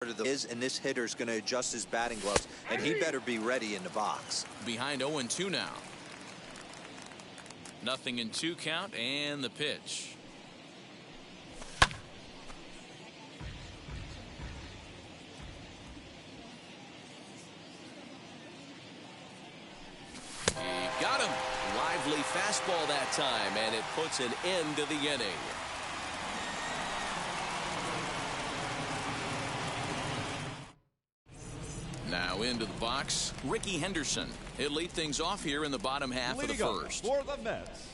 And this hitter's going to adjust his batting gloves, and he better be ready in the box. Behind 0-2 now. 0-2 count, and the pitch. He got him. Lively fastball that time, and it puts an end to the inning. Now into the box, Ricky Henderson. He'll lead things off here in the bottom half of the first. For the Mets,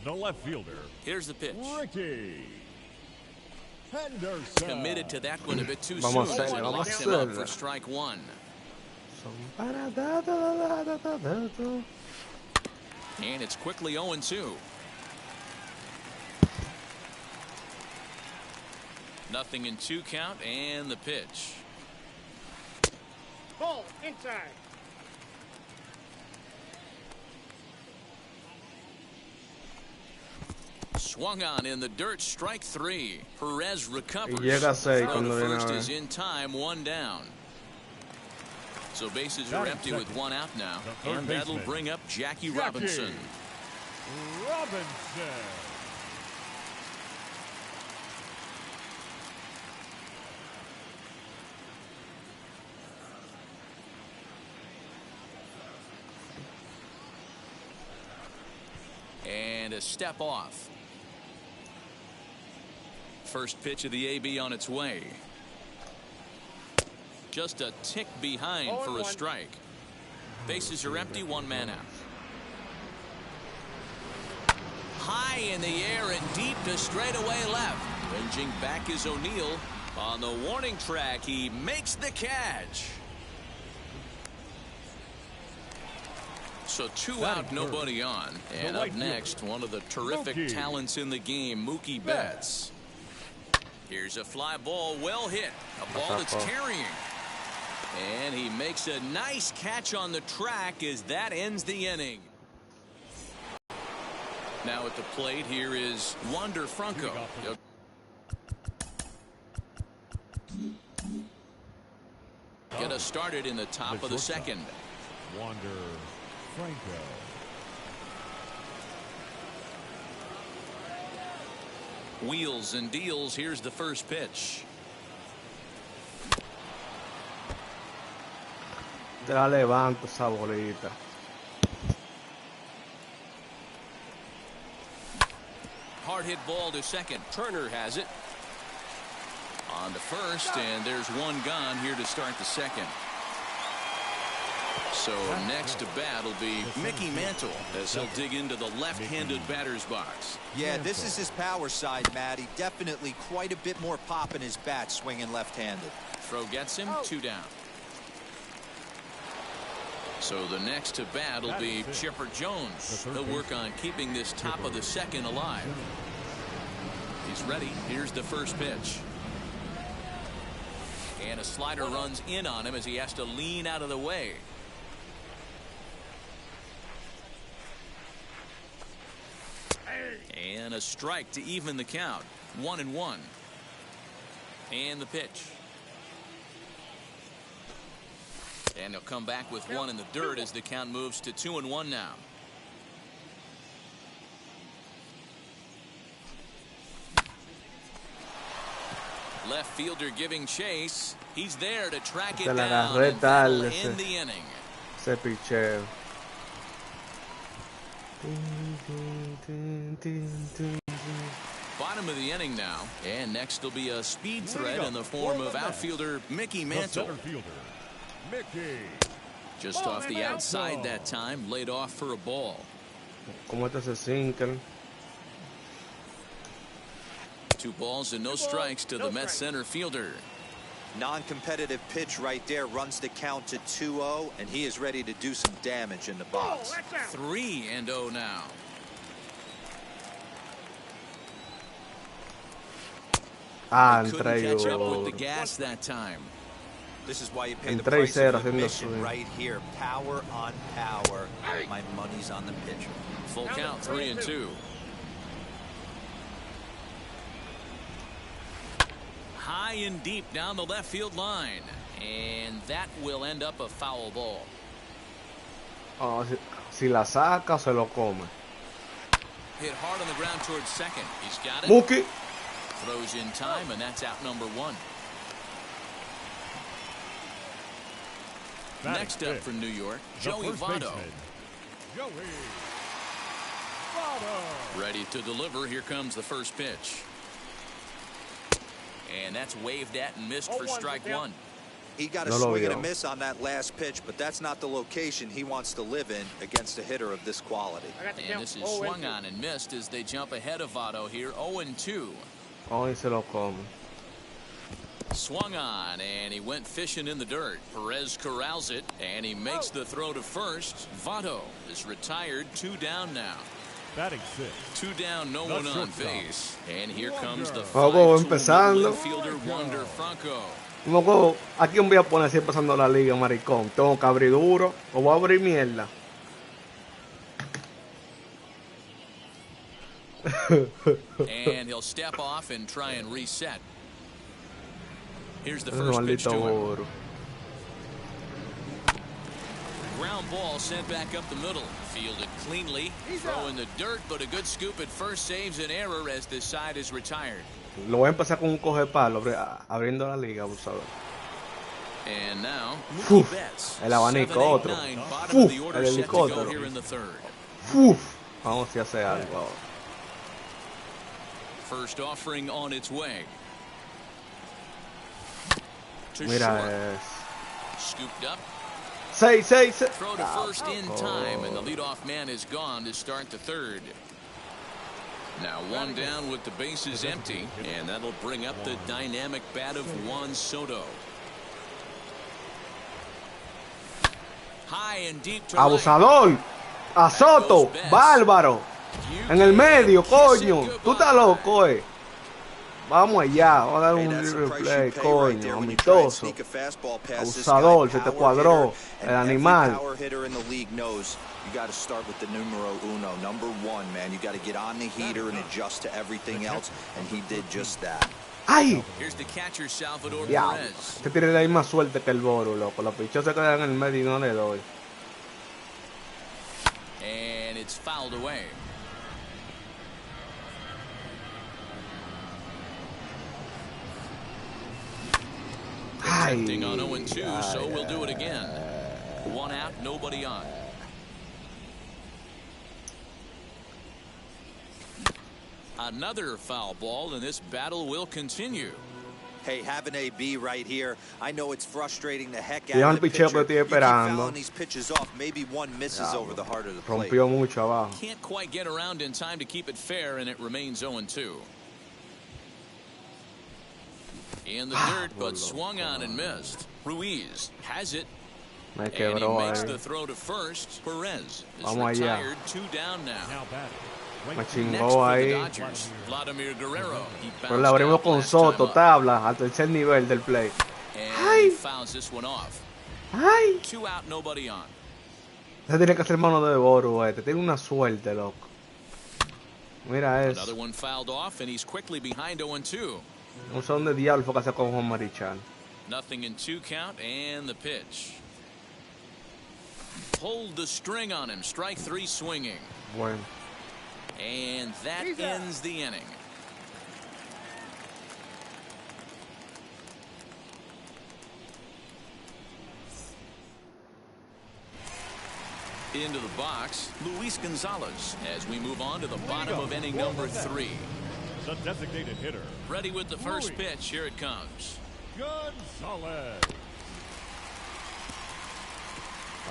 the left fielder. Here's the pitch. Ricky Henderson. Committed to that one a bit too soon. Locks him up for strike one. And it's quickly 0-2. 0-2 count, and the pitch. Ball inside. Swung on in the dirt, strike three. Perez recovers. Throw to first is in time, one down. So bases are empty with one out now. And that'll bring up Jackie Robinson. And a step off. First pitch of the AB on its way. Just a tick behind for a strike. Bases are empty, one man out. High in the air and deep to straightaway left. Ranging back is O'Neill. On the warning track, he makes the catch. So two out, nobody on. And up next, one of the terrific talents in the game, Mookie Betts. Here's a fly ball, well hit. A ball that's carrying. And he makes a nice catch on the track as that ends the inning. Now at the plate, here is Wander Franco. Get us started in the top of the second. Wander Franco. Wheels and deals. Here's the first pitch. Te la levanto esa bolita. Hard hit ball to second. Turner has it. On to first, and there's one gone here to start the second. So next to bat will be Mickey Mantle as he'll dig into the left-handed batter's box. Yeah, this is his power side, Matty. Definitely quite a bit more pop in his bat swinging left-handed. Throw gets him, two down. So the next to bat will be Chipper Jones. He'll work on keeping this top of the second alive. He's ready. Here's the first pitch. And a slider runs in on him as he has to lean out of the way. And a strike to even the count. 1-1. And the pitch. And he'll come back with one in the dirt as the count moves to 2-1 now. Left fielder giving chase. He's there to track it down and that'll end the inning. Ese picheo. Bottom of the inning now, and next will be a speed threat in the form of outfielder Mickey Mantle. Just off the outside that time, laid off for a ball. Como este se sinken. 2 balls and no strikes to the Mets center fielder. Non-competitive pitch right there, runs the count to 2-0, and he is ready to do some damage in the box. 3-0 now. Couldn't catch up with the gas that time. This is why you pay the price of admission right here. Power on power. My money's on the pitcher. Full count, 3-2. High high and deep down the left field line. And that will end up a foul ball. Oh, si la saca, se lo come. Hit hard on the ground towards second. He's got it. Mookie. Throws in time, and that's out number one. Next up for New York, Joey Votto. Joey Votto. Ready to deliver. Here comes the first pitch. And that's waved at and missed for strike one. He got a swing and a miss on that last pitch, but that's not the location he wants to live in against a hitter of this quality. And this is swung on and missed as they jump ahead of Votto here, 0-2. Oh, y se lo come. Swung on, and he went fishing in the dirt. Perez corrals it, and he makes the throw to first. Votto is retired, 2 down now. Batting 6. 2 down, no one on base. And here comes the infielder Wander Franco. ¿A quién voy a poner así pasando la liga, maricón? ¿Tengo que abrir duro o voy a abrir mierda? And he'll step off and try and reset. Here's the first pitch to him. Ground ball sent back up the middle. Fielded cleanly. Throw in the dirt, but a good scoop at first saves an error as this side is retired. Lo voy a empezar con un coge palo abriendo la liga, abusador. And now, el abanico otro. El helicóptero. Vamos a hacer algo ahora. First offering on its way. Mira es. Scooped up. 6. Throw to first in time, and the leadoff man is gone to start the third. Now 1 down with the bases empty, and that'll bring up the dynamic bat of Juan Soto. High and deep to Abusador. A Soto. Bárbaro. En el medio, coño. Tú estás loco, Vamos allá, vamos a dar un replay, coño, amistoso. Abusador, se te cuadró el animal. You got to start with the numero uno, number 1, man. You got to get on the heater and adjust to everything else, and he did just that. ¡Ay! Here's the catcher, Salvador Ya, Perez. este tiene la misma suerte que el Boru, loco. Los pichos se quedan en el medio y no le doy. And it's fouled away. Attempting on 0-2, so we'll do it again. 1 out, nobody on. Another foul ball, and this battle will continue. Hey, have an AB right here. I know it's frustrating the heck out of the pitcher. You keep fouling these pitches off. Maybe one misses over the heart of the plate. Rompió mucho abajo. Can't quite get around in time to keep it fair, and it remains 0-2. In the dirt, but swung on and missed. Ruiz has it. And he makes the throw to first. Perez is retired, 2 down now. Me chingó ahí. Vladimir Guerrero. Pero la abrimos con Soto, tabla, al tercer nivel del play. Ay. Fouls this one off. Ay. 2 out, nobody on. Ese tiene que ser mano de Boru, Tiene una suerte, loco. Mira eso. Another one fouled off, and he's quickly behind 0-2. No sé dónde diablo fue que hace con Juan Marichal. Nothing in 2 count, and the pitch. Pulled the string on him. Strike 3 swinging. Bueno. And that ends the inning. Into the box, Luis Gonzalez, as we move on to the bottom of inning number 3. The designated hitter. Ready with the first pitch. Here it comes. Gonzalez.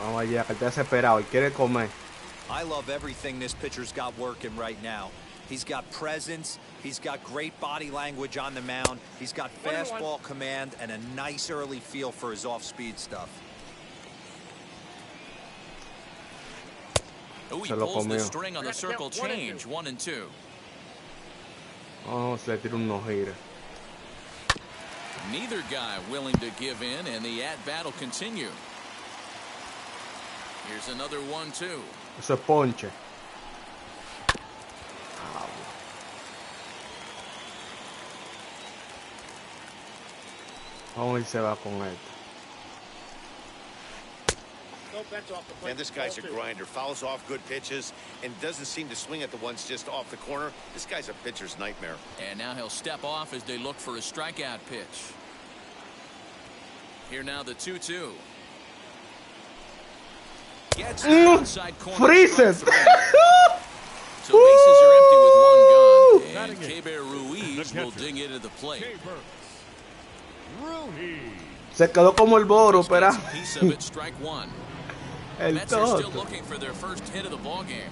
Vamos allá, que está desesperado y quiere comer. I love everything this pitcher's got working right now. He's got presence. He's got great body language on the mound. He's got fastball command and a nice early feel for his off-speed stuff. Oh, he pulls the string on the circle change. 1-2. Oh, se le tira un no-hitter. Neither guy willing to give in, and the at-bat will continue. Here's another 1-2. Eso es ponche. Vamos a ver si se va con esto. And this guy's a grinder. Fouls off good pitches and doesn't seem to swing at the ones just off the corner. This guy's a pitcher's nightmare. And now he'll step off as they look for a strikeout pitch. Here now the 2-2. Gets the outside corner. Freeze it. So bases are empty with one gun. And Keber Ruiz will dig into the plate. Se quedó como el Boro, espera. Piece of it, strike one. El Mets are still Toto. looking for their first hit of the ball game.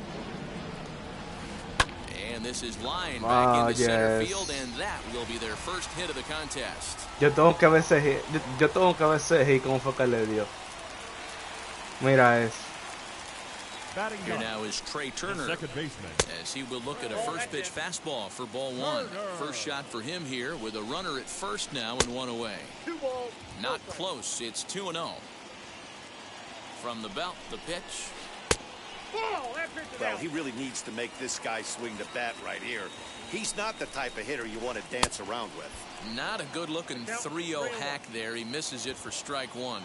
And this is line back into center field, and that will be their first hit of the contest. Yo tengo que ver ese hit. Yo tengo que ver ese hit, cómo fue que le dio. Mira eso. Here now is Trey Turner, as he will look at a first pitch fastball for ball one. First shot for him here with a runner at first now and one away. Not close. It's 2-0. From the belt, the pitch. Well, he really needs to make this guy swing the bat right here. He's not the type of hitter you want to dance around with. Not a good-looking 3-0 hack there. He misses it for strike one.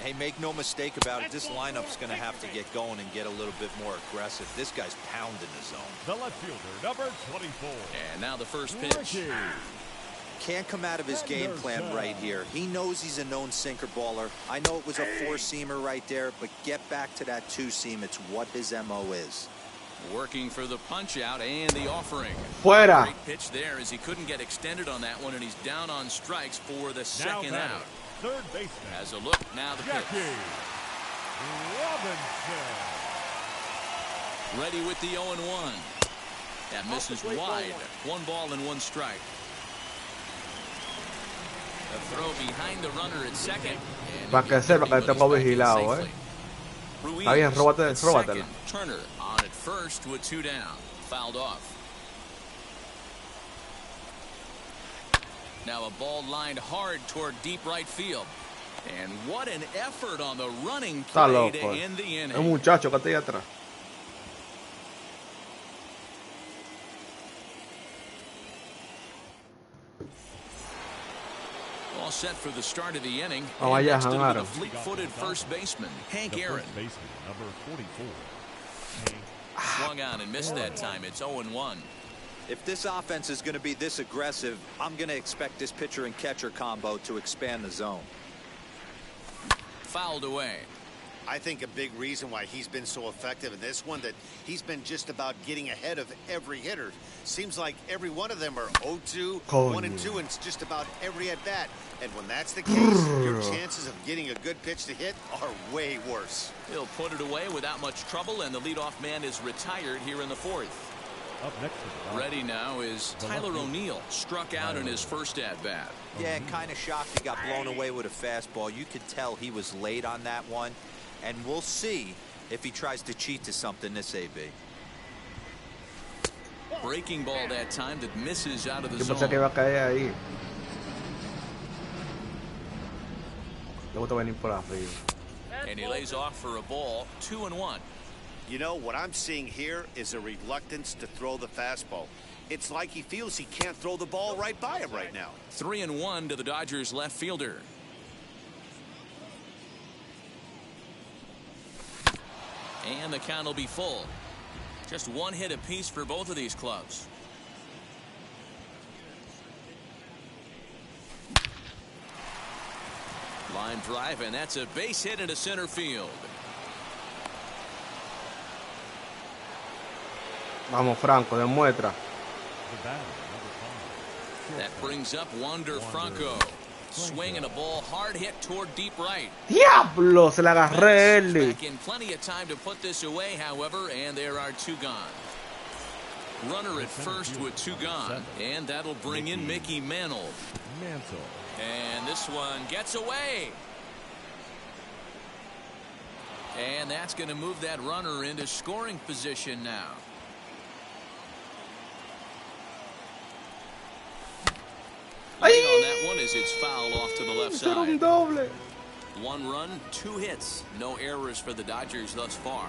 Hey, make no mistake about it. This lineup's going to have to get going and get a little bit more aggressive. This guy's pounding the zone. The left fielder, number 24. And now the first pitch. Can't come out of his game plan right here. He knows he's a known sinker baller. I know it was a four-seamer right there, but get back to that two-seam. It's what his MO is. Working for the punch-out and the offering. Fuera. Great pitch there as he couldn't get extended on that one, and he's down on strikes for the second out. Third baseman. As a look, now the pitch. Robinson. Ready with the 0-1. That misses wide. One ball and one strike. A throw behind the runner at second. Para que sepa que tengo vigilado, eh. Está bien, róbatela. Turner on at first with two down. Fouled off. Now a ball lined hard toward deep right field. And what an effort on the running play to end the inning. Un muchacho que está ahí atrás. All set for the start of the inning. Oh, and yeah, next it'll be hang the on. fleet-footed first baseman, Hank Aaron. First baseman, number 44. Swung on and missed that time. It's 0-1. If this offense is going to be this aggressive, I'm going to expect this pitcher and catcher combo to expand the zone. Fouled away. I think a big reason why he's been so effective in this one, that he's been just about getting ahead of every hitter. Seems like every one of them are 0-2, 1-2, and it's just about every at bat. And when that's the case, your chances of getting a good pitch to hit are way worse. He'll put it away without much trouble, and the leadoff man is retired here in the fourth. Up next to the Ready now is Tyler O'Neill, struck out in his first at-bat. Yeah, kind of shocked he got blown away with a fastball. You could tell he was late on that one. And we'll see if he tries to cheat to something this AB. Breaking ball that time that misses out of the Yo pensé zone. que iba a caer ahí. Luego te va a venir por arriba. And he lays off for a ball, 2-1. You know, what I'm seeing here is a reluctance to throw the fastball. It's like he feels he can't throw the ball right by him right now. 3-1 to the Dodgers left fielder. And the count will be full. Just one hit apiece for both of these clubs. Line drive, and that's a base hit into center field. Vamos, Franco, demuestra. That brings up Wander Franco. Swing and a ball hard hit toward deep right. Diablo, se la agarré él. Back in plenty of time to put this away, however, and there are two gone. Runner at first with two gone, and that'll bring in Mickey Mantle. And this one gets away. And that's going to move that runner into scoring position now. On that one as it's fouled off to the left side. One run, two hits. No errors for the Dodgers thus far.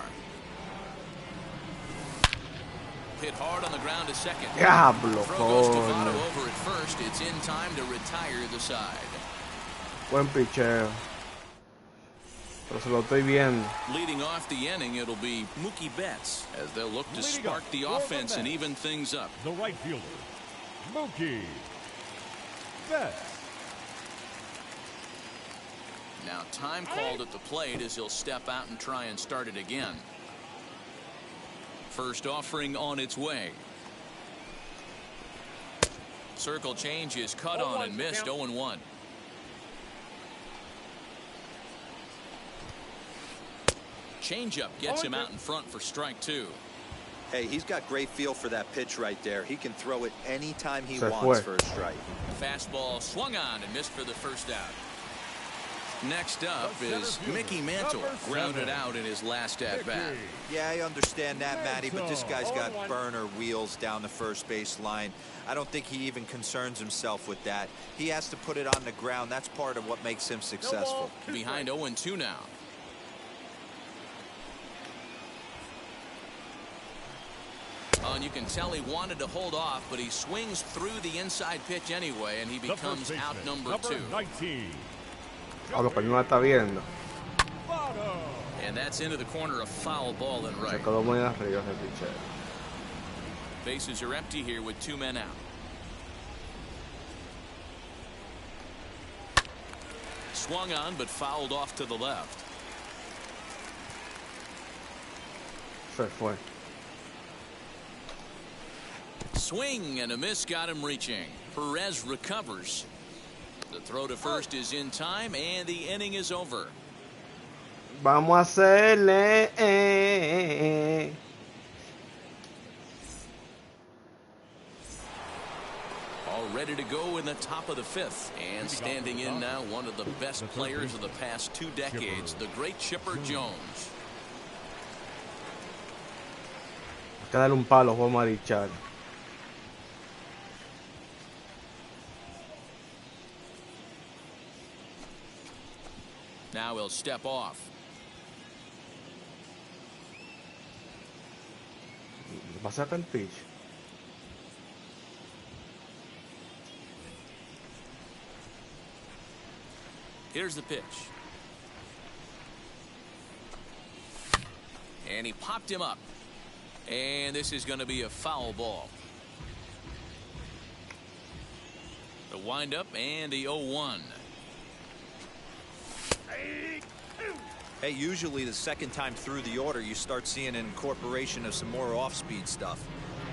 Hit hard on the ground to second. Diablo, Throw goes to Votto over at first. It's in time to retire the side. Buen picheo. Pero se lo estoy viendo. Leading off the inning, it'll be Mookie Betts as they'll look to spark the offense and even things up. The right fielder, Mookie Betts. Now time called at the plate as he'll step out and try and start it again. First offering on its way. Circle change is cut on and missed. 0-1. Changeup gets him out in front for strike 2. Hey, he's got great feel for that pitch right there. He can throw it anytime he wants for a strike. Fastball swung on and missed for the first out. Next up is Mickey Mantle, grounded out in his last at-bat. Yeah, I understand that, Matty, but this guy's got burner wheels down the first base line. I don't think he even concerns himself with that. He has to put it on the ground. That's part of what makes him successful. Behind 0-2 now. And you can tell he wanted to hold off, but he swings through the inside pitch anyway, and he becomes out number 2. 19. Hablo que no la está viendo. And that's into the corner, a foul ball and Se right. quedó muy arriba ese picheo. Bases are empty here with 2 men out. Swung on, but fouled off to the left. Se fue. Swing and a miss got him reaching. Perez recovers. The throw to first is in time, and the inning is over. Vamos a hacerle. All ready to go in the top of the 5th. And standing in now, one of the best players of the past 2 decades, the great Chipper Jones. Hay que darle un palo, vamos a dichar. Now he'll step off. Va a sacar el pitch. Here's the pitch. And he popped him up. And this is going to be a foul ball. The windup and the 0-1. Hey, usually the second time through the order, you start seeing an incorporation of some more off-speed stuff.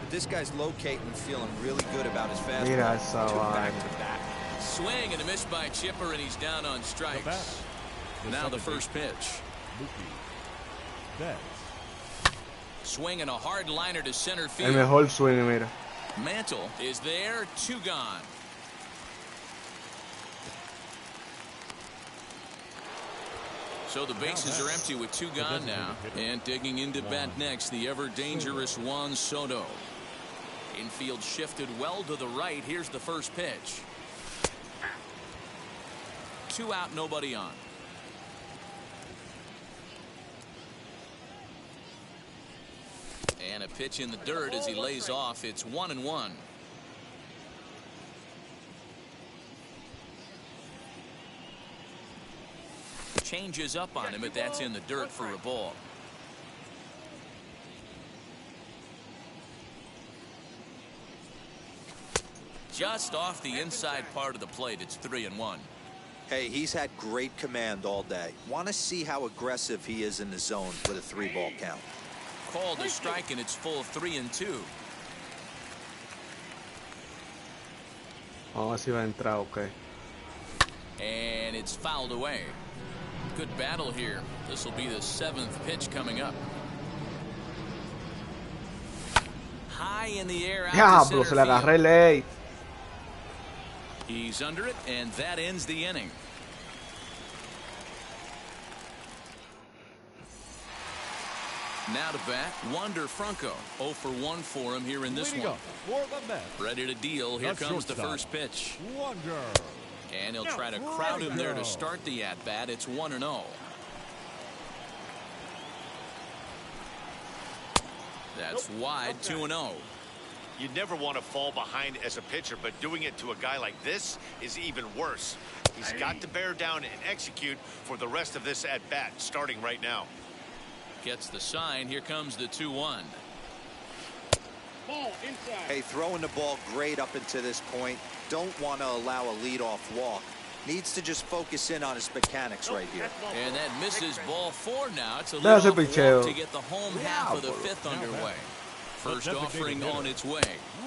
But this guy's locating and feeling really good about his fastball. Mira esa Back-to-back. Swing and a miss by Chipper, and he's down on strikes. Now the first pitch. Mookie Betts. Swing and a hard liner to center El field. mejor swing, mira. Mantle is there, 2 gone. So the bases are empty with 2 gone now. And digging into bat next, the ever-dangerous Juan Soto. Infield shifted well to the right. Here's the first pitch. 2 out, nobody on. And a pitch in the dirt as he lays off. It's 1-1. Changes up on him, but that's in the dirt for a ball. Just off the inside part of the plate. It's 3-1. Hey, he's had great command all day. Want to see how aggressive he is in the zone with a 3-ball count. Called a strike, and it's full 3-2. Vamos a ver si va a entrar, okay. And it's fouled away. Good battle here. This will be the 7th pitch coming up. High in the air. Diablo, se le agarré late. He's under it, and that ends the inning. Now to bat, Wander Franco. 0 for 1 for him here in this one. Ready to deal. Here comes the first pitch. And he'll try to crowd him there to start the at-bat. It's 1-0. That's wide, 2-0. You never want to fall behind as a pitcher, but doing it to a guy like this is even worse. He's got to bear down and execute for the rest of this at-bat, starting right now. Gets the sign. Here comes the 2-1. Ball inside. Hey, throwing the ball great up until this point. Don't want to allow a leadoff walk. Needs to just focus in on his mechanics right here. And that misses ball 4 now. It's a leadoff walk to get the home half of the 5th underway. First offering on its way.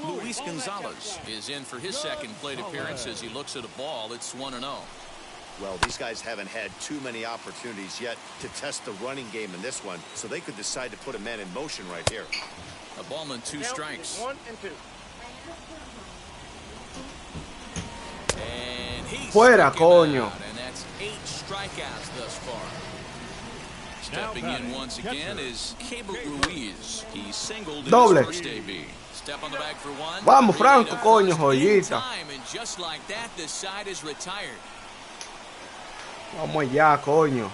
Luis Gonzalez is in for his second plate appearance as he looks at a ball. It's 1-0. Well, these guys haven't had too many opportunities yet to test the running game in this one, so they could decide to put a man in motion right here. A ball and 2 strikes. 1 and 2. And he's fuera, coño. And that's 8 strikeouts thus far. Stepping in once again is Keibert Ruiz. He singled in his first AB. Step on the bag for 1. Vamos, Franco, coño, joyita. And just like that, the side is retired. Vamos allá, coño.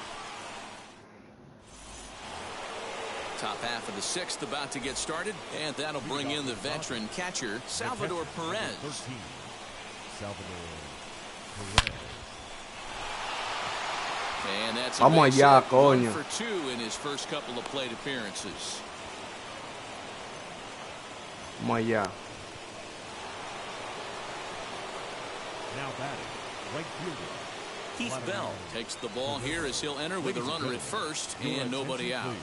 Top half of the 6th about to get started, and that'll bring in the veteran catcher, Salvador Perez. 13, Salvador Perez. And that's Vamos allá, coño. 1 for 2 in his first couple of plate appearances. Vamos allá. Now batting, right fielder. Keith Bell takes the ball here as he'll enter with a runner at first and nobody out.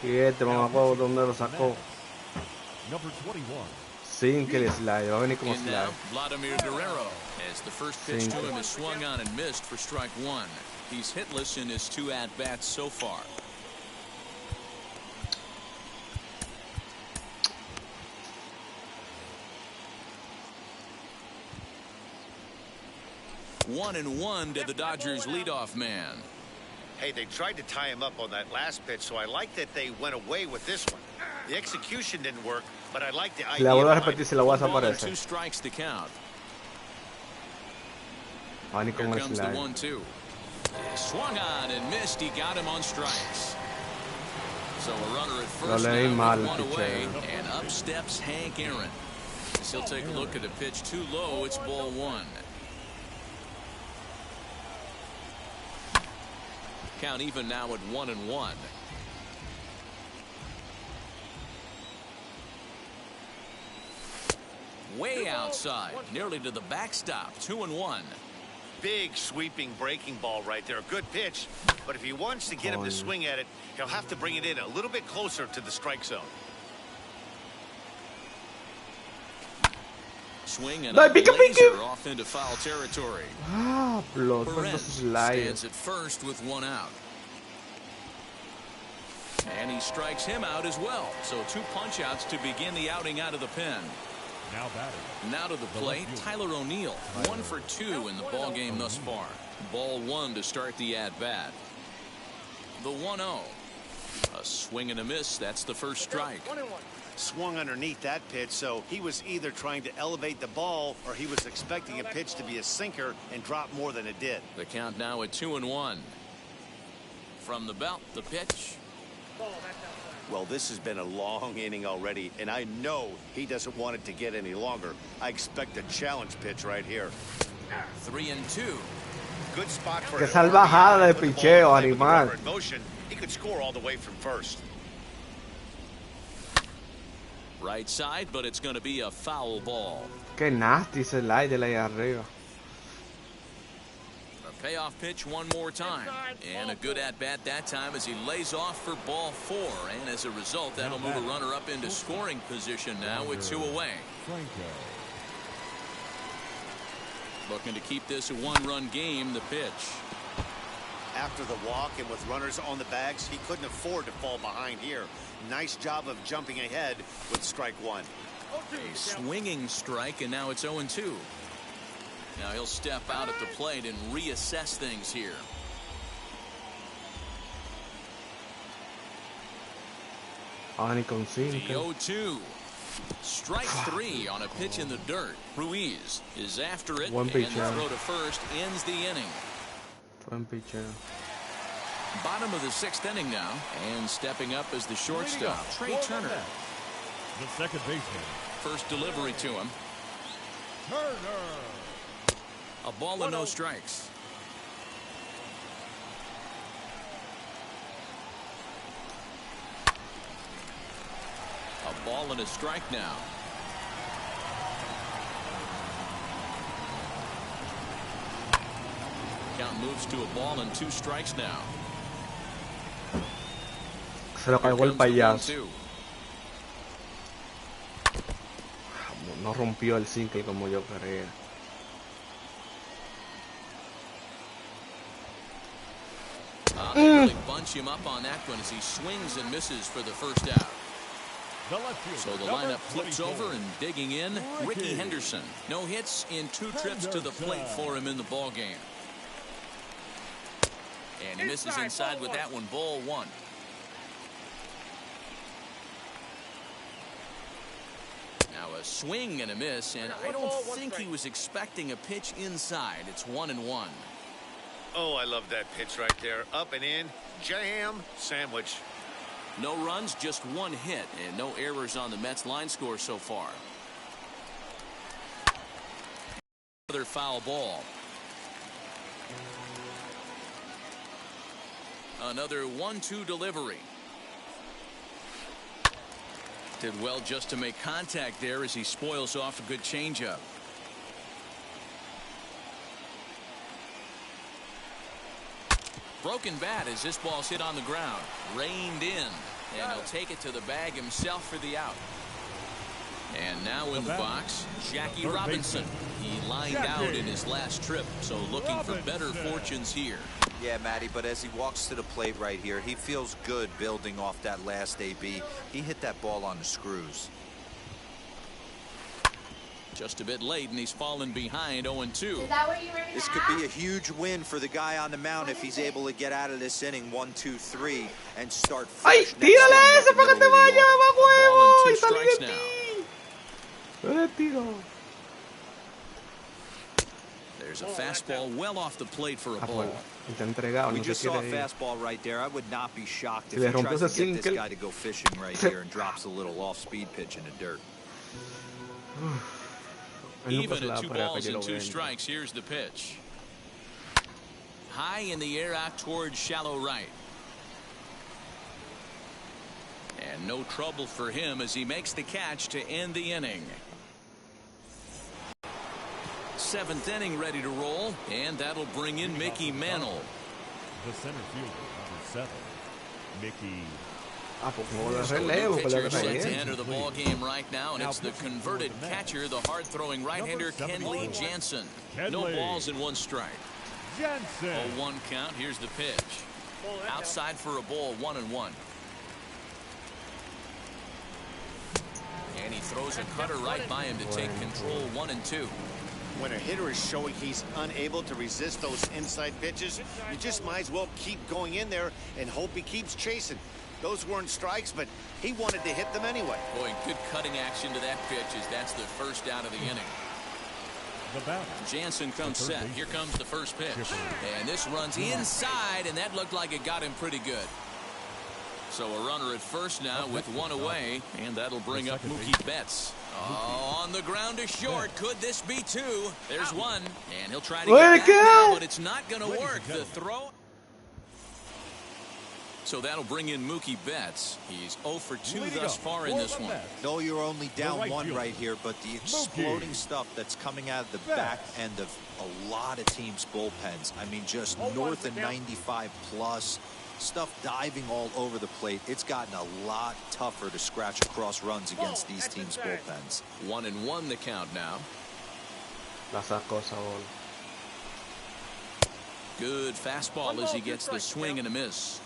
Y este mamacuevo, ¿dónde lo sacó? Number 21. Sin que le slide, va a venir como And slide. now Vladimir Guerrero as the first pitch to him is swung on and missed for strike 1. He's hitless in his 2 at-bats so far. One and 1 to the Dodgers leadoff man. Hey, they tried to tie him up on that last pitch, so I like that they went away with this one. The execution didn't work, but I like the idea. La vuelvo a repetir, se la voy a 1 and desaparecer. 2 strikes to count. Va a venir Here con el comes the slide. 1-2. Swung on and missed. He got him on strikes. So a runner at first leí now mal, with 1 away, picheo. and up steps Hank Aaron. As he'll take a look at a pitch too low. It's ball 1. Count even now at 1 and 1. Way outside, nearly to the backstop. 2 and 1. Big sweeping breaking ball right there. A good pitch, but if he wants to get him to swing at it, he'll have to bring it in a little bit closer to the strike zone. Swing and No, a pica, laser pica. off into foul territory. Ah, plot, Perez esos slides. stands at first with 1 out. And he strikes him out as well. So 2 punch outs to begin the outing out of the pen. Now batting. Now to the plate, Tyler O'Neill. 1 for 2 in the ball game thus far. Ball 1 to start the at-bat. The 1-0. A swing and a miss. That's the first strike. 1 and 1. Swung underneath that pitch, so he was either trying to elevate the ball or he was expecting a pitch to be a sinker and drop more than it did. The count now at 2 and 1. From the belt, the pitch. Ball, that's outside. Well, this has been a long inning already, and I know he doesn't want it to get any longer. I expect a challenge pitch right here. 3 and 2. Good spot for Qué an salvajada de Put the ball picheo, in play with the animal. runner in motion. He could score all the way from first. Right side, but it's going to be a foul ball. Qué nasty ese slide de ahí arriba. A payoff pitch one more time. And a good at-bat that time as he lays off for ball 4. And as a result, that'll move a runner up into scoring position now with 2 away. Franco. Looking to keep this a 1-run game, the pitch. After the walk and with runners on the bags, he couldn't afford to fall behind here. Nice job of jumping ahead with strike 1. A swinging strike, and now it's 0-2. Now he'll step out at the plate and reassess things here. Ah, ni con The 5. 0-2. Strike 3 on a pitch in the dirt. Ruiz is after it, One and the pitch, throw to first ends the inning. Buen picheo. Bottom of the 6th inning now, and stepping up as the shortstop, Trey Turner. The second baseman. First delivery to him. Turner. A ball and no strikes. Ball and a strike now. Count moves to a ball and 2 strikes now. Se lo cargó el payaso. No rompió el single como yo quería. They really bunch him up on that one as he swings and misses for the first out. So the lineup flips over and digging in, Ricky Henderson. No hits in 2 trips to the plate for him in the ball game. And he misses inside with that one, ball 1. Now a swing and a miss, and I don't think he was expecting a pitch inside. It's 1-1. Oh, I love that pitch right there. Up and in, jam, sandwich. No runs, just 1 hit, and no errors on the Mets line score so far. Another foul ball. Another 1-2 delivery. Did well just to make contact there as he spoils off a good changeup. Broken bat as this ball's hit on the ground. Reined in. And he'll take it to the bag himself for the out. And now in the box, Jackie Robinson. He lined out in his last trip, so looking for better fortunes here. Yeah, Matty, but as he walks to the plate right here, he feels good building off that last AB. He hit that ball on the screws. Just a bit late, and he's fallen behind 0-2. Is that what you were gonna This could be a huge win for the guy on the mound if he's able to get out of this inning 1-2-3 and start ¡Ay, fresh. tírale ese para que te vaya, va huevo! Ball and 2 ¡Y salí strikes de now. ti! ¡Tiro! There's a fastball well off the plate for a ball. Está entregado, We no just se saw a quiere ir. fastball right there. I would not be shocked if Le he rompió tries to ese get this single. guy to go fishing right here and drops a little off-speed pitch in the dirt. Even at 2 balls and 2 strikes, here's the pitch. High in the air out towards shallow right. And no trouble for him as he makes the catch to end the inning. 7th inning ready to roll, and that'll bring in Mickey Mantle. The center fielder, number 7, Mickey. The pitcher set to enter the ball game right now, and it's the converted catcher, the hard-throwing right-hander Kenley Jansen. No balls and 1 strike. Jansen. 0-1 count. Here's the pitch. Outside for a ball, 1-1. And he throws a cutter right by him to take control, 1-2. When a hitter is showing he's unable to resist those inside pitches, you just might as well keep going in there and hope he keeps chasing. Those weren't strikes, but he wanted to hit them anyway. Boy, good cutting action to that pitch as that's the first out of the inning. Jansen comes set. Here comes the first pitch. And this runs inside, and that looked like it got him pretty good. So a runner at first now with 1 away, and that'll bring up Mookie Betts. Oh, on the ground to short. Could this be 2? There's 1, and he'll try to get that now, but it's not going to work. The throw. So that'll bring in Mookie Betts. He's 0 for 2 thus far in this one. No, you're only down 1 right here, but the exploding stuff that's coming out of the back end of a lot of teams' bullpens. I mean, just north of 95 plus. Stuff diving all over the plate. It's gotten a lot tougher to scratch across runs against these teams' bullpens. 1-1 the count now. Good fastball as he gets the swing and a miss.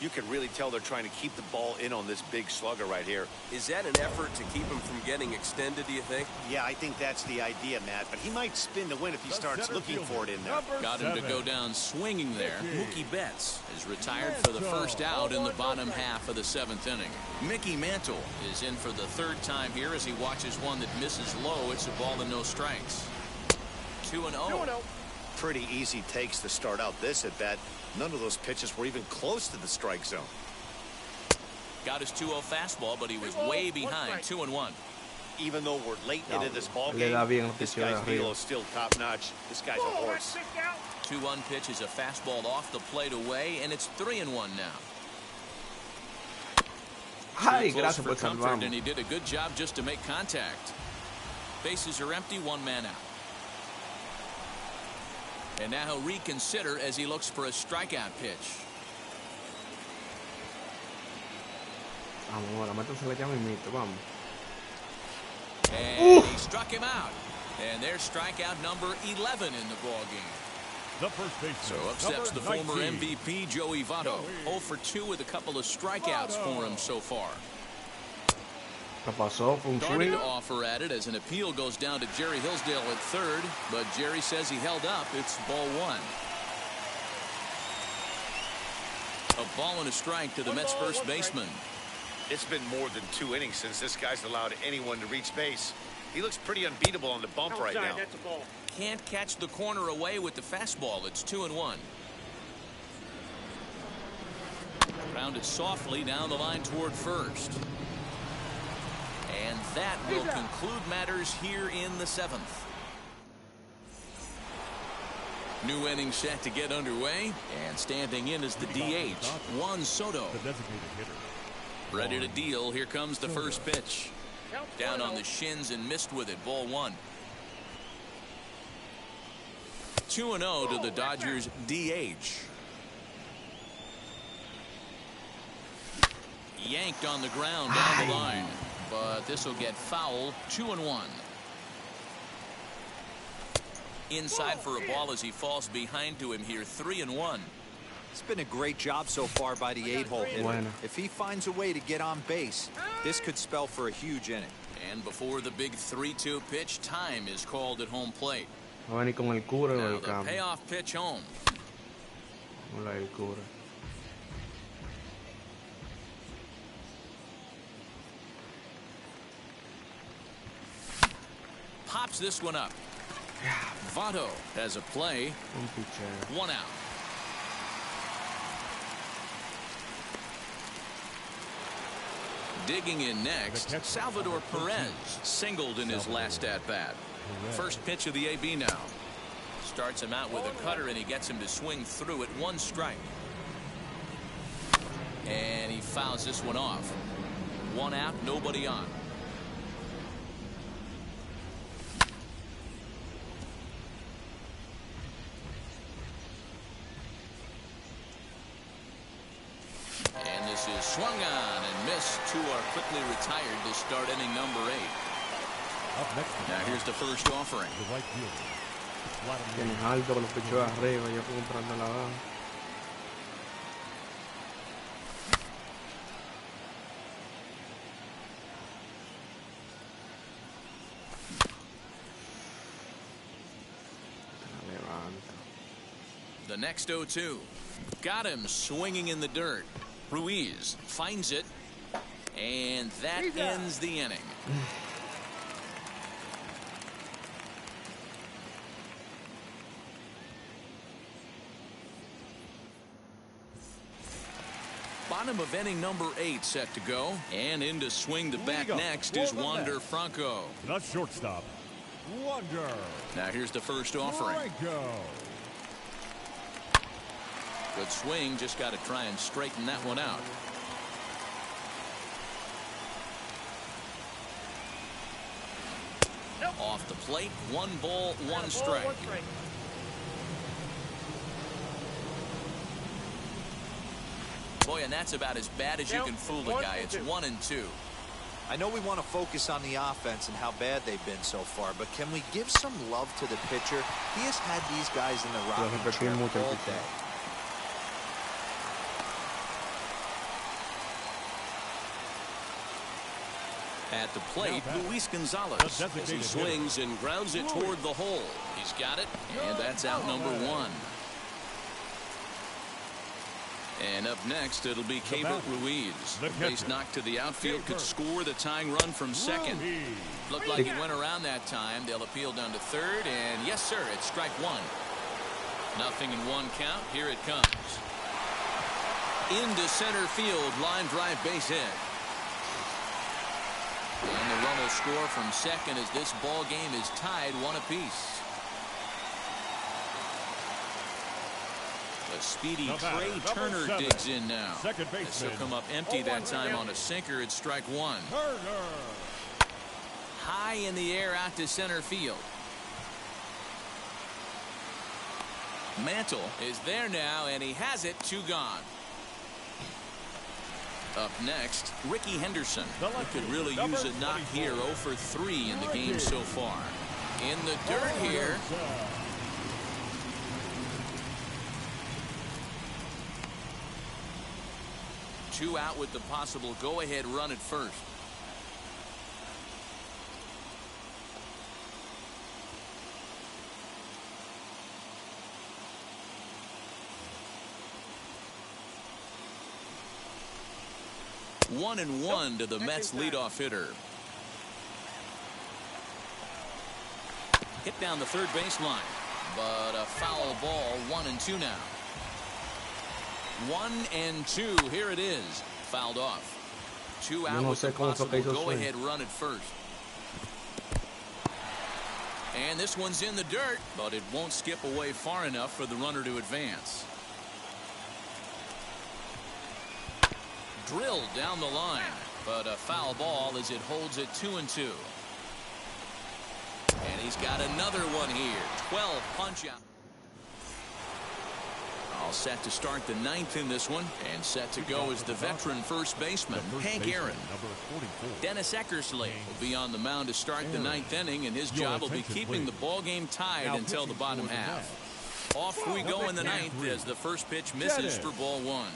You can really tell they're trying to keep the ball in on this big slugger right here. Is that an effort to keep him from getting extended, do you think? Yeah, I think that's the idea, Matt. But he might spin to win if he starts looking for it in there. Got him to go down swinging there. Mookie Betts is retired for the first out in the bottom half of the 7th inning. Mickey Mantle is in for the 3rd time here as he watches one that misses low. It's a ball and no strikes. 2-0. Pretty easy takes to start out this at bat. None of those pitches were even close to the strike zone. Got his 2-0 fastball, but he was way behind. 2-1. Even though we're late into this ball game, this guy's deal is still top notch. This guy's a horse. 2-1 pitch is a fastball off the plate away, and it's 3-1 now. Ay, close gracias for por comfort, salvarme. and he did a good job just to make contact. Bases are empty, one man out. And now he'll reconsider as he looks for a strikeout pitch. Vamos, ahora métensela ya mismito, vamos. And he struck him out. And there's strikeout number 11 in the ball game. The first baseman, So up steps the number former 19. MVP, Joey Votto. 0 for 2 with a couple of strikeouts for him so far. ¿Qué pasó? ¿Fue un Starting swing? to offer at it as an appeal goes down to Jerry Hillsdale at third, but Jerry says he held up. It's ball one. A ball and a strike to the Mets first baseman. It's been more than 2 innings since this guy's allowed anyone to reach base. He looks pretty unbeatable on the bump right now. That's a ball. Can't catch the corner away with the fastball. It's 2-1. Grounded softly down the line toward first. And that will conclude matters here in the 7th. New inning set to get underway, and standing in is the DH, Juan Soto. The designated hitter. Ready to deal. Here comes the first pitch. Down on the shins and missed with it. Ball one. 2-0 to the Dodgers DH. Yanked on the ground down the line, but this will get foul. 2-1. Inside for a ball as he falls behind to him here. 3-1. It's been a great job so far by the 8-hole hitter. Bueno. If he finds a way to get on base, this could spell for a huge inning. And before the big 3-2 pitch, time is called at home plate. Va a venir con el cura o Now el the cambio. payoff pitch home. Hola, el cura. Pops this one up. Votto has a play. Un picheo. 1 out. Digging in next, Salvador Perez singled in his last at-bat. First pitch of the AB now. Starts him out with a cutter, and he gets him to swing through it. 1 strike. And he fouls this one off. 1 out, nobody on. And this is swung on and missed. 2 are quickly retired to start inning number 8. Up next, Now here's the first offering. the right fielder. Vladimir. Tienes alto con los picheos arriba. Yo puedo comprarme la baja. La levanta. The next 0-2. Got him swinging in the dirt. Ruiz finds it. And that ends the inning. Bottom of inning number 8 set to go. And in to swing the bat next is Wander Franco. The shortstop, Wander Now here's the first offering. Franco. Good swing, just got to try and straighten that one out. Off the plate, 1 ball, 1 strike. Boy, and that's about as bad as you can fool a guy. It's 1-2. I know we want to focus on the offense and how bad they've been so far, but can we give some love to the pitcher? He has had these guys in the rocking chair all day. At the plate, Luis Gonzalez as he swings and grounds it toward the hole. He's got it, and that's out number 1. And up next, it'll be Keibert Ruiz. The base knock to the outfield could score the tying run from second. Looked like he went around that time. They'll appeal down to third, and yes, sir, it's strike 1. Nothing in 1 count. Here it comes. Into center field, line drive base hit. And the run will score from second as this ball game is tied 1 apiece. The The speedy The batter, Trey number Turner 7, digs in now. second This will baseman. come up empty that time on a sinker at strike one. Turner. High in the air out to center field. Mantle is there now, and he has it. 2 gone. Up next, Ricky Henderson. He could really use a knock here. 0 for 3 in the game so far. In the dirt here. Two out with the possible go-ahead run at first. One and one to the Mets leadoff hitter. Hit down the third baseline, but a foul ball. 1 and 2 now. 1 and 2. Here it is. Fouled off. 2 out with the possible go-ahead run at first. And this one's in the dirt, but it won't skip away far enough for the runner to advance. Drilled down the line, but a foul ball as it holds it 2 and 2. And he's got another one here. 12 punch out. All set to start the 9th in this one, and set to go is the veteran first baseman, Hank Aaron. Dennis Eckersley will be on the mound to start the 9th inning, and his job will be keeping the ball game tied until the bottom half. Off we go in the 9th as the first pitch misses for ball 1.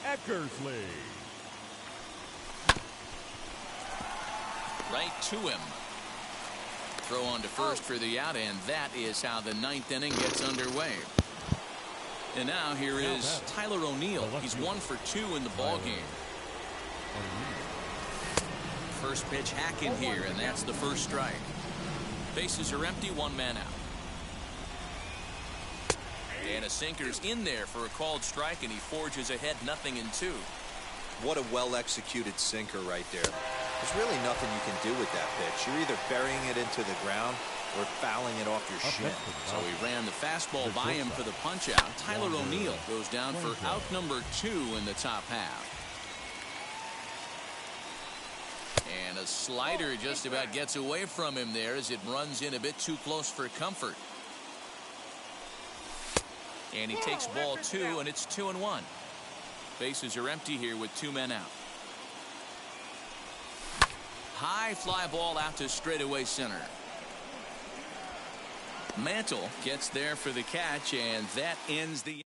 Eckersley. Right to him. Throw on to first for the out, and that is how the 9th inning gets underway. And now here is Tyler O'Neill. He's 1 for 2 in the ball game. First pitch hacking here, and that's the first strike. Bases are empty, 1 man out. And a sinker's in there for a called strike, and he forges ahead 0-2. What a well-executed sinker right there. There's really nothing you can do with that pitch. You're either burying it into the ground or fouling it off your shin. So he ran the fastball by him for the punch out. Tyler O'Neill goes down for out number 2 in the top half. And a slider just about gets away from him there as it runs in a bit too close for comfort. And he takes ball 2, and it's 2 and 1. Bases are empty here with 2 men out. High fly ball out to straightaway center. Mantle gets there for the catch, and that ends the.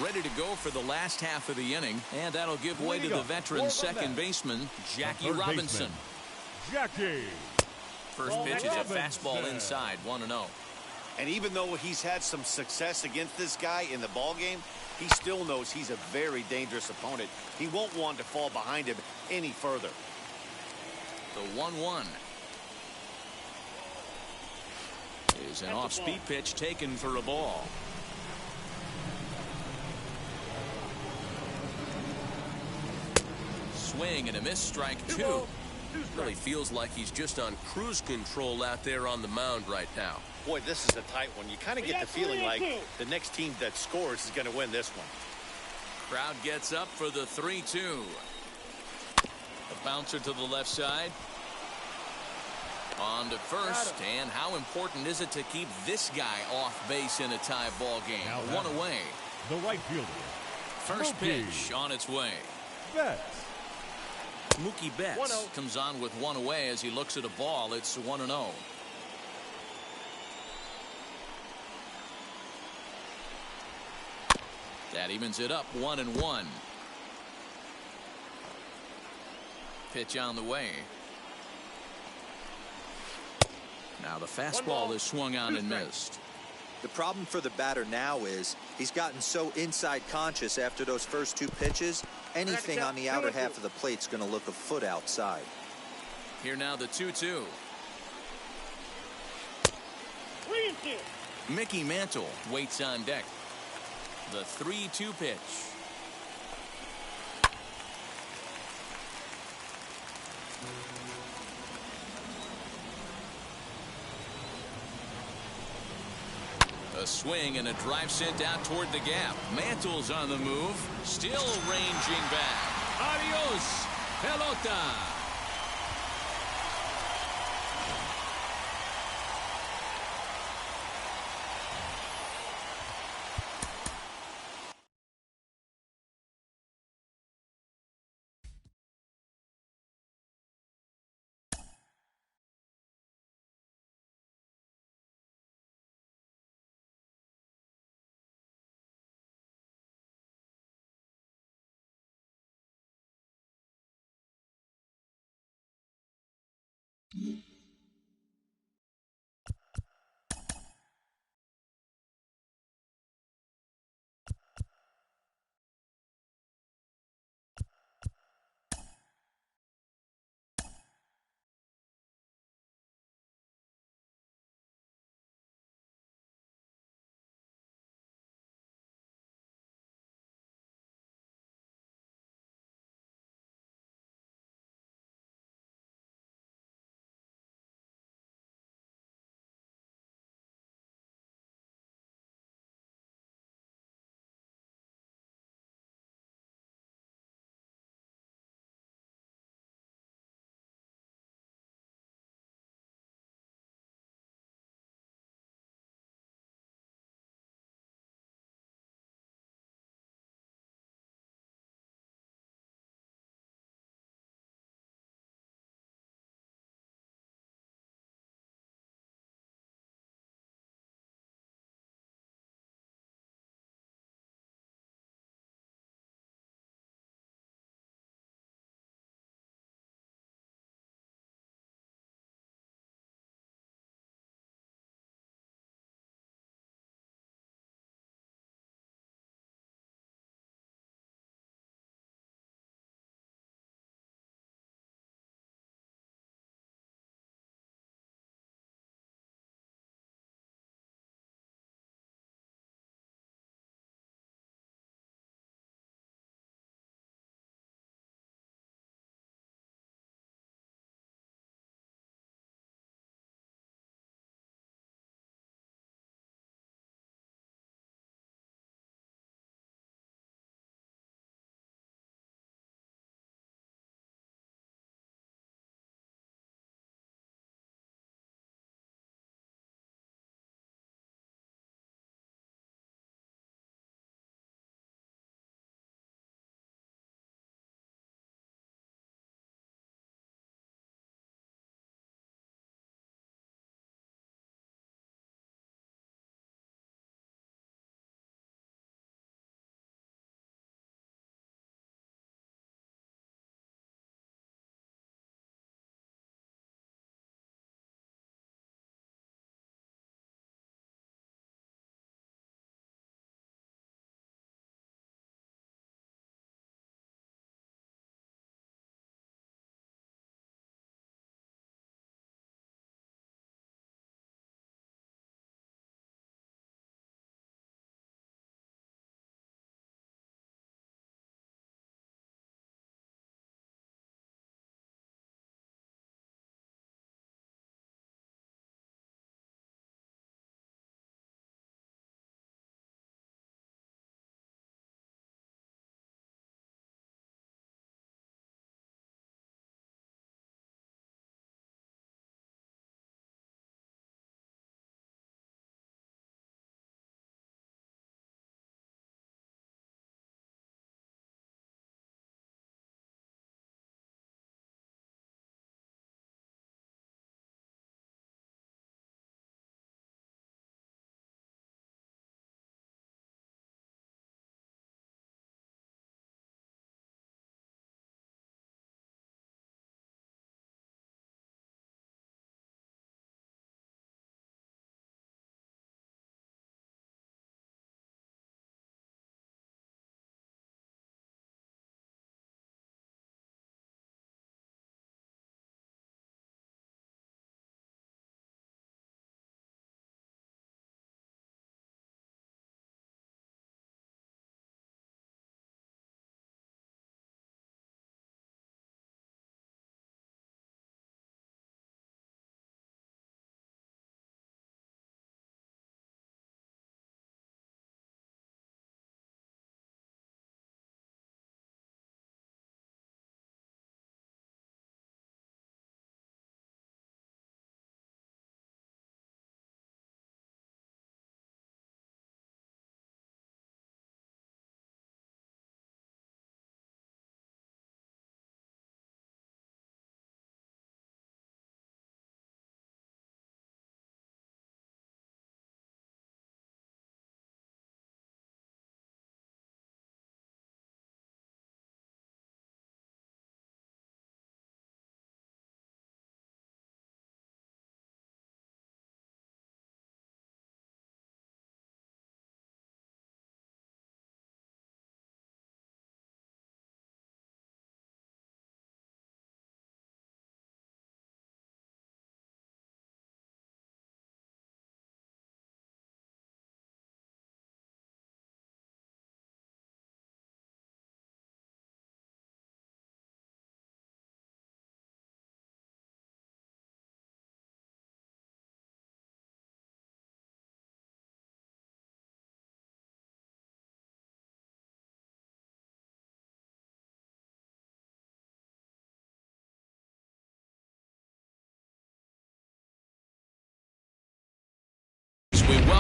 Ready to go for the last half of the inning, and that'll give way to the veteran second baseman, Jackie Robinson. Jackie. First pitch is a fastball inside, 1-0. And even though he's had some success against this guy in the ball game, he still knows he's a very dangerous opponent. He won't want to fall behind him any further. The 1-1 is an off-speed pitch taken for a ball. Swing and a miss, strike 2. Really feels like he's just on cruise control out there on the mound right now. Boy, this is a tight one. You kind of get the feeling like the next team that scores is going to win this one. Crowd gets up for the 3-2. A bouncer to the left side. On to first, and how important is it to keep this guy off base in a tie ball game? One away. The right fielder. First pitch on its way. Betts. Mookie Betts comes on with 1 away as he looks at a ball. It's 1-0. That evens it up 1-1. Pitch on the way. Now the fastball is swung on and missed. The problem for the batter now is he's gotten so inside conscious after those first 2 pitches. Anything on the outer half of the plate's going to look a foot outside. Here now the 2-2. Mickey Mantle waits on deck. The 3-2 pitch. A swing and a drive sent out toward the gap. Mantle's on the move. Still ranging back. Adios, pelota.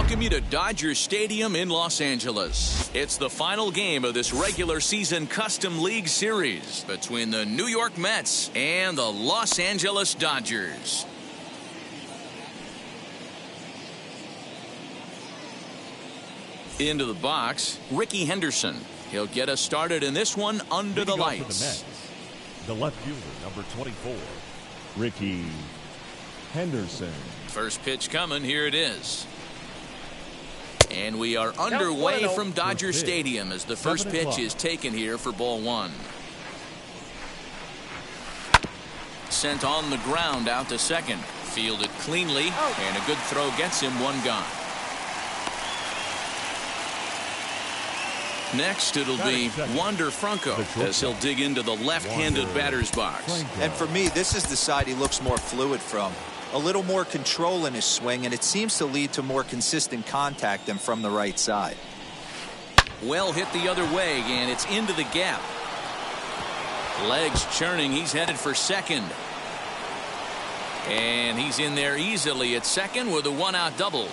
welcome you to Dodger Stadium in Los Angeles. It's the final game of this regular season Custom League Series between the New York Mets and the Los Angeles Dodgers. Into the box, Ricky Henderson. He'll get us started in this one under the lights. The left fielder, number 24, Ricky Henderson. First pitch coming. Here it is. And we are underway from Dodger Stadium as the first pitch is taken here for ball one. Sent on the ground out to second. Fielded cleanly, and a good throw gets him one gone. Next, it'll be Wander Franco as he'll dig into the left-handed batter's box. And for me, this is the side he looks more fluid from. A little more control in his swing, and it seems to lead to more consistent contact than from the right side. Well hit the other way, and it's into the gap. Legs churning. He's headed for second. And he's in there easily at second with a one-out double.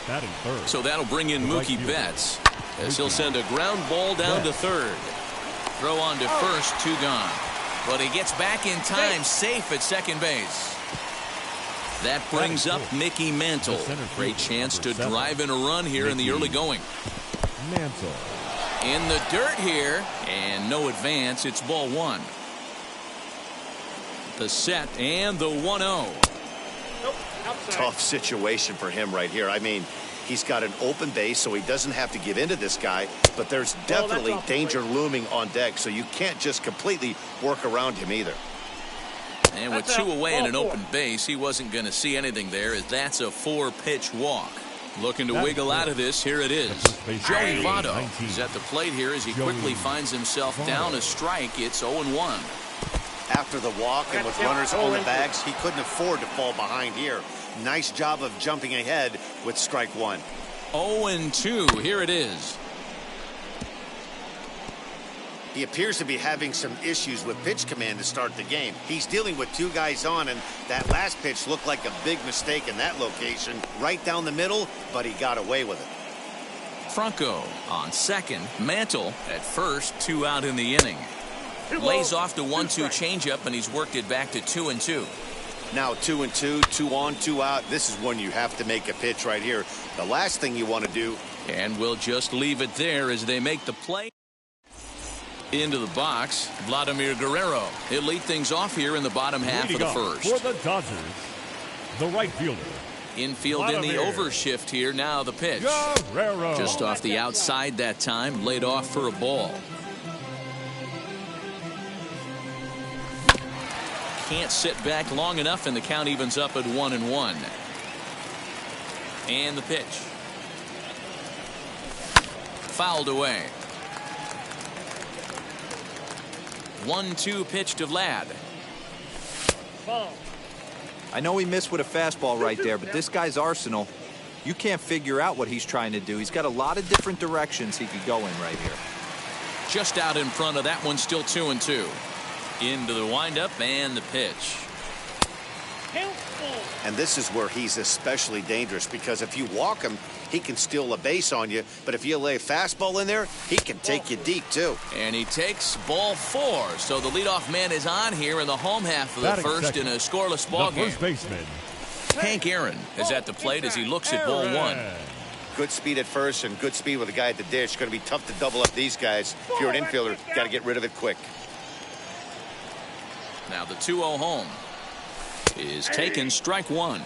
Batting third. So that'll bring in Mookie Betts as he'll send a ground ball down to third. Throw on to first, two gone. But he gets back in time, safe at second base. That brings up Mickey Mantle. Great chance to drive in a run here in the early going. Mantle. In the dirt here, and no advance. It's ball one. The set and the 1-0. Tough situation for him right here. I mean, he's got an open base, so he doesn't have to give in to this guy, but there's definitely danger looming on deck, so you can't just completely work around him either. And with two away in an open base, he wasn't going to see anything there, as that's a 4-pitch walk. Looking to wiggle out of this. Here it is. Joey Votto is at the plate here as he quickly finds himself down a strike. It's 0-1. After the walk and with runners on the bags, he couldn't afford to fall behind here. Nice job of jumping ahead with strike one. 0-2. Here it is. He appears to be having some issues with pitch command to start the game. He's dealing with two guys on, and that last pitch looked like a big mistake in that location. Right down the middle, but he got away with it. Franco on second. Mantle at first. 2 out in the inning. Lays off the 1-2 changeup, and he's worked it back to 2-2. Now 2-2, 2 on, 2 out. This is when you have to make a pitch right here. The last thing you want to do. And we'll just leave it there as they make the play. Into the box, Vladimir Guerrero. He'll lead things off here in the bottom half of the first. For the Dodgers, the right fielder. Infield in the overshift here. Now the pitch. Guerrero. Just off the outside that time. Laid off for a ball. Can't sit back long enough, and the count evens up at 1-1. And the pitch. Fouled away. 1-2 pitch to Vlad. I know he missed with a fastball right there, but this guy's arsenal, you can't figure out what he's trying to do. He's got a lot of different directions he could go in right here. Just out in front of that one, still 2-2. Into the windup and the pitch. And this is where he's especially dangerous, because if you walk him, he can steal a base on you. But if you lay a fastball in there, he can take you deep, too. And he takes ball 4. So the leadoff man is on here in the home half of the first in a scoreless ball game. First baseman Hank Aaron is at the plate as he looks at ball 1. Good speed at first and good speed with the guy at the dish. Going to be tough to double up these guys. If you're an infielder, got to get rid of it quick. Now the 2-0 home is taken, strike 1.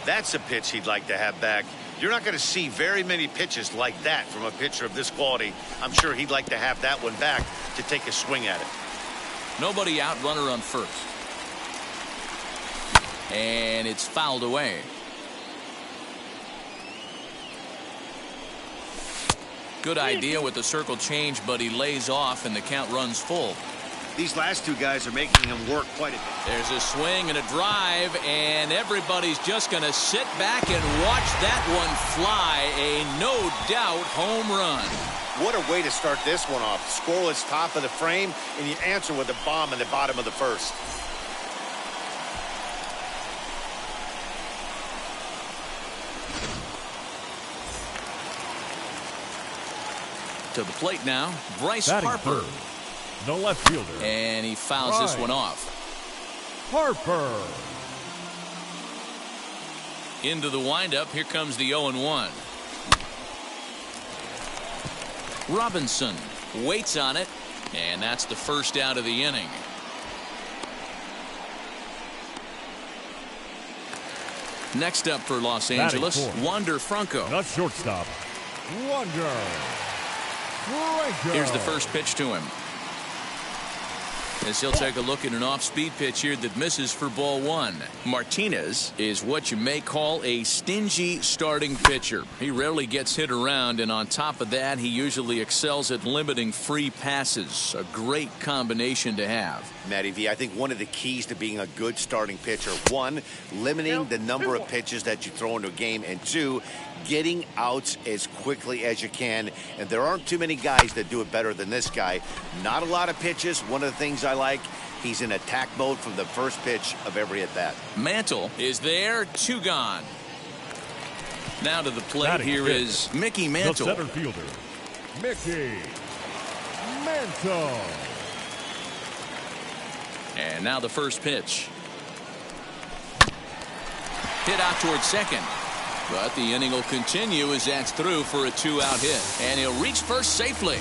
That's a pitch he'd like to have back. You're not going to see very many pitches like that from a pitcher of this quality. I'm sure he'd like to have that one back to take a swing at it. Nobody out, runner on first. And it's fouled away. Good idea with the circle change, but he lays off and the count runs full. These last two guys are making him work quite a bit. There's a swing and a drive, and everybody's just going to sit back and watch that one fly. A no-doubt home run. What a way to start this one off. Scoreless top of the frame, and you answer with a bomb in the bottom of the first. To the plate now, Bryce Batting Harper. third, the left fielder. And he fouls this one off. Harper. Into the windup, here comes the 0-1. Robinson waits on it, and that's the first out of the inning. Next up for Los Angeles, Wander Franco. The shortstop, Wander Franco. Here's the first pitch to him. As he'll take a look at an off-speed pitch here that misses for ball one. Martinez is what you may call a stingy starting pitcher. He rarely gets hit around, and on top of that, he usually excels at limiting free passes. A great combination to have. Matty V, I think one of the keys to being a good starting pitcher, one, limiting the number of pitches that you throw into a game, and two, getting outs as quickly as you can. And there aren't too many guys that do it better than this guy. Not a lot of pitches. One of the things I like, he's in attack mode from the first pitch of every at-bat. Mantle is there, 2 gone. Now to the plate here is Mickey Mantle. The center fielder, Mickey Mantle. And now the first pitch. Hit out towards second. But the inning will continue as that's through for a 2-out hit. And he'll reach first safely.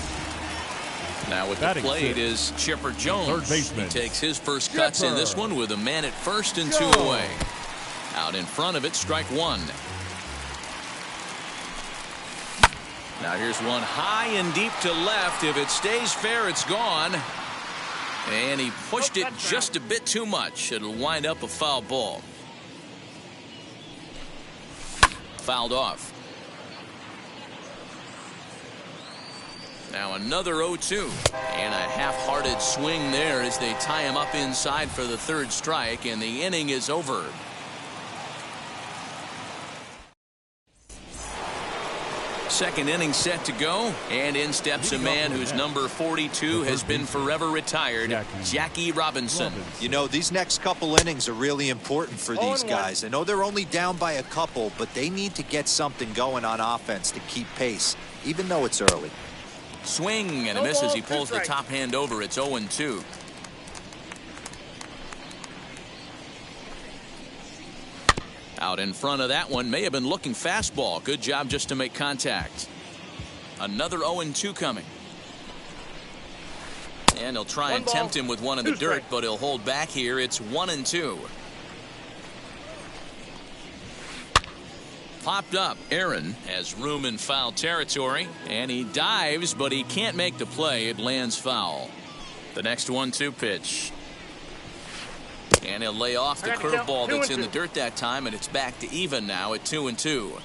Now with the plate is Chipper Jones. Third baseman. He takes his first cuts in this one with a man at first and 2 away. Out in front of it, strike 1. Now here's one high and deep to left. If it stays fair, it's gone. And he pushed it just a bit too much. It'll wind up a foul ball. Fouled off. Now another 0-2. And a half-hearted swing there as they tie him up inside for the third strike, and the inning is over. Second inning set to go, and in steps a man whose number 42 has been forever retired, Jackie Robinson. You know, these next couple innings are really important for these guys. I know they're only down by a couple, but they need to get something going on offense to keep pace, even though it's early. Swing and a miss as he pulls the top hand over. It's 0-2. Out in front of that one, may have been looking fastball. Good job just to make contact. Another 0-2 coming. And he'll try and tempt him with one in the dirt, but he'll hold back here. It's 1-2. Popped up. Aaron has room in foul territory, and he dives, but he can't make the play. It lands foul. The next 1-2 pitch. And he'll lay off the curveball that's in the dirt that time, and it's back to even now at 2-2.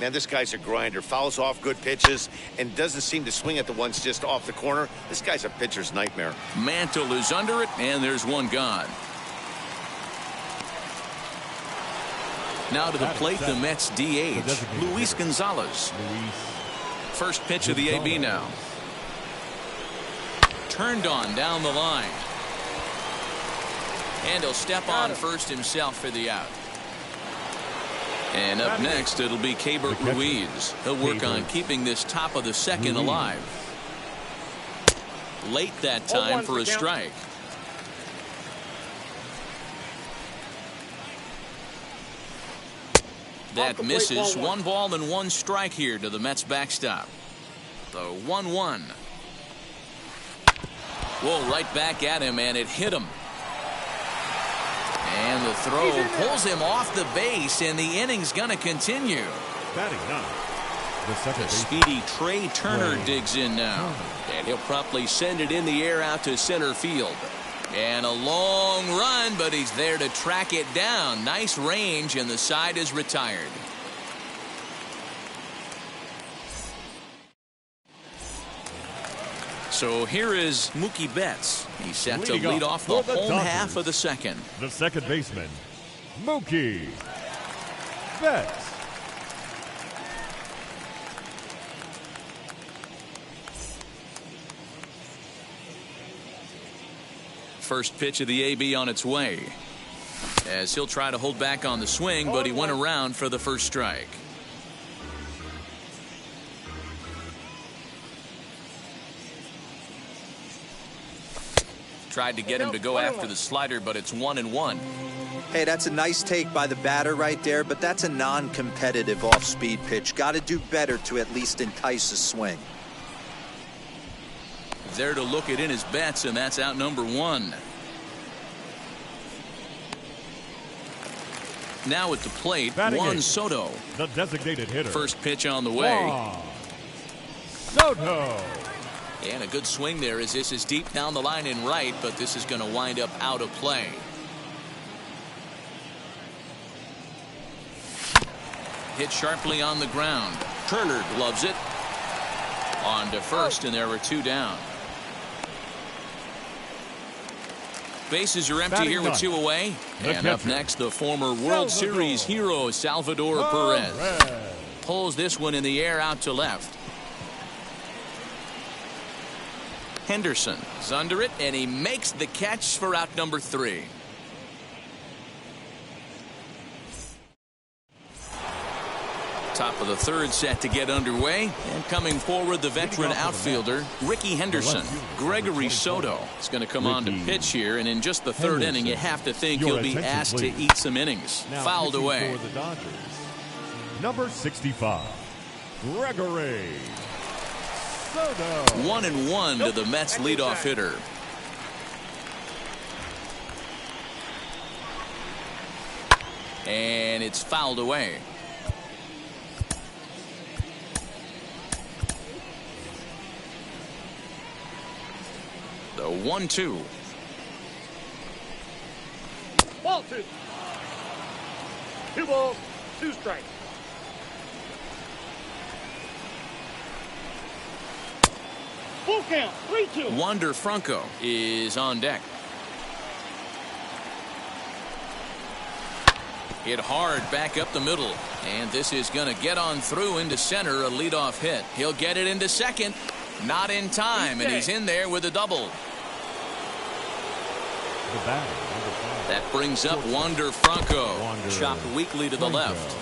Man, this guy's a grinder. Fouls off good pitches and doesn't seem to swing at the ones just off the corner. This guy's a pitcher's nightmare. Mantle is under it, and there's one gone. Now to the plate, the Mets DH, Luis Gonzalez. First pitch of the AB now. Turned on down the line. And he'll step on first himself for the out. And up next, it'll be Keibert Ruiz. He'll work on keeping this top of the second alive. Late that time for a strike. That misses. 1 ball and 1 strike here to the Mets backstop. The 1-1. Whoa, right back at him, and it hit him. And the throw pulls him off the base, and the inning's going to continue. Batting ninth, the speedy Trey Turner digs in now. And he'll promptly send it in the air out to center field. And a long run, but he's there to track it down. Nice range, and the side is retired. So here is Mookie Betts. He's set to lead off the home half of the second. The second baseman, Mookie Betts. First pitch of the AB on its way. As he'll try to hold back on the swing, but he went around for the first strike. Tried to get him to go after the slider, but it's 1-1. Hey, that's a nice take by the batter right there, but that's a non-competitive off-speed pitch. Got to do better to at least entice a swing. There to look it in his bets, and that's out number 1. Now at the plate, Juan Soto. The designated hitter. First pitch on the way. Juan Soto. And a good swing there as this is deep down the line in right, but this is going to wind up out of play. Hit sharply on the ground. Turner gloves it. On to first, and there were 2 down. Bases are empty here with 2 away. And up next, the former World Series hero, Salvador Perez. Pulls this one in the air out to left. Henderson is under it, and he makes the catch for out number 3. Top of the 3rd set to get underway, and coming forward, the veteran outfielder Ricky Henderson. Gregory Soto is going to come on to pitch here, and in just the 3rd inning, you have to think he'll be asked to eat some innings. Fouled away. For the Dodgers, number 65, Gregory Soto. 1-1 to the Mets leadoff hitter. And it's fouled away. The 1-2. Ball 2. 2 balls, 2 strikes. Full count, 3-2. Wander Franco is on deck. Hit hard back up the middle, and this is going to get on through into center. A leadoff hit. He'll get it into second. Not in time, and he's in there with a double. The batter, number 5. That brings up Wander Franco. Chopped weakly to the left.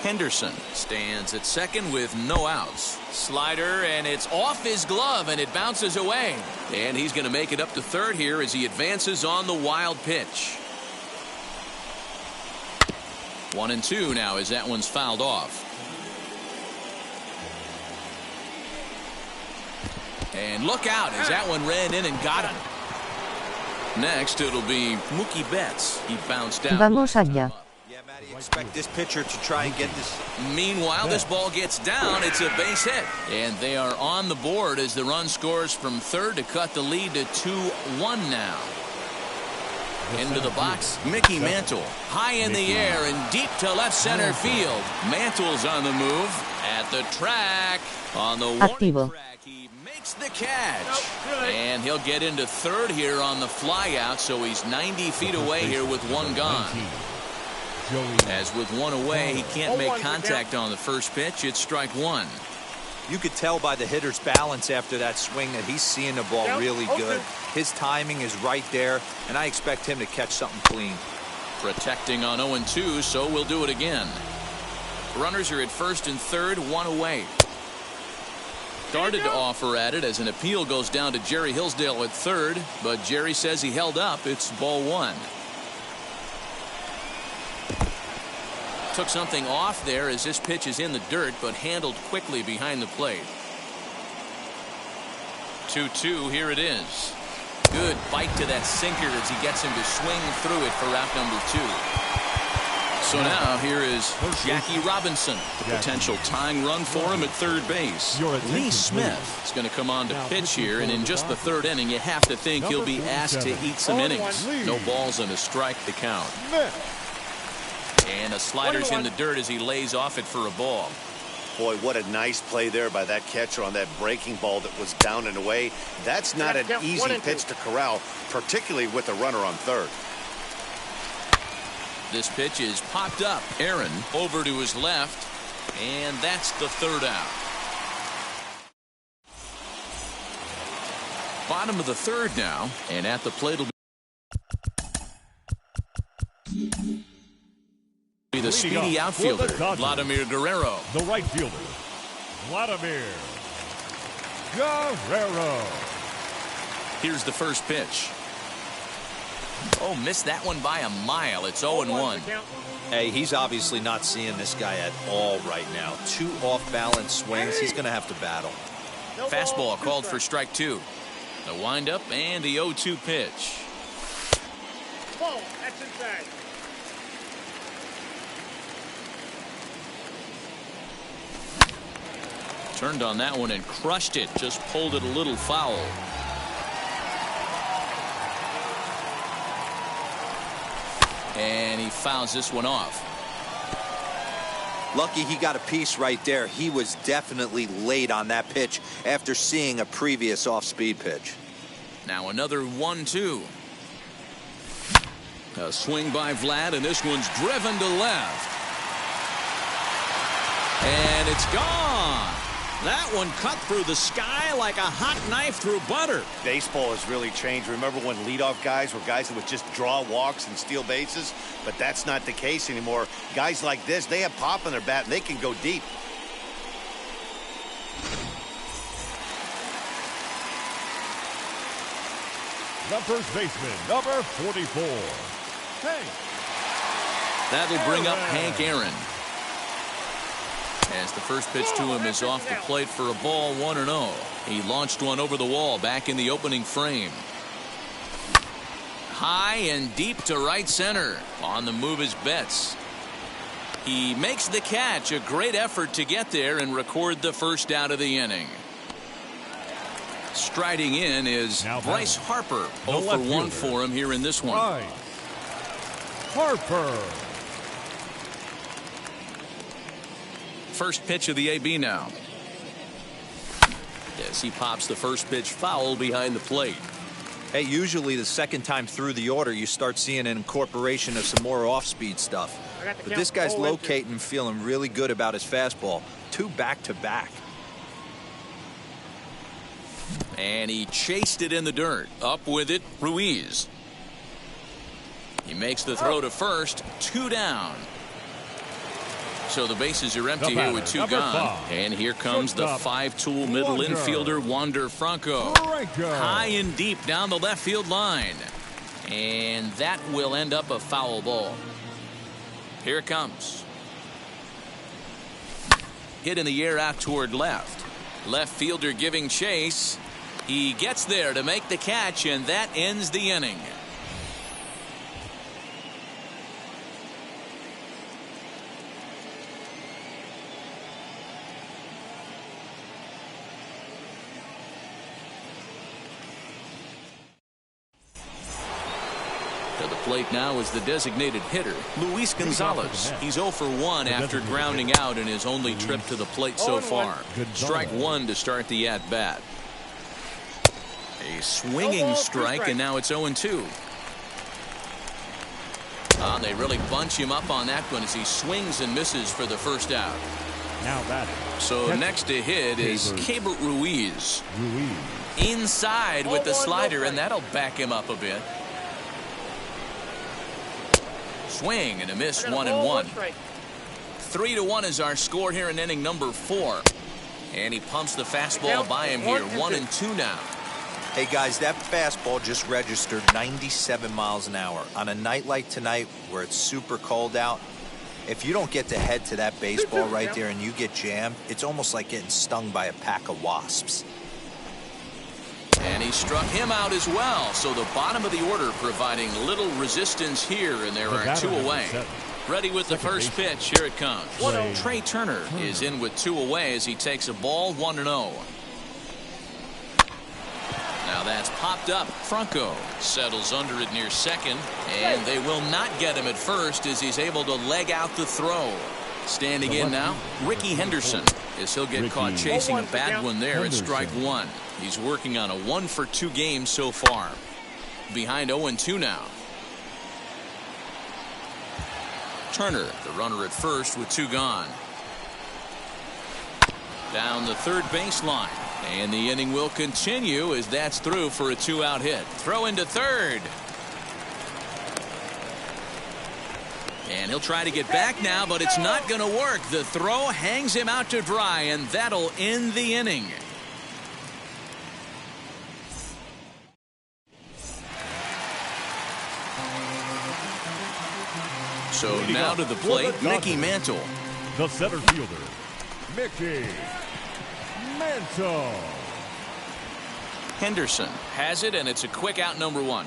Henderson stands at second with no outs. Slider, and it's off his glove, and it bounces away. And he's going to make it up to 3rd here as he advances on the wild pitch. 1-2 now as that one's fouled off. And look out as that one ran in and got him. Next, it'll be Mookie Betts. He bounced out. Vamos allá. Yeah, Matty, expect this pitcher to try and get this. Meanwhile, this ball gets down. It's a base hit. And they are on the board as the run scores from 3rd to cut the lead to 2-1 now. Into the box, Mickey Mantle. High in the air and deep to left center field. Mantle's on the move. At the track. On the warning track. He makes the catch. And he'll get into 3rd here on the fly out. So he's 90 feet away here with 1 gone. As with 1 away, he can't make contact on the first pitch. It's strike 1. You could tell by the hitter's balance after that swing that he's seeing the ball really good. His timing is right there, and I expect him to catch something clean. Protecting on 0-2, so we'll do it again. Runners are at 1st and 3rd, 1 away. Started to offer at it as an appeal goes down to Jerry Hillsdale at 3rd, but Jerry says he held up. It's ball 1. Took something off there as this pitch is in the dirt, but handled quickly behind the plate. 2-2, here it is. Good bite to that sinker as he gets him to swing through it for out number 2. So now here is Jackie Robinson. The potential tying run for him at 3rd base. Lee Smith is going to come on to pitch here, and in just the 3rd inning, you have to think he'll be asked to eat some innings. No balls and a strike to count. And the slider's in the dirt as he lays off it for a ball. Boy, what a nice play there by that catcher on that breaking ball that was down and away. That's not an easy pitch to corral, particularly with a runner on 3rd. This pitch is popped up. Aaron over to his left, and that's the 3rd out. Bottom of the 3rd now, and at the plate will be the speedy outfielder, Vladimir Guerrero. The right fielder, Vladimir Guerrero. Here's the first pitch. Oh, missed that one by a mile. It's 0-1. Hey, he's obviously not seeing this guy at all right now. 2 off-balance swings. He's going to have to battle. Fastball called for strike 2. The windup and the 0-2 pitch. Ball, that's inside. Turned on that one and crushed it. Just pulled it a little foul. And he fouls this one off. Lucky he got a piece right there. He was definitely late on that pitch after seeing a previous off-speed pitch. Now another 1-2. A swing by Vlad, and this one's driven to left. And it's gone. That one cut through the sky like a hot knife through butter. Baseball has really changed. Remember when leadoff guys were guys that would just draw walks and steal bases? But that's not the case anymore. Guys like this, they have pop in their bat, and they can go deep. The first baseman, number 44. Hank. That'll bring up Hank Aaron. As the first pitch to him is off the plate for a ball, 1-0. He launched one over the wall back in the opening frame. High and deep to right center. On the move is Betts. He makes the catch. A great effort to get there and record the first out of the inning. Striding in is Bryce Harper. 0 for 1 for him here in this one. Bryce Harper. First pitch of the AB now. As he pops the first pitch foul behind the plate. Hey, usually the second time through the order, you start seeing an incorporation of some more off-speed stuff. But this guy's locating and feeling really good about his fastball. 2 back-to-back. And he chased it in the dirt. Up with it, Ruiz. He makes the throw to first. 2 down. So the bases are empty here with 2 gone. And here comes the 5-tool middle infielder, Wander Franco. High and deep down the left field line. And that will end up a foul ball. Here it comes. Hit in the air out toward left. Left fielder giving chase. He gets there to make the catch, and that ends the inning. To the plate now is the designated hitter, Luis Gonzalez. He's 0 for 1 after grounding out in his only trip to the plate so far. Strike 1 to start the at-bat. A swinging strike, and now it's 0-2. They really bunch him up on that one as he swings and misses for the first out. Now batting. So next to hit is Keibert Ruiz. Inside with the slider, and that'll back him up a bit. Swing and a miss, 1-1. 3-1 is our score here in inning number 4. And he pumps the fastball by him here. 1-2 now. Hey, guys, that fastball just registered 97 miles an hour. On a night like tonight where it's super cold out, if you don't get to head to that baseball right there and you get jammed, it's almost like getting stung by a pack of wasps. And he struck him out as well. So the bottom of the order providing little resistance here, and there are 2 away. Ready with the first pitch. Here it comes. Trey Turner is in with 2 away as he takes a ball, 1-0. Now that's popped up. Franco settles under it near second, and they will not get him at first as he's able to leg out the throw. Standing in now, Ricky Henderson, as he'll get caught chasing a bad one there at strike 1. He's working on a 1 for 2 game so far. Behind 0-2 now. Turner, the runner at first with 2 gone. Down the third baseline. And the inning will continue as that's through for a 2-out hit. Throw into third. And he'll try to get back now, but it's not going to work. The throw hangs him out to dry, and that'll end the inning. So now to the plate, Mickey Mantle. The center fielder, Mickey Mantle. Henderson has it, and it's a quick out, number 1.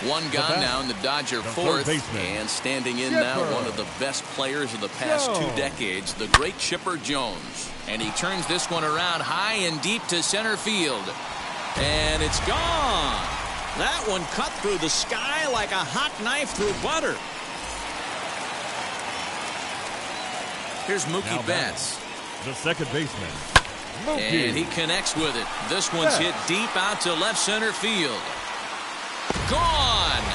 One gone now in the Dodger fourth, and standing in now one of the best players of the past 2 decades, the great Chipper Jones. And he turns this one around high and deep to center field. And it's gone. That one cut through the sky like a hot knife through butter. Here's Mookie Betts. The second baseman, Mookie. And he connects with it. This one's hit deep out to left center field. Gone.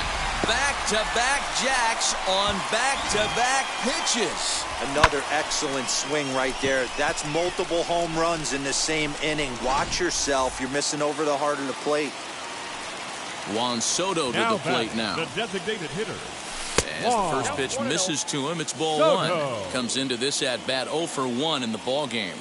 Back-to-back jacks on back-to-back pitches. Another excellent swing right there. That's multiple home runs in the same inning. Watch yourself. You're missing over the heart of the plate. Juan Soto to the plate now. The designated hitter. As the first pitch misses to him, it's ball 1. Comes into this at bat 0 for 1 in the ball game.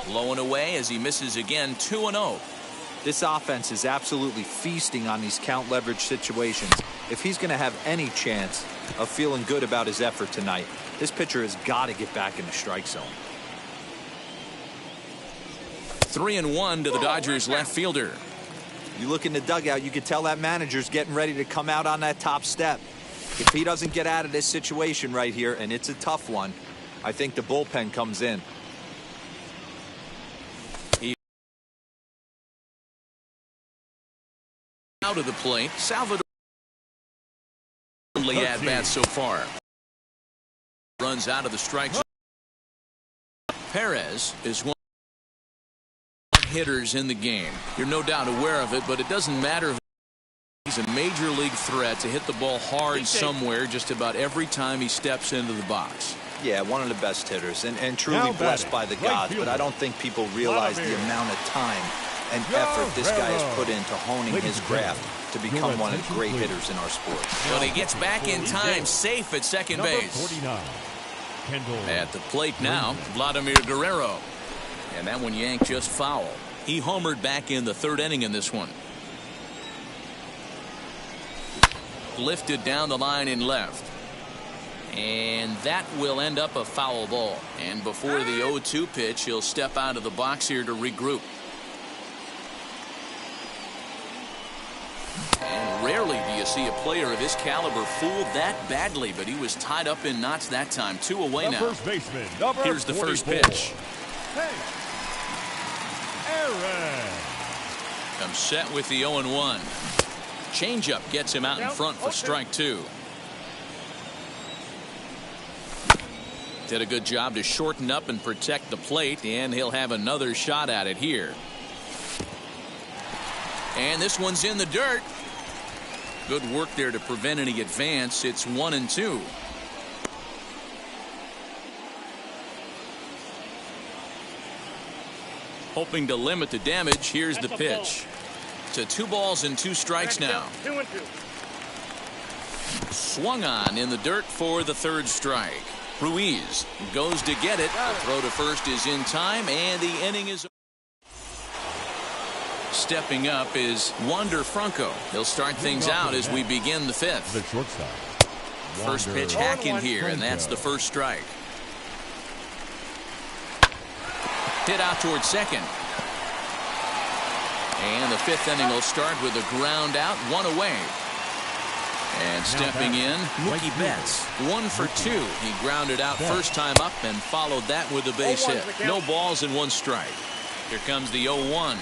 Low and away as he misses again, 2-0. This offense is absolutely feasting on these count leverage situations. If he's going to have any chance of feeling good about his effort tonight, this pitcher has got to get back in the strike zone. 3-1 to the Dodgers left fielder. You look in the dugout, you can tell that manager's getting ready to come out on that top step. If he doesn't get out of this situation right here, and it's a tough one, I think the bullpen comes in. Out of the plate, Salvador only at bat so far. Runs out of the strike zone. Perez is one of the hitters in the game. You're no doubt aware of it, but it doesn't matter. He's a major league threat to hit the ball hard somewhere just about every time he steps into the box. Yeah, one of the best hitters and truly blessed by the gods, but I don't think people realize the amount of time and effort this guy has put into honing his craft to become one of the great hitters in our sport. But he gets back in time, safe at second base. At the plate now, Vladimir Guerrero. And that one yanked just foul. He homered back in the 3rd inning in this one. Lifted down the line in left. And that will end up a foul ball. And before the 0-2 pitch, he'll step out of the box here to regroup. And rarely do you see a player of his caliber fooled that badly, but he was tied up in knots that time. 2 away now. First baseman, here's the first pitch. Aaron. Comes set with the 0-1. Changeup gets him out in front for strike 2. Did a good job to shorten up and protect the plate, and he'll have another shot at it here. And this one's in the dirt. Good work there to prevent any advance. It's 1-2. Hoping to limit the damage. Here's the pitch. To 2 balls and 2 strikes now. 2-2. Swung on in the dirt for the 3rd strike. Ruiz goes to get it. The throw to first is in time, and the inning is. Stepping up is Wander Franco. He'll start things out as we begin the 5th. The shortstop. First pitch hack in here, and that's the first strike. Hit out towards second. And the 5th inning will start with a ground out, 1 away. And stepping in, Mookie Betts. 1 for 2. He grounded out first time up and followed that with a base hit. No balls and 1 strike. Here comes the 0-1.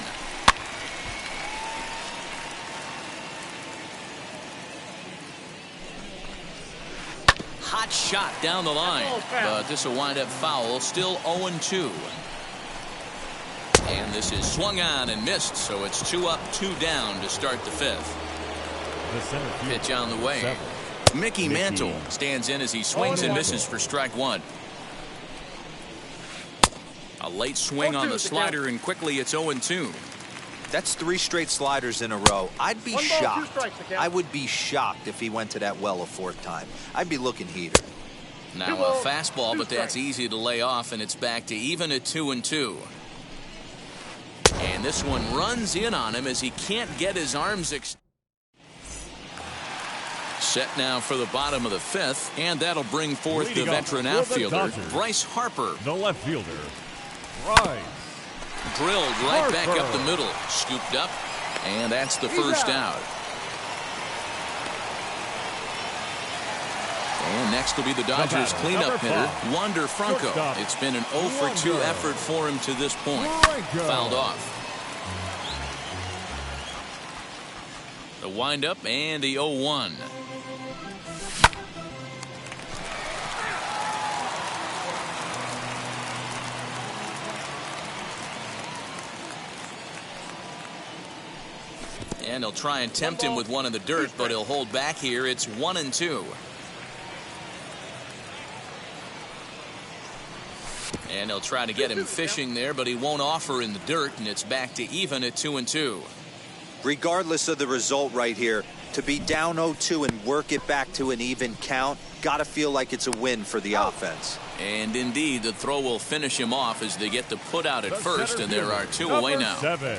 Hot shot down the line, but this will wind up foul. Still 0-2. And this is swung on and missed, so it's 2 up, 2 down to start the 5th. Pitch on the way. Mickey Mantle stands in as he swings and misses for strike 1. A late swing on the slider, and quickly it's 0-2. That's 3 straight sliders in a row. I'd be shocked. I would be shocked if he went to that well a 4th time. I'd be looking heater. Now a fastball, but that's easy to lay off, and it's back to even at 2-2. And this one runs in on him as he can't get his arms extended. Set now for the bottom of the 5th, and that'll bring forth the veteran outfielder, Bryce Harper. The left fielder, Bryce. Drilled right back up the middle, scooped up, and that's the first out. And next will be the Dodgers cleanup hitter, Wander Franco. It's been an 0-for-2 effort for him to this point. Fouled off. The windup and the 0-1. And he'll try and tempt him with one in the dirt, but he'll hold back here. It's 1-2. And he'll try to get him fishing there, but he won't offer in the dirt, and it's back to even at 2-2. Regardless of the result right here, to be down 0-2 and work it back to an even count, gotta feel like it's a win for the offense. And indeed, the throw will finish him off as they get the put out at first, and there are 2 away now. 7.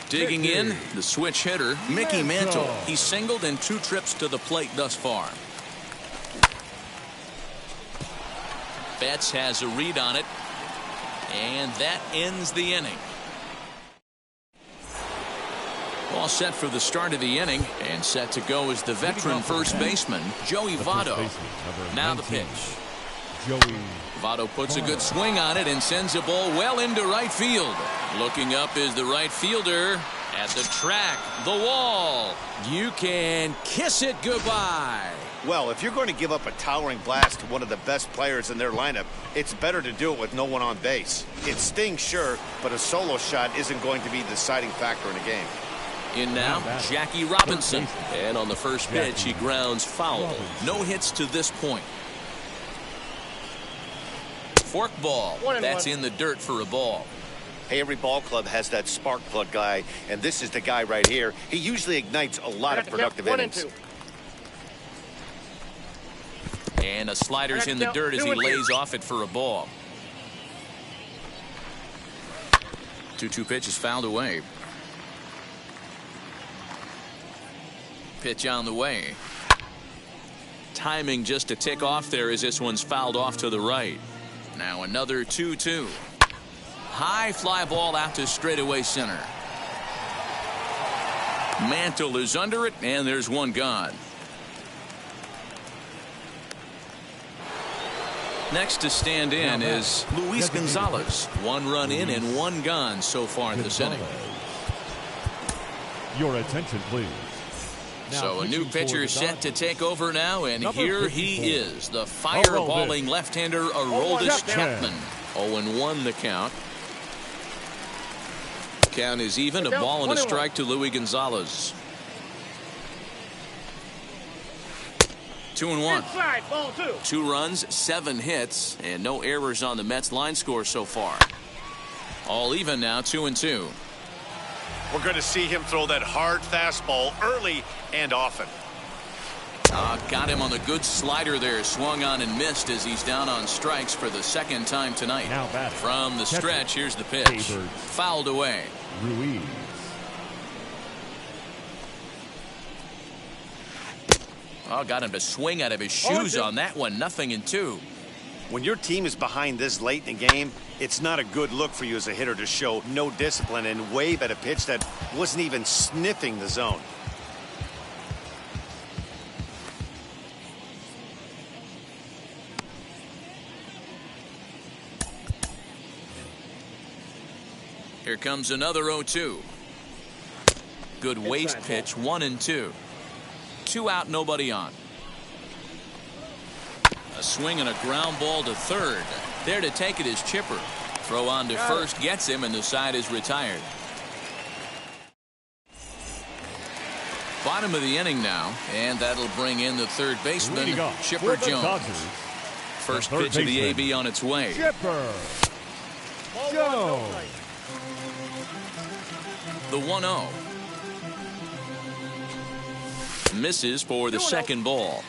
Digging in, the switch hitter, Mickey Mantle. He's singled in 2 trips to the plate thus far. Betts has a read on it, and that ends the inning. All set for the start of the inning, and set to go is the veteran first baseman, Joey Votto. Now the pitch. Votto puts a good swing on it and sends a ball well into right field. Looking up is the right fielder at the track, the wall. You can kiss it goodbye. Well, if you're going to give up a towering blast to one of the best players in their lineup, it's better to do it with no one on base. It stings, sure, but a solo shot isn't going to be the deciding factor in a game. In now, Jackie Robinson. And on the first pitch, he grounds foul. No hits to this point. Forkball. That's in the dirt for a ball. Hey, every ball club has that spark plug guy, and this is the guy right here. He usually ignites a lot of productive innings. And a slider's in the dirt as he lays off it for a ball. 2-2 pitch is fouled away. Pitch on the way. Timing just to tick off there as this one's fouled off to the right. Now another 2-2. High fly ball out to straightaway center. Mantle is under it, and there's one gone. Next to stand in is Luis Gonzalez. 1 run in and 1 gone so far in this inning. Your attention, please. So a new pitcher set to take over now, and here he is, the fireballing left-hander Aroldis Chapman. 0-1 the count. Count is even, a ball and a strike to Luis Gonzalez. 2-1. 2 runs, 7 hits, and no errors on the Mets line score so far. All even now, 2-2. We're going to see him throw that hard fastball early and often. Got him on the good slider there. Swung on and missed as he's down on strikes for the second time tonight. From the stretch, here's the pitch. Fouled away. Ruiz. Got him to swing out of his shoes on that one. 0-2. When your team is behind this late in the game, it's not a good look for you as a hitter to show no discipline and wave at a pitch that wasn't even sniffing the zone. Here comes another 0-2. Good waist pitch, 1-2. 2 out, nobody on. A swing and a ground ball to third. There to take it is Chipper. Throw on to first gets him, and the side is retired. Bottom of the inning now, and that'll bring in the third baseman, Chipper Jones. First pitch of the AB on its way. Chipper Jones. The 1-0. Misses for the second ball.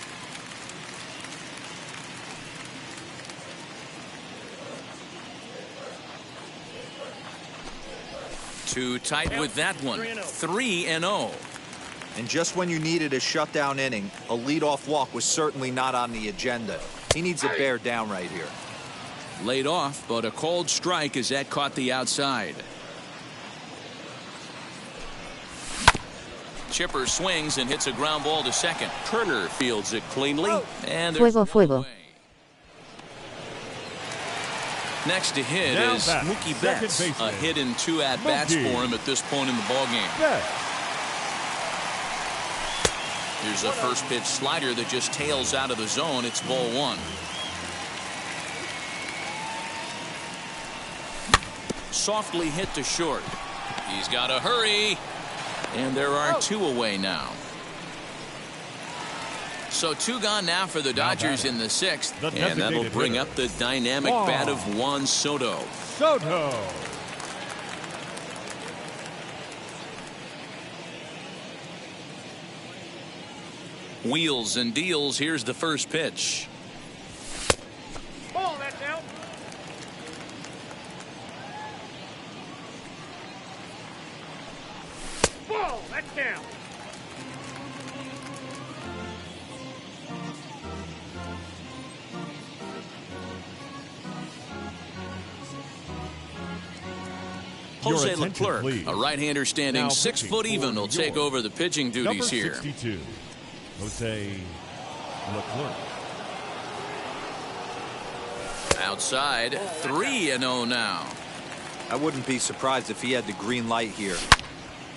Too tight with that one. 3-0. And just when you needed a shutdown inning, a leadoff walk was certainly not on the agenda. He needs to bear down right here. Laid off, but a called strike as that caught the outside. Chipper swings and hits a ground ball to second. Turner fields it cleanly. And there's Fuego. Next to hit Now is back, Mookie second Betts. baseman. A hit and 2 at-bats for him at this point in the ballgame. Here's a first pitch slider that just tails out of the zone. It's ball 1. Softly hit to short. He's got to hurry. And there are 2 away now. So 2 gone now for the Dodgers in the 6th. And that'll bring up the dynamic bat of Juan Soto. Wheels and deals. Here's the first pitch. Ball, that's out. Ball, that's down. Jose Leclerc, a right-hander standing 6 foot even, will take over the pitching duties here. 62, Jose Leclerc. Outside, 3-0 now. I wouldn't be surprised if he had the green light here.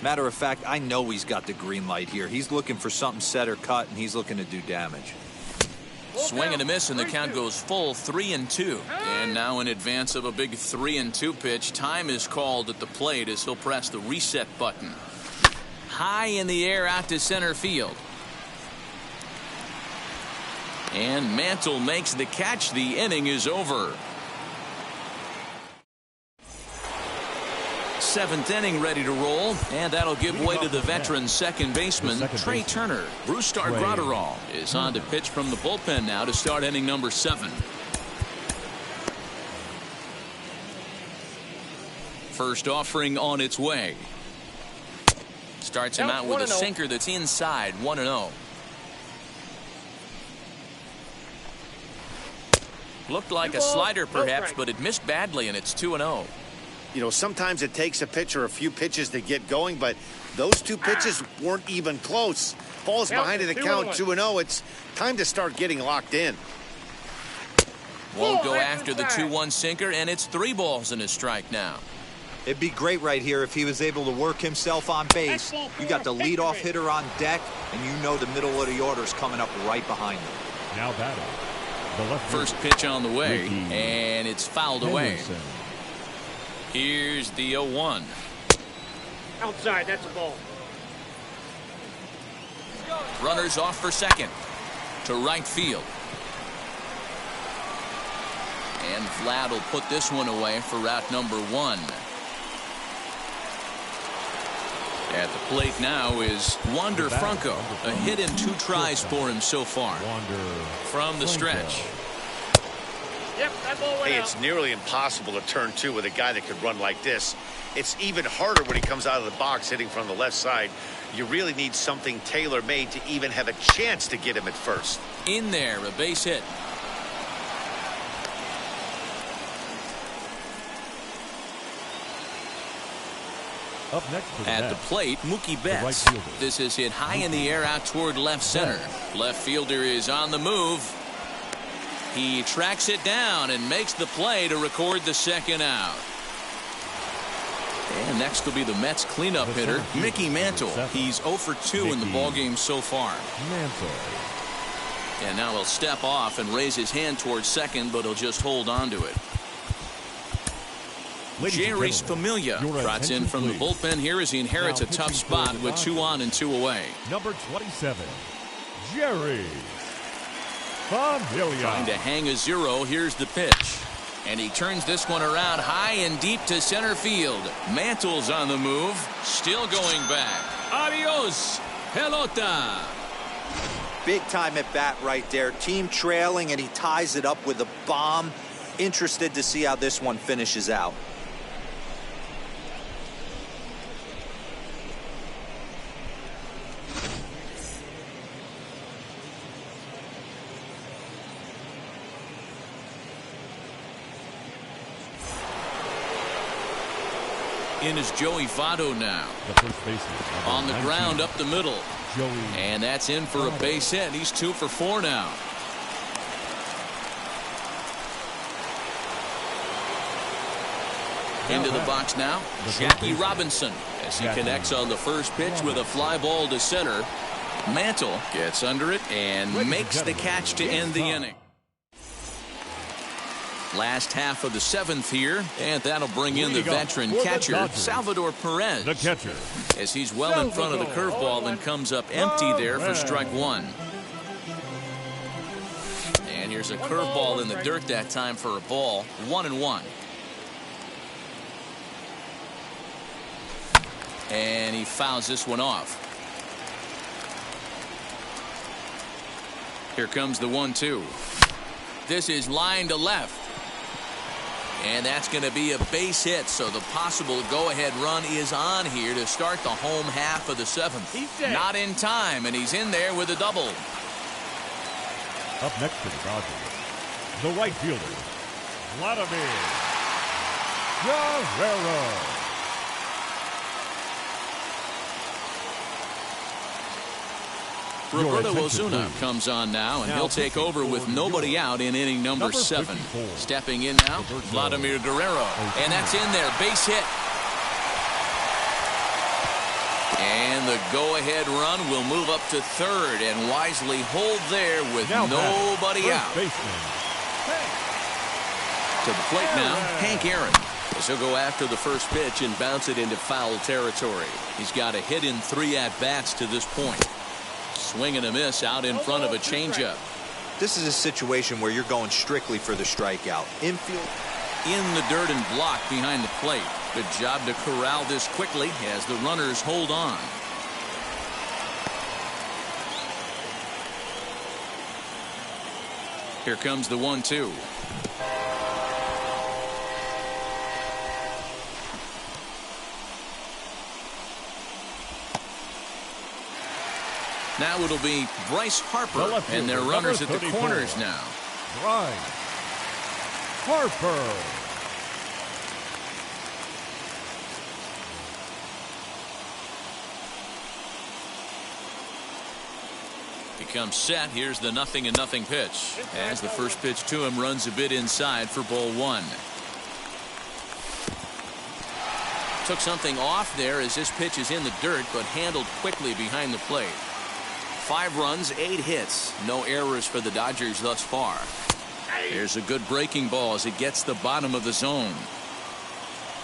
Matter of fact, I know he's got the green light here. He's looking for something set or cut, and he's looking to do damage. Swing and a miss, and the count goes full 3-2. And now in advance of a big 3-2 pitch, time is called at the plate as he'll press the reset button. High in the air out to center field. And Mantle makes the catch. The inning is over. 7th inning ready to roll, and that'll give way to the veteran second baseman, Trey Turner. Brustar Graterol is on to pitch from the bullpen now to start inning number 7. First offering on its way. Starts him out with a sinker that's inside. 1-0. Looked like a slider perhaps, but it missed badly, and it's 2-0. You know, sometimes it takes a pitcher a few pitches to get going, but those 2 pitches weren't even close. Falls behind in the count, 2-0. It's time to start getting locked in. Won't go after the 2-1 sinker, and it's 3 balls and a strike now. It'd be great right here if he was able to work himself on base. You got the leadoff hitter on deck, and you know the middle of the order is coming up right behind him. Now batting. The left First pitch on the way, and it's fouled away. Here's the 0-1. Outside, that's a ball. Runners off for second. To right field. And Vlad will put this one away for route number 1. At the plate now is Wander Franco. A hit and 2 tries for him so far. From the stretch. Yep, that ball went Hey, out. it's nearly impossible to turn 2 with a guy that could run like this. It's even harder when he comes out of the box hitting from the left side. You really need something tailor-made to even have a chance to get him at first. In there, a base hit. Up next for the At Mets, the plate, Mookie Betts. right fielder. This is hit high in the air out toward left center. Left fielder is on the move. He tracks it down and makes the play to record the second out. And next will be the Mets cleanup hitter, Mickey Mantle. He's 0 for 2 in the ballgame so far. And now he'll step off and raise his hand towards second, but he'll just hold on to it. Jerry Spamiglia trots in from the bullpen here as he inherits a tough spot with 2 on and 2 away. Number 27, Jerry Spamiglia. Trying to hang a 0. Here's the pitch. And he turns this one around high and deep to center field. Mantle's on the move. Still going back. Adios, pelota. Big time at bat right there. Team trailing, and he ties it up with a bomb. Interested to see how this one finishes out. in is Joey Votto now. The first baseman. On the 19, ground up the middle. Joey. And that's in for a base hit. He's 2 for 4 now. Into the box now, Jackie Robinson, as he connects on the first pitch with a fly ball to center. Mantle gets under it and makes the catch to end the inning. Last half of the 7th here, and that'll bring in the veteran catcher, Salvador Perez. The catcher. As he's well in front of the curveball and comes up empty there for strike 1. And here's a curveball in the dirt that time for a ball. 1-1. And he fouls this one off. Here comes the 1-2. This is line to left. And that's going to be a base hit, so the possible go-ahead run is on here to start the home half of the 7th. Not in time, and he's in there with a double. Up next to the Dodgers, the right fielder, Vladimir Guerrero. Roberto Ozuna comes on now, and he'll take over with nobody out in inning number 7. Stepping in now, Vladimir Guerrero. And that's in there. Base hit. And the go-ahead run will move up to third and wisely hold there with nobody out. To the plate now, Hank Aaron. As he'll go after the first pitch and bounce it into foul territory. He's got a hit in 3 at-bats to this point. Swing and a miss out in front of a changeup. This is a situation where you're going strictly for the strikeout. Infield. In the dirt and blocked behind the plate. Good job to corral this quickly as the runners hold on. Here comes the 1-2. Now it'll be Bryce Harper, and their runners at the corners now. Bryce Harper. He comes set. Here's the 0-0 pitch. As the first pitch to him runs a bit inside for ball 1. Took something off there as this pitch is in the dirt, but handled quickly behind the plate. 5 runs, 8 hits. No errors for the Dodgers thus far. Here's a good breaking ball as it gets the bottom of the zone.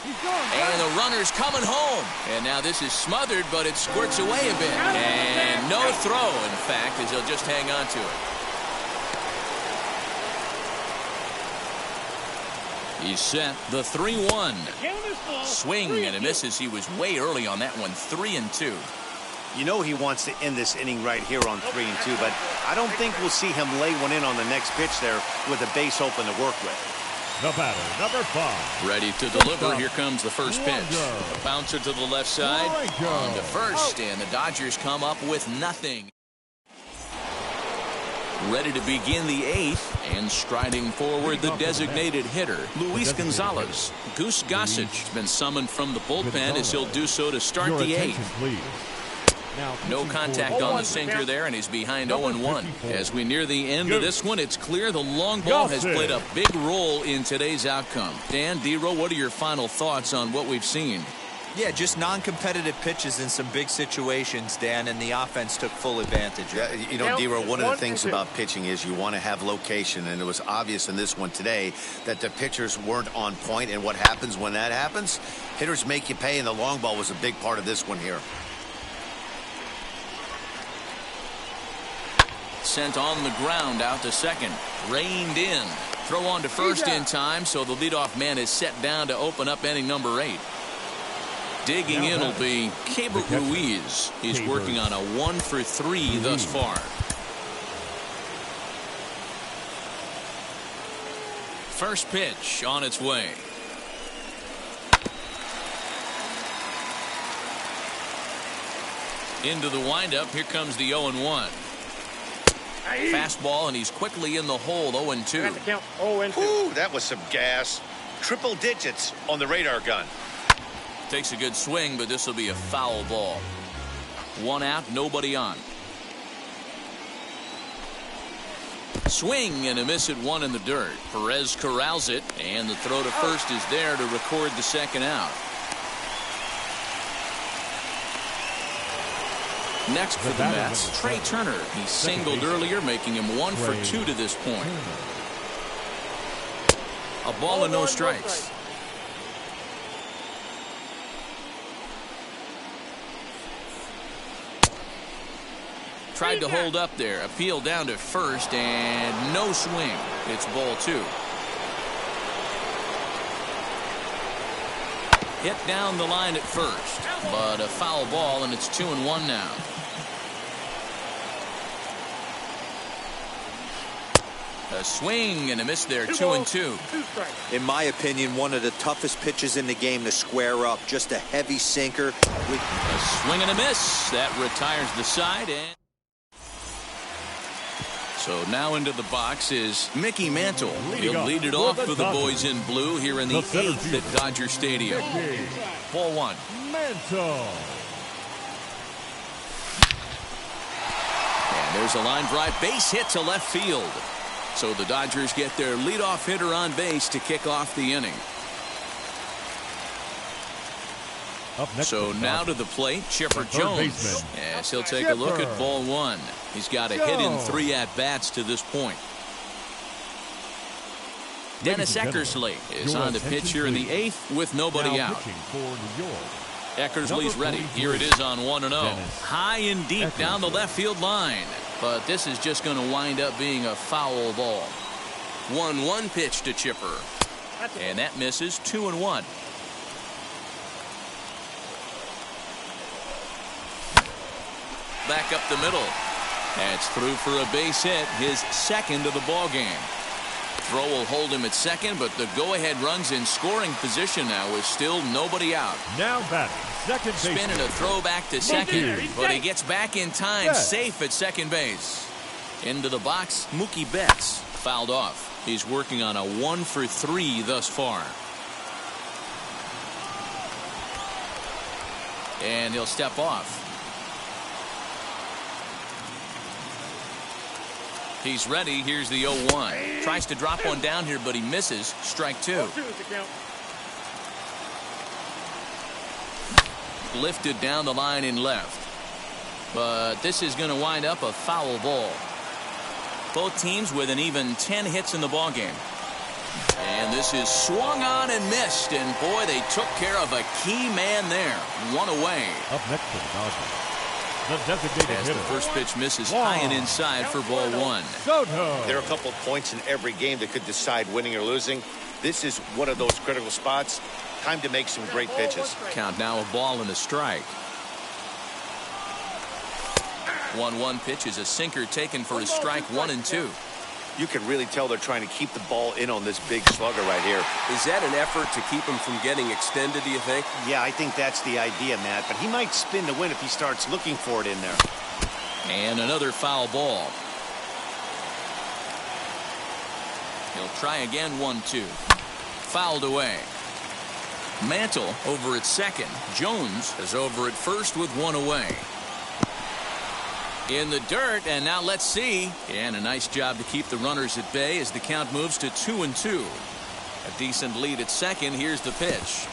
And the runner's coming home. And now this is smothered, but it squirts away a bit. And no throw, in fact, as he'll just hang on to it. He's set. The 3-1. Swing and a miss as he was way early on that one. 3-2. You know he wants to end this inning right here on 3-2, but I don't think we'll see him lay one in on the next pitch there with a base open to work with. The batter, number 5. Ready to deliver. Here comes the first pitch. A bouncer to the left side. On to first, and the Dodgers come up with nothing. Ready to begin the 8th, and striding forward the designated hitter, Luis Gonzalez. Goose Gossage has been summoned from the bullpen as he'll do so to start the 8th. No contact on the sinker there, and he's behind 0-1. As we near the end of this one, it's clear the long ball has played a big role in today's outcome. Dan, D-Row, what are your final thoughts on what we've seen? Yeah, just non-competitive pitches in some big situations, Dan, and the offense took full advantage. Yeah, you know, D-Row, one of the things about pitching is you want to have location, and it was obvious in this one today that the pitchers weren't on point, and what happens when that happens? Hitters make you pay, and the long ball was a big part of this one here. Sent on the ground out to second. Reined in. Throw on to first in time, so the leadoff man is set down to open up inning number 8. Digging in will be Keibert Ruiz. He's working on a 1-for-3 thus far. First pitch on its way. Into the windup. Here comes the 0-1. Fastball, and he's quickly in the hole. 0-2. Ooh, that was some gas. Triple digits on the radar gun. Takes a good swing, but this will be a foul ball. 1 out, nobody on. Swing and a miss at 1 in the dirt. Perez corrals it, and the throw to first is there to record the second out. Next for the Mets, Trey Turner. He singled earlier, making him 1 for 2 to this point. A ball and no strikes. Tried to hold up there. Appeal down to first, and no swing. It's ball 2. Hit down the line at first, but a foul ball, and it's 2-1 now. A swing and a miss there, 2-2. In my opinion, one of the toughest pitches in the game to square up. Just a heavy sinker. A swing and a miss. That retires the side. And so now into the box is Mickey Mantle. He'll lead it off for the boys in blue here in the 8th at Dodger Stadium. Ball 1. Mantle. And there's a line drive base hit to left field. So the Dodgers get their leadoff hitter on base to kick off the inning. So now to the plate, Chipper Jones, as he'll take a look at ball 1. He's got a hit in 3 at-bats to this point. Dennis Eckersley is on the pitch here in the 8th with nobody out. Eckersley's ready. Here it is on 1-0. High and deep down the left field line. But this is just going to wind up being a foul ball. 1-1 pitch to Chipper. And that misses. 2-1. Back up the middle. That's through for a base hit, his 2nd of the ball game. Throw will hold him at second, but the go-ahead run's in scoring position now with still nobody out. Now batting, second base. Spin and a throw back to second, but he gets back in time, safe at second base. Into the box, Mookie Betts fouled off. He's working on a 1 for 3 thus far. And he'll step off. He's ready. Here's the 0-1. Tries to drop one down here, but he misses. Strike 2. Lifted down the line in left. But this is going to wind up a foul ball. Both teams with an even 10 hits in the ball game. And this is swung on and missed. And boy, they took care of a key man there. 1 away. Up next to the Dodgers, the designated as hitter. the first pitch misses high and inside for ball 1. Soto. There are a couple of points in every game that could decide winning or losing. This is one of those critical spots. Time to make some great pitches. Count now a ball and a strike. 1-1 pitch is a sinker taken for a strike. 1-2. You can really tell they're trying to keep the ball in on this big slugger right here. Is that an effort to keep him from getting extended, do you think? Yeah, I think that's the idea, Matt. But he might spin to win if he starts looking for it in there. And another foul ball. He'll try again. 1-2. Fouled away. Mantle over at second. Jones is over at first with 1 away. In the dirt, and now let's see. And a nice job to keep the runners at bay as the count moves to 2-2. A decent lead at second. Here's the pitch.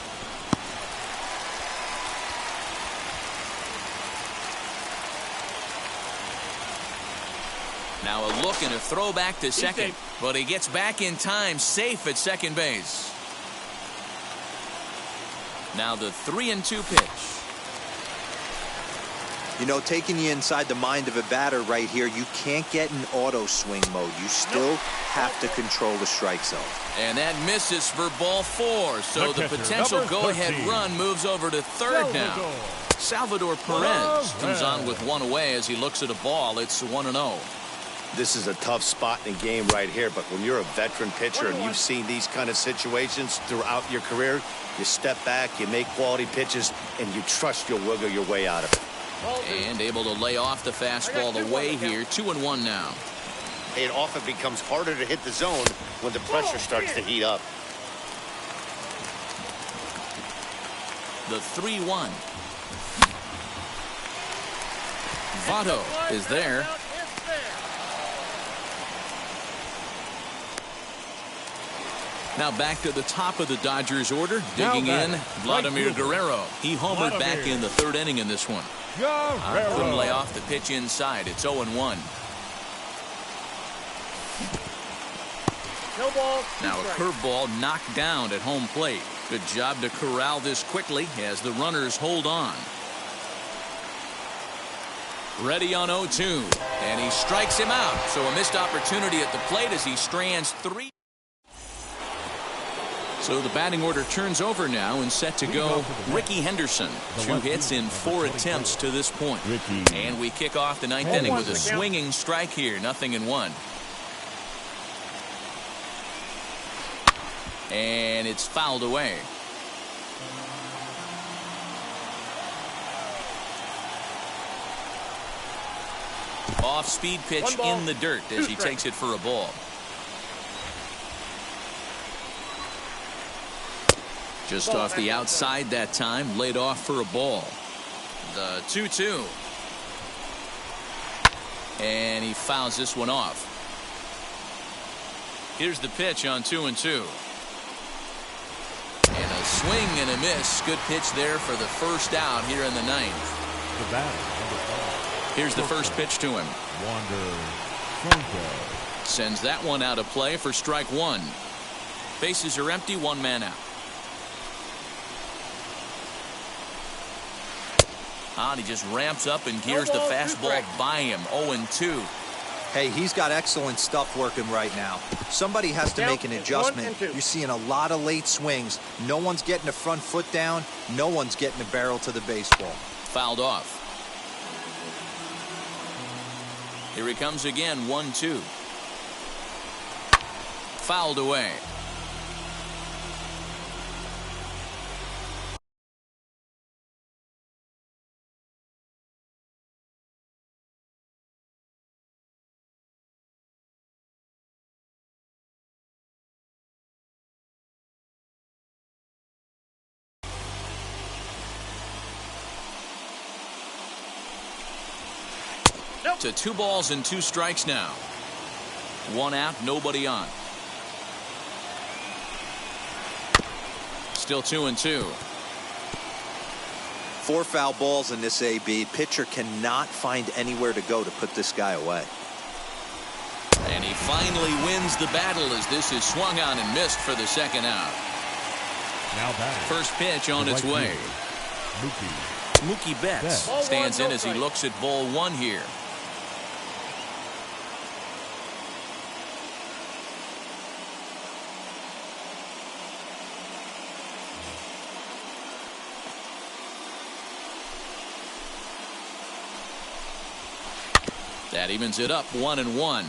Now a look and a throw back to second, but he gets back in time, safe at second base. Now the 3-2 pitch. You know, taking you inside the mind of a batter right here, you can't get in auto swing mode. You still have to control the strike zone. And that misses for ball 4. So the potential go-ahead run moves over to third now. Salvador Perez comes on with 1 away as he looks at a ball. It's 1-0. This is a tough spot in the game right here, but when you're a veteran pitcher and you've seen these kind of situations throughout your career, you step back, you make quality pitches, and you trust you'll wiggle your way out of it. And able to lay off the fastball away here. 2-1 now. It often becomes harder to hit the zone when the pressure starts to heat up. The 3-1. Votto is there. Now back to the top of the Dodgers order. Digging in, Vladimir Guerrero. He homered back in the third inning in this one. Couldn't lay off the pitch inside. It's 0-1. No ball. Now a curveball knocked down at home plate. Good job to corral this quickly as the runners hold on. Ready on 0-2. And he strikes him out. So a missed opportunity at the plate as he strands 3. So the batting order turns over now and set to go Ricky Henderson. 2 hits in 4 attempts to this point. And we kick off the 9th inning with a swinging strike here. 0-1. And it's fouled away. Off-speed pitch in the dirt as he takes it for a ball. Just off the outside that time, laid off for a ball. The 2-2. And he fouls this one off. Here's the pitch on 2-2. And a swing and a miss. Good pitch there for the first out here in the 9th. Here's the first pitch to him. Sends that one out of play for strike 1. Bases are empty, 1 man out. He just ramps up and gears the fastball by him. 0-2. Hey, he's got excellent stuff working right now. Somebody has to make an adjustment. You're seeing a lot of late swings. No one's getting the front foot down. No one's getting the barrel to the baseball. Fouled off. Here he comes again. 1-2. Fouled away. To 2 balls and 2 strikes now. 1 out, nobody on. Still 2-2. 4 foul balls in this AB. Pitcher cannot find anywhere to go to put this guy away. And he finally wins the battle as this is swung on and missed for the 2nd out. Now batting. First pitch on its way. Mookie Betts stands in as he looks at ball 1 here. That evens it up 1-1.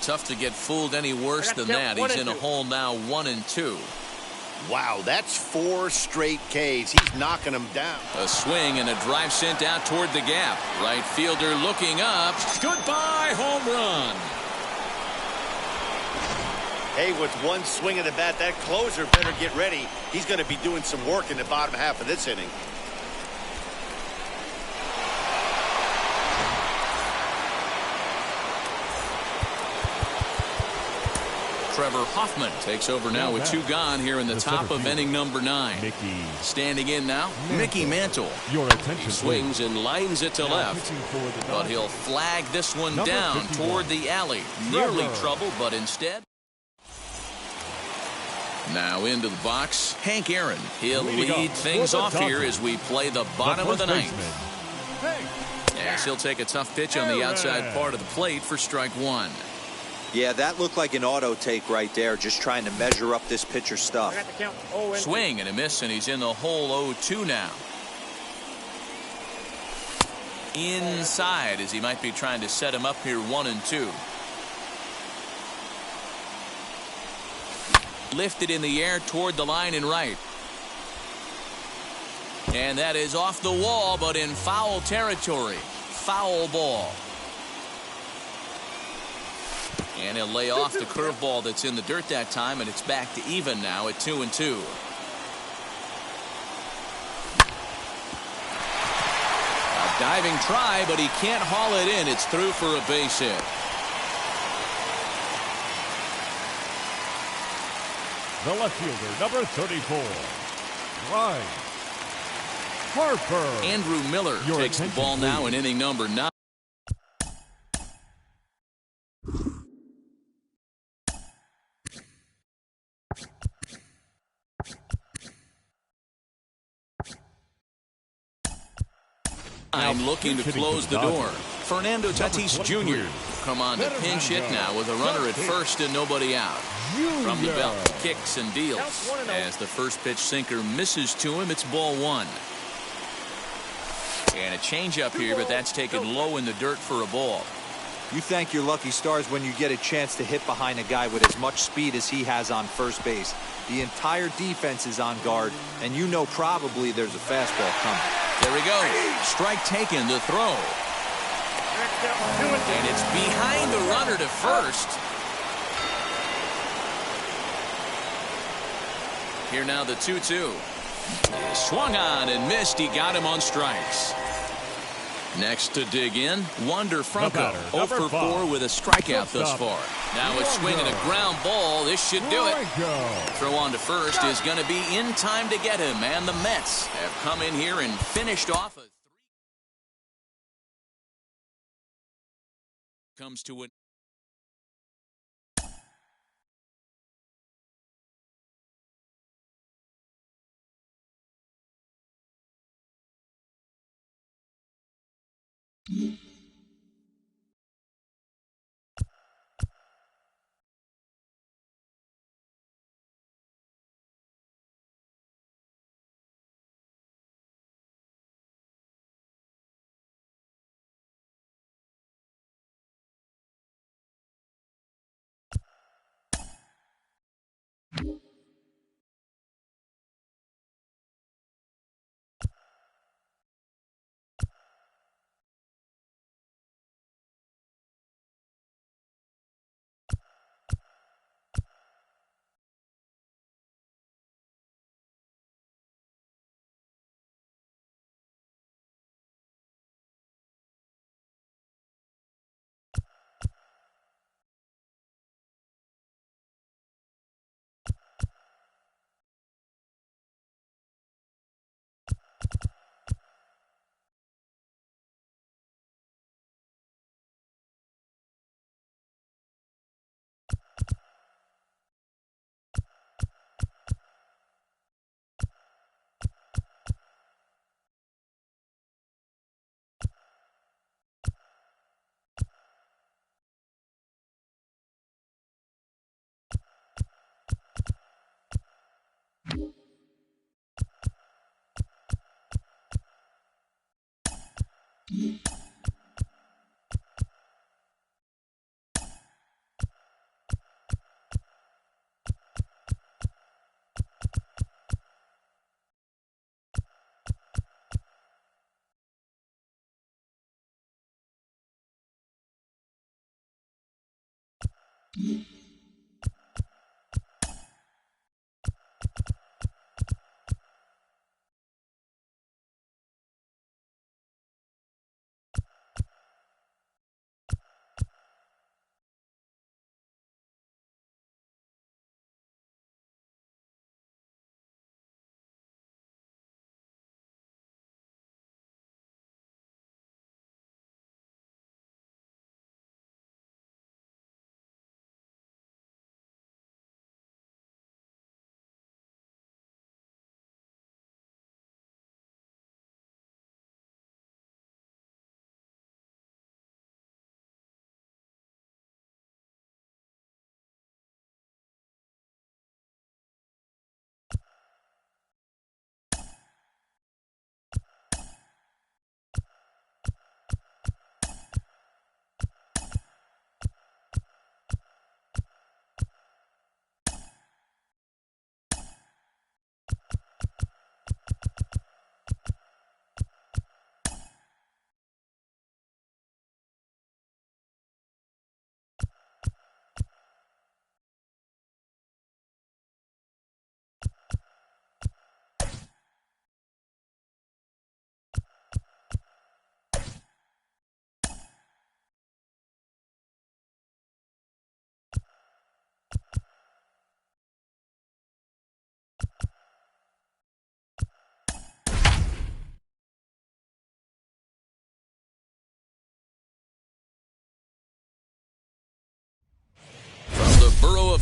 Tough to get fooled any worse than that. He's in a hole now, 1-2. Wow, that's 4 straight Ks. He's knocking them down. A swing and a drive sent out toward the gap. Right fielder looking up. Goodbye, home run. Hey, with 1 swing of the bat, that closer better get ready. He's going to be doing some work in the bottom half of this inning. Trevor Hoffman takes over now with 2 gone here in the top of inning number 9. Standing in now, Mickey Mantle. He swings and lines it to left, but he'll flag this one down toward the alley. Nearly trouble, but instead. Now into the box, Hank Aaron. He'll lead things off here as we play the bottom of the 9th. Yes, he'll take a tough pitch on the outside part of the plate for strike 1. Yeah, that looked like an auto take right there, just trying to measure up this pitcher's stuff. Swing and a miss, and he's in the hole 0-2 now. Inside as he might be trying to set him up here 1-2. Lifted in the air toward the line and right. And that is off the wall, but in foul territory. Foul ball. And he'll lay off the curveball that's in the dirt that time, and it's back to even now at 2-2. A diving try, but he can't haul it in. It's through for a base hit. The left fielder, number 34, Ryan Harper. Andrew Miller takes the ball now in inning number 9. I'm looking to close the door. Fernando Tatis Jr. come on to pinch hit now with a runner at first and nobody out. From the belt, kicks and deals. As the first pitch sinker misses to him, it's ball 1. And a changeup here, but that's taken low in the dirt for a ball. You thank your lucky stars when you get a chance to hit behind a guy with as much speed as he has on first base. The entire defense is on guard, and you know probably there's a fastball coming. There he goes. Strike taken, the throw. And it's behind the runner to first. Here now the 2-2. Swung on and missed. He got him on strikes. Next to dig in, Wander Franco. 0 for 4 with a strikeout thus far. Now a swing and a ground ball. This should do it. Throw on to first is going to be in time to get him. And the Mets have come in here and finished off a 3. Comes to it.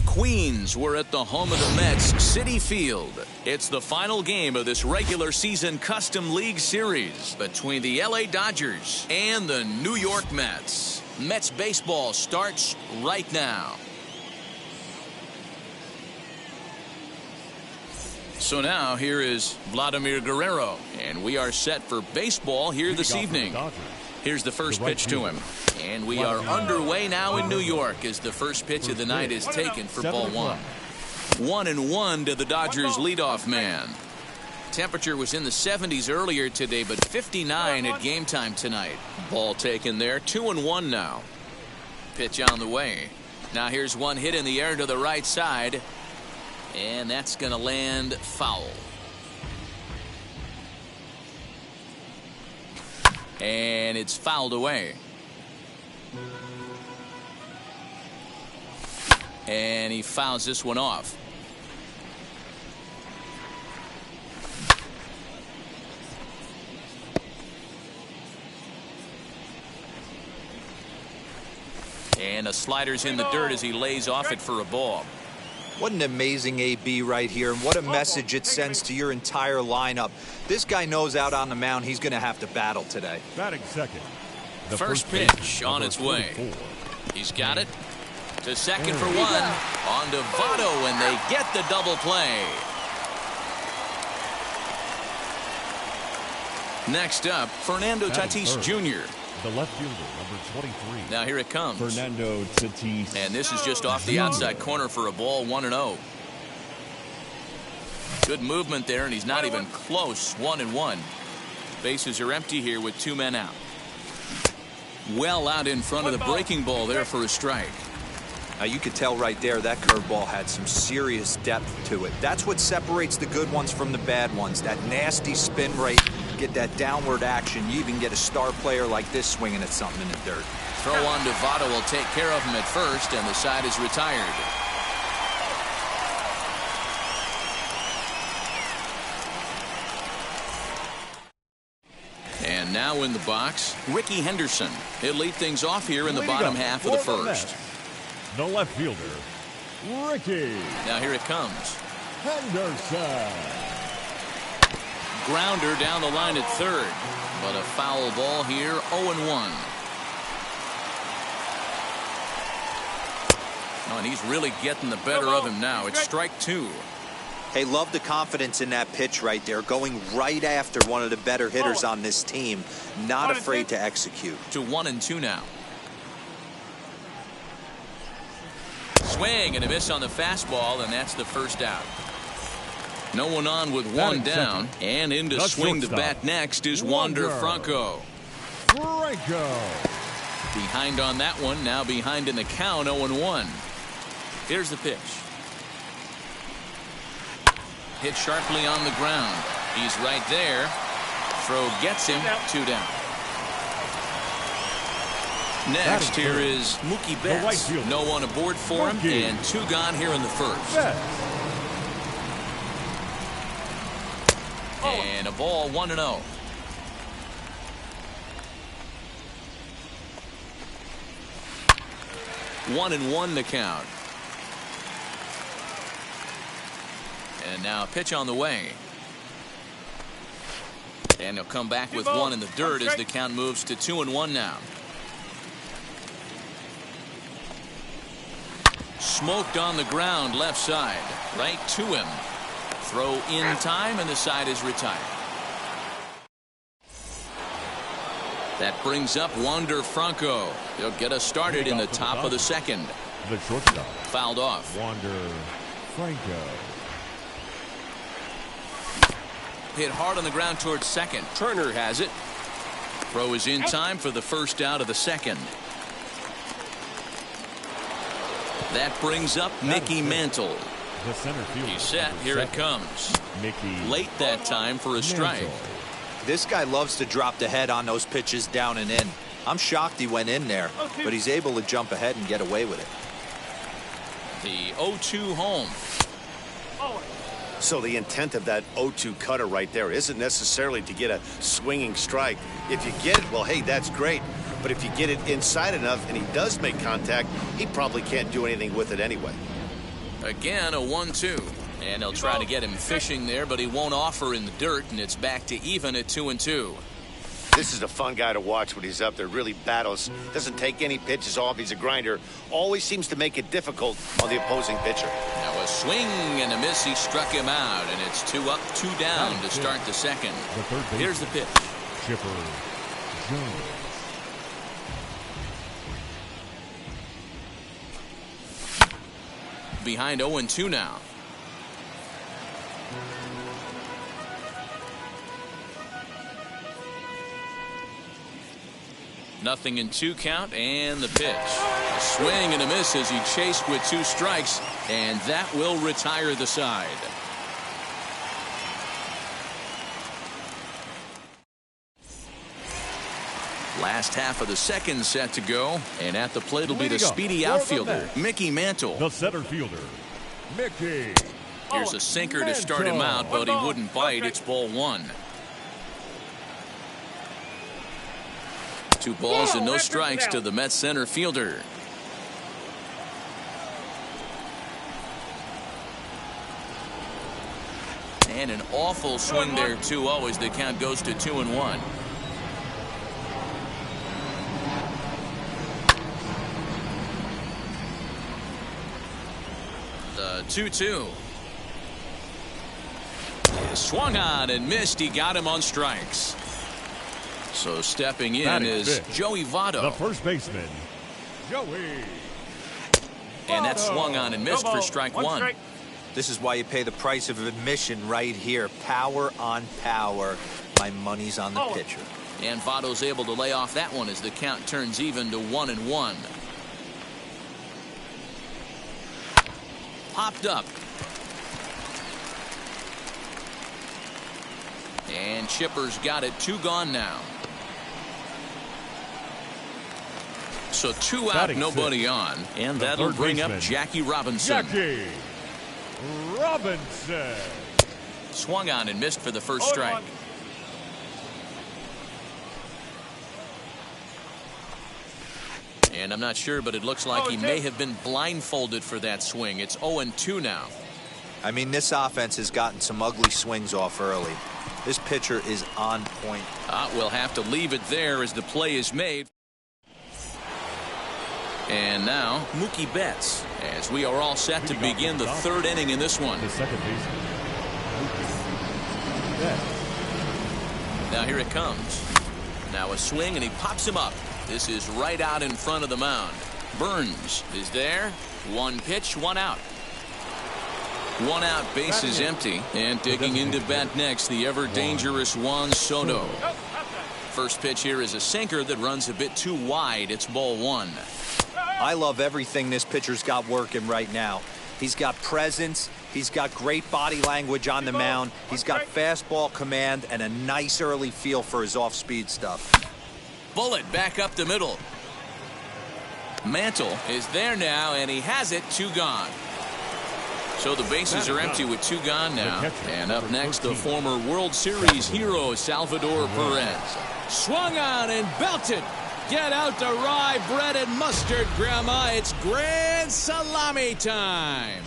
Queens, we're at the home of the Mets, Citi Field. It's the final game of this regular season Custom League Series between the LA Dodgers and the New York Mets. Mets baseball starts right now. So now here is Vladimir Guerrero, and we are set for baseball here this evening. Here's the first pitch to him. And we are underway now in New York as the first pitch of the night is taken for ball one. 1-1 to the Dodgers leadoff man. Temperature was in the 70s earlier today, but 59 at game time tonight. Ball taken there. 2-1 now. Pitch on the way. Now here's one hit in the air to the right side. And that's going to land foul. And it's fouled away. And he fouls this one off. And a slider's in the dirt as he lays off it for a ball. What an amazing AB right here, and what a message it sends to your entire lineup. This guy knows out on the mound he's going to have to battle today. Batting second. The first pitch on its way. He's got it. To second for one. On to Votto, and they get the double play. Next up, Fernando Tatis Jr. The left fielder, number 23. Now here it comes. Fernando Tatis. And this is just off the outside corner for a ball, 1-0. Good movement there, and he's not even close. 1-1. Bases are empty here with 2 men out. Well out in front of the breaking ball there for a strike. Now you could tell right there that curveball had some serious depth to it. That's what separates the good ones from the bad ones. That nasty spin rate, get that downward action. You even get a star player like this swinging at something in the dirt. Throw on to Votto will take care of him at first, and the side is retired. And now in the box, Ricky Henderson. He'll lead things off here in the bottom half of the first. The left fielder, Ricky. Now here it comes. Henderson. Grounder down the line at third, but a foul ball here, 0-1. Oh, and he's really getting the better of him now. It's strike 2. Hey, love the confidence in that pitch right there, going right after one of the better hitters on this team, not afraid to execute. To 1-2 now. Swing and a miss on the fastball, and that's the first out. No one on with one down, and in to swing the bat next is Wander Franco. Behind on that one, now behind in the count, 0-1. Here's the pitch. Hit sharply on the ground. He's right there. Throw gets him, 2 down. Next, here is Mookie Betts. No one aboard for him, and 2 gone here in the first. And a ball, 1-0. One and 1 the count. And now a pitch on the way. And he'll come back with 1 in the dirt as the count moves to 2-1 now. Smoked on the ground left side. Right to him. Throw in time, and the side is retired. That brings up Wander Franco. He'll get us started in the top of the second. The shortstop. Fouled off. Wander Franco. Hit hard on the ground towards second. Turner has it. Throw is in time for the first out of the second. That brings up Mickey Mantle. The center field. He's set. Here it comes. Mickey. Late that time for a strike. This guy loves to drop the head on those pitches down and in. I'm shocked he went in there, but he's able to jump ahead and get away with it. The 0-2 home. So the intent of that 0-2 cutter right there isn't necessarily to get a swinging strike. If you get it, well, hey, that's great. But if you get it inside enough and he does make contact, he probably can't do anything with it anyway. Again, a 1-2. And they'll try to get him fishing there, but he won't offer in the dirt, and it's back to even at 2-2. This is a fun guy to watch when he's up there. Really battles. Doesn't take any pitches off. He's a grinder. Always seems to make it difficult on the opposing pitcher. Now a swing and a miss. He struck him out, and it's 2 up, 2 down to start the second. Here's the pitch. Chipper Jones. Behind 0-2 now. Nothing in 2 count, and the pitch. A swing and a miss as he chased with 2 strikes, and that will retire the side. Last half of the second set to go, and at the plate will be the speedy outfielder, Mickey Mantle. The center fielder, Mickey. Here's a sinker to start him out, but he wouldn't bite. It's ball 1. 2 balls and no strikes to the Mets center fielder. And an awful swing there, 2-0, as the count goes to 2-1. The 2-2. Swung on and missed. He got him on strikes. So stepping in is Joey Votto. The first baseman, Joey. And that swung on and missed for strike 1. This is why you pay the price of admission right here. Power on power. My money's on the pitcher. And Votto's able to lay off that one as the count turns even to 1-1. Popped up. And Chipper's got it. 2 gone now. So 2 out, nobody on. And that'll bring up Jackie Robinson. Jackie Robinson. Swung on and missed for the first strike. And I'm not sure, but it looks like he may have been blindfolded for that swing. It's 0-2 now. I mean, this offense has gotten some ugly swings off early. This pitcher is on point. We'll have to leave it there as the play is made. And now Mookie Betts, as we are all set to begin the 3rd inning in this one. The second baseman, Mookie Betts. Now here it comes. Now a swing and he pops him up. This is right out in front of the mound. Burns is there. 1 pitch, 1 out. 1 out, base is empty. And digging into bat next, the ever dangerous Juan Soto. First pitch here is a sinker that runs a bit too wide. It's ball 1. I love everything this pitcher's got working right now. He's got presence. He's got great body language on the mound. He's got fastball command and a nice early feel for his off-speed stuff. Bullet back up the middle. Mantle is there now, and he has it. 2 gone. So the bases are empty with 2 gone now. And up next, the former World Series hero, Salvador Perez. Swung on and belted. Get out the rye bread and mustard, Grandma. It's grand salami time.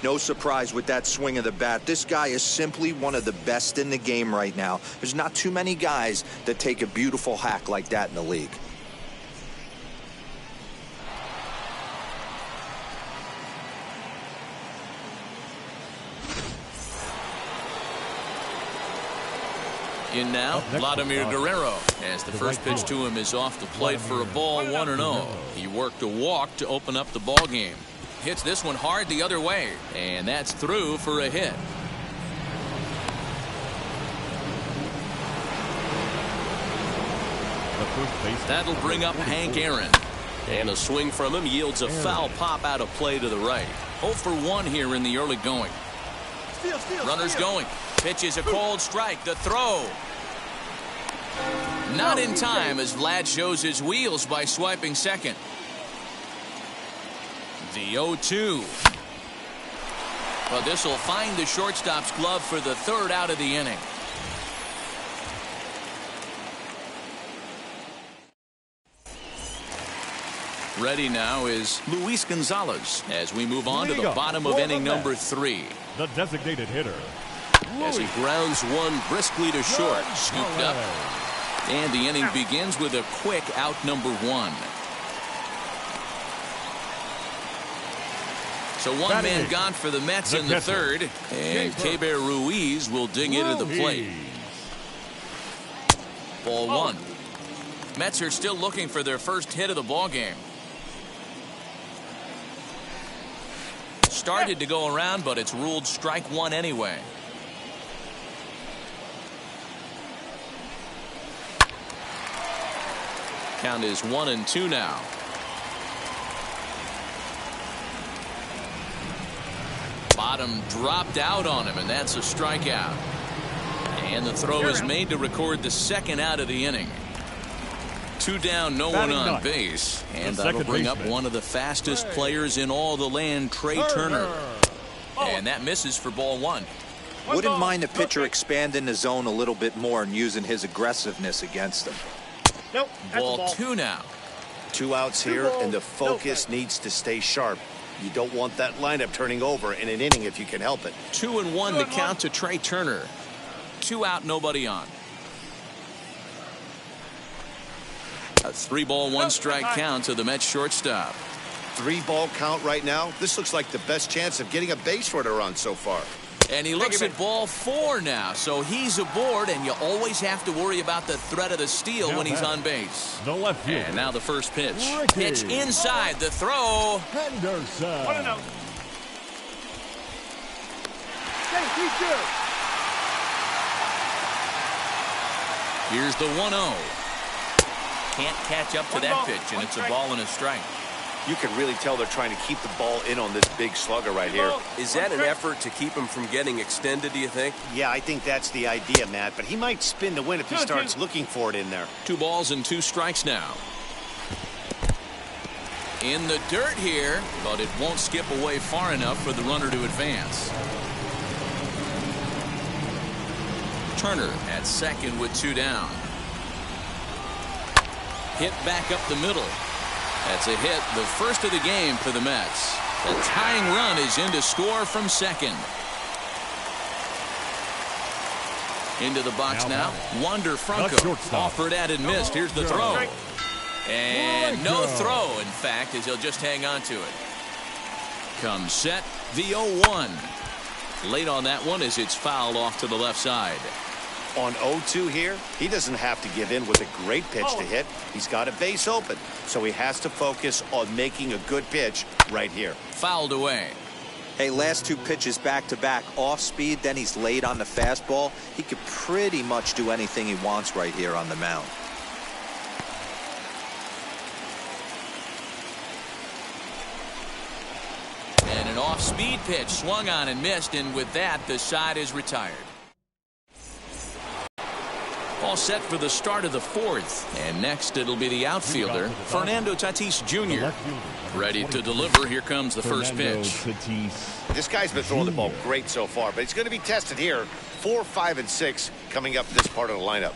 No surprise with that swing of the bat. This guy is simply one of the best in the game right now. There's not too many guys that take a beautiful hack like that in the league. In now, Vladimir Guerrero, as the first pitch to him is off the plate for a ball, 1-0. He worked a walk to open up the ball game. Hits this one hard the other way, and that's through for a hit. That'll bring up Hank Aaron. And a swing from him yields a foul pop out of play to the right. 0 for 1 here in the early going. Runners going. Pitch is a cold strike. The throw. Not in time as Vlad shows his wheels by swiping second. The 0-2. But this will find the shortstop's glove for the 3rd out of the inning. Ready now is Luis Gonzalez as we move on to the bottom of inning number 3. The designated hitter. As he grounds one briskly to short. Scooped up. And the inning begins with a quick out number 1. So one man gone for the Mets in the third. And Keber Ruiz will dig into the plate. Ball 1. Mets are still looking for their first hit of the ball game. Started to go around, but it's ruled strike 1 anyway. Count is 1-2 now. Bottom dropped out on him, and that's a strikeout. And the throw is made to record the second out of the inning. 2 down, no one on base. And that'll bring up one of the fastest players in all the land, Trey Turner. And that misses for ball 1. Wouldn't mind the pitcher expanding the zone a little bit more and using his aggressiveness against him. Nope. Ball 2 now. 2 outs here, and the focus needs to stay sharp. You don't want that lineup turning over in an inning if you can help it. 2-1 to count to Trey Turner. 2 out, nobody on. A 3-ball, 1-strike count to the Mets shortstop. 3-ball count right now. This looks like the best chance of getting a base runner on so far. And he looks at ball 4 now, so he's aboard, and you always have to worry about the threat of the steal when he's on base. The left field. And now the first pitch. Pitch inside the throw. Henderson. 1-0. Here's the 1-0. Can't catch up to that pitch, and it's a ball and a strike. You can really tell they're trying to keep the ball in on this big slugger right here. Is that an effort to keep him from getting extended, do you think? Yeah, I think that's the idea, Matt. But he might spin to win if he starts looking for it in there. 2 balls and 2 strikes now. In the dirt here, but it won't skip away far enough for the runner to advance. Turner at second with 2 down. Hit back up the middle. That's a hit, the first of the game for the Mets. The tying run is in to score from second. Into the box now. Wander Franco. Offered at and missed. Here's the throw. And no throw, in fact, as he'll just hang on to it. Comes set, the 0-1. Late on that one as it's fouled off to the left side. On 0-2 here, he doesn't have to give in with a great pitch to hit. He's got a base open, so he has to focus on making a good pitch right here. Fouled away. Hey, last 2 pitches back-to-back off speed, then he's late on the fastball. He could pretty much do anything he wants right here on the mound. And an off-speed pitch swung on and missed, and with that, the side is retired. All set for the start of the 4th. And next it'll be the outfielder, Fernando Tatis Jr. Ready to deliver. Here comes the first pitch. This guy's been throwing the ball great so far, but he's going to be tested here. 4, 5, and 6 coming up this part of the lineup.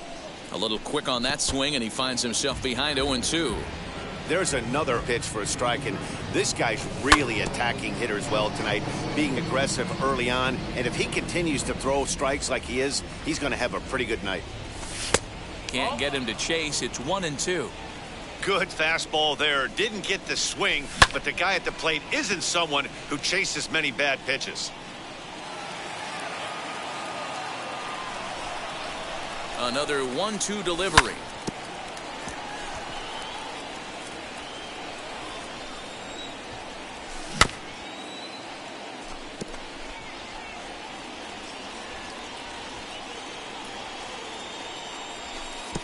A little quick on that swing, and he finds himself behind 0-2. There's another pitch for a strike, and this guy's really attacking hitters well tonight, being aggressive early on. And if he continues to throw strikes like he is, he's going to have a pretty good night. Can't get him to chase. It's 1-2. Good fastball there. Didn't get the swing, but the guy at the plate isn't someone who chases many bad pitches. Another 1-2 delivery.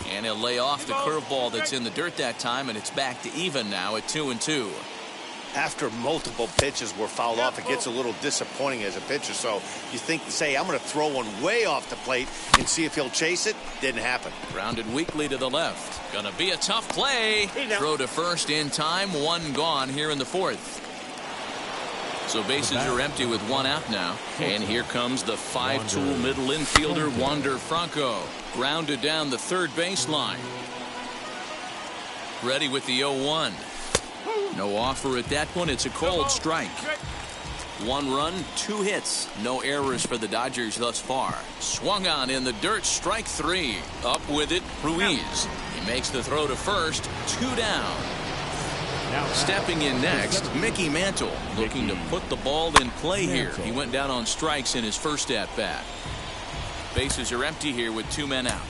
And he'll lay off the curveball that's in the dirt that time, and it's back to even now at 2-2. After multiple pitches were fouled off, it gets a little disappointing as a pitcher. So you think, say, I'm going to throw one way off the plate and see if he'll chase it. Didn't happen. Grounded weakly to the left. Gonna be a tough play. Throw to first in time. 1 gone here in the 4th. So bases are empty with 1 out now. And here comes the 5-tool middle infielder, Wander Franco. Grounded down the third baseline. Ready with the 0-1. No offer at that one. It's a cold strike. 1 run, 2 hits. No errors for the Dodgers thus far. Swung on in the dirt. Strike 3. Up with it, Ruiz. He makes the throw to first. 2 down. Stepping in next, Mickey Mantle, looking to put the ball in play here. He went down on strikes in his first at-bat. Bases are empty here with 2 men out.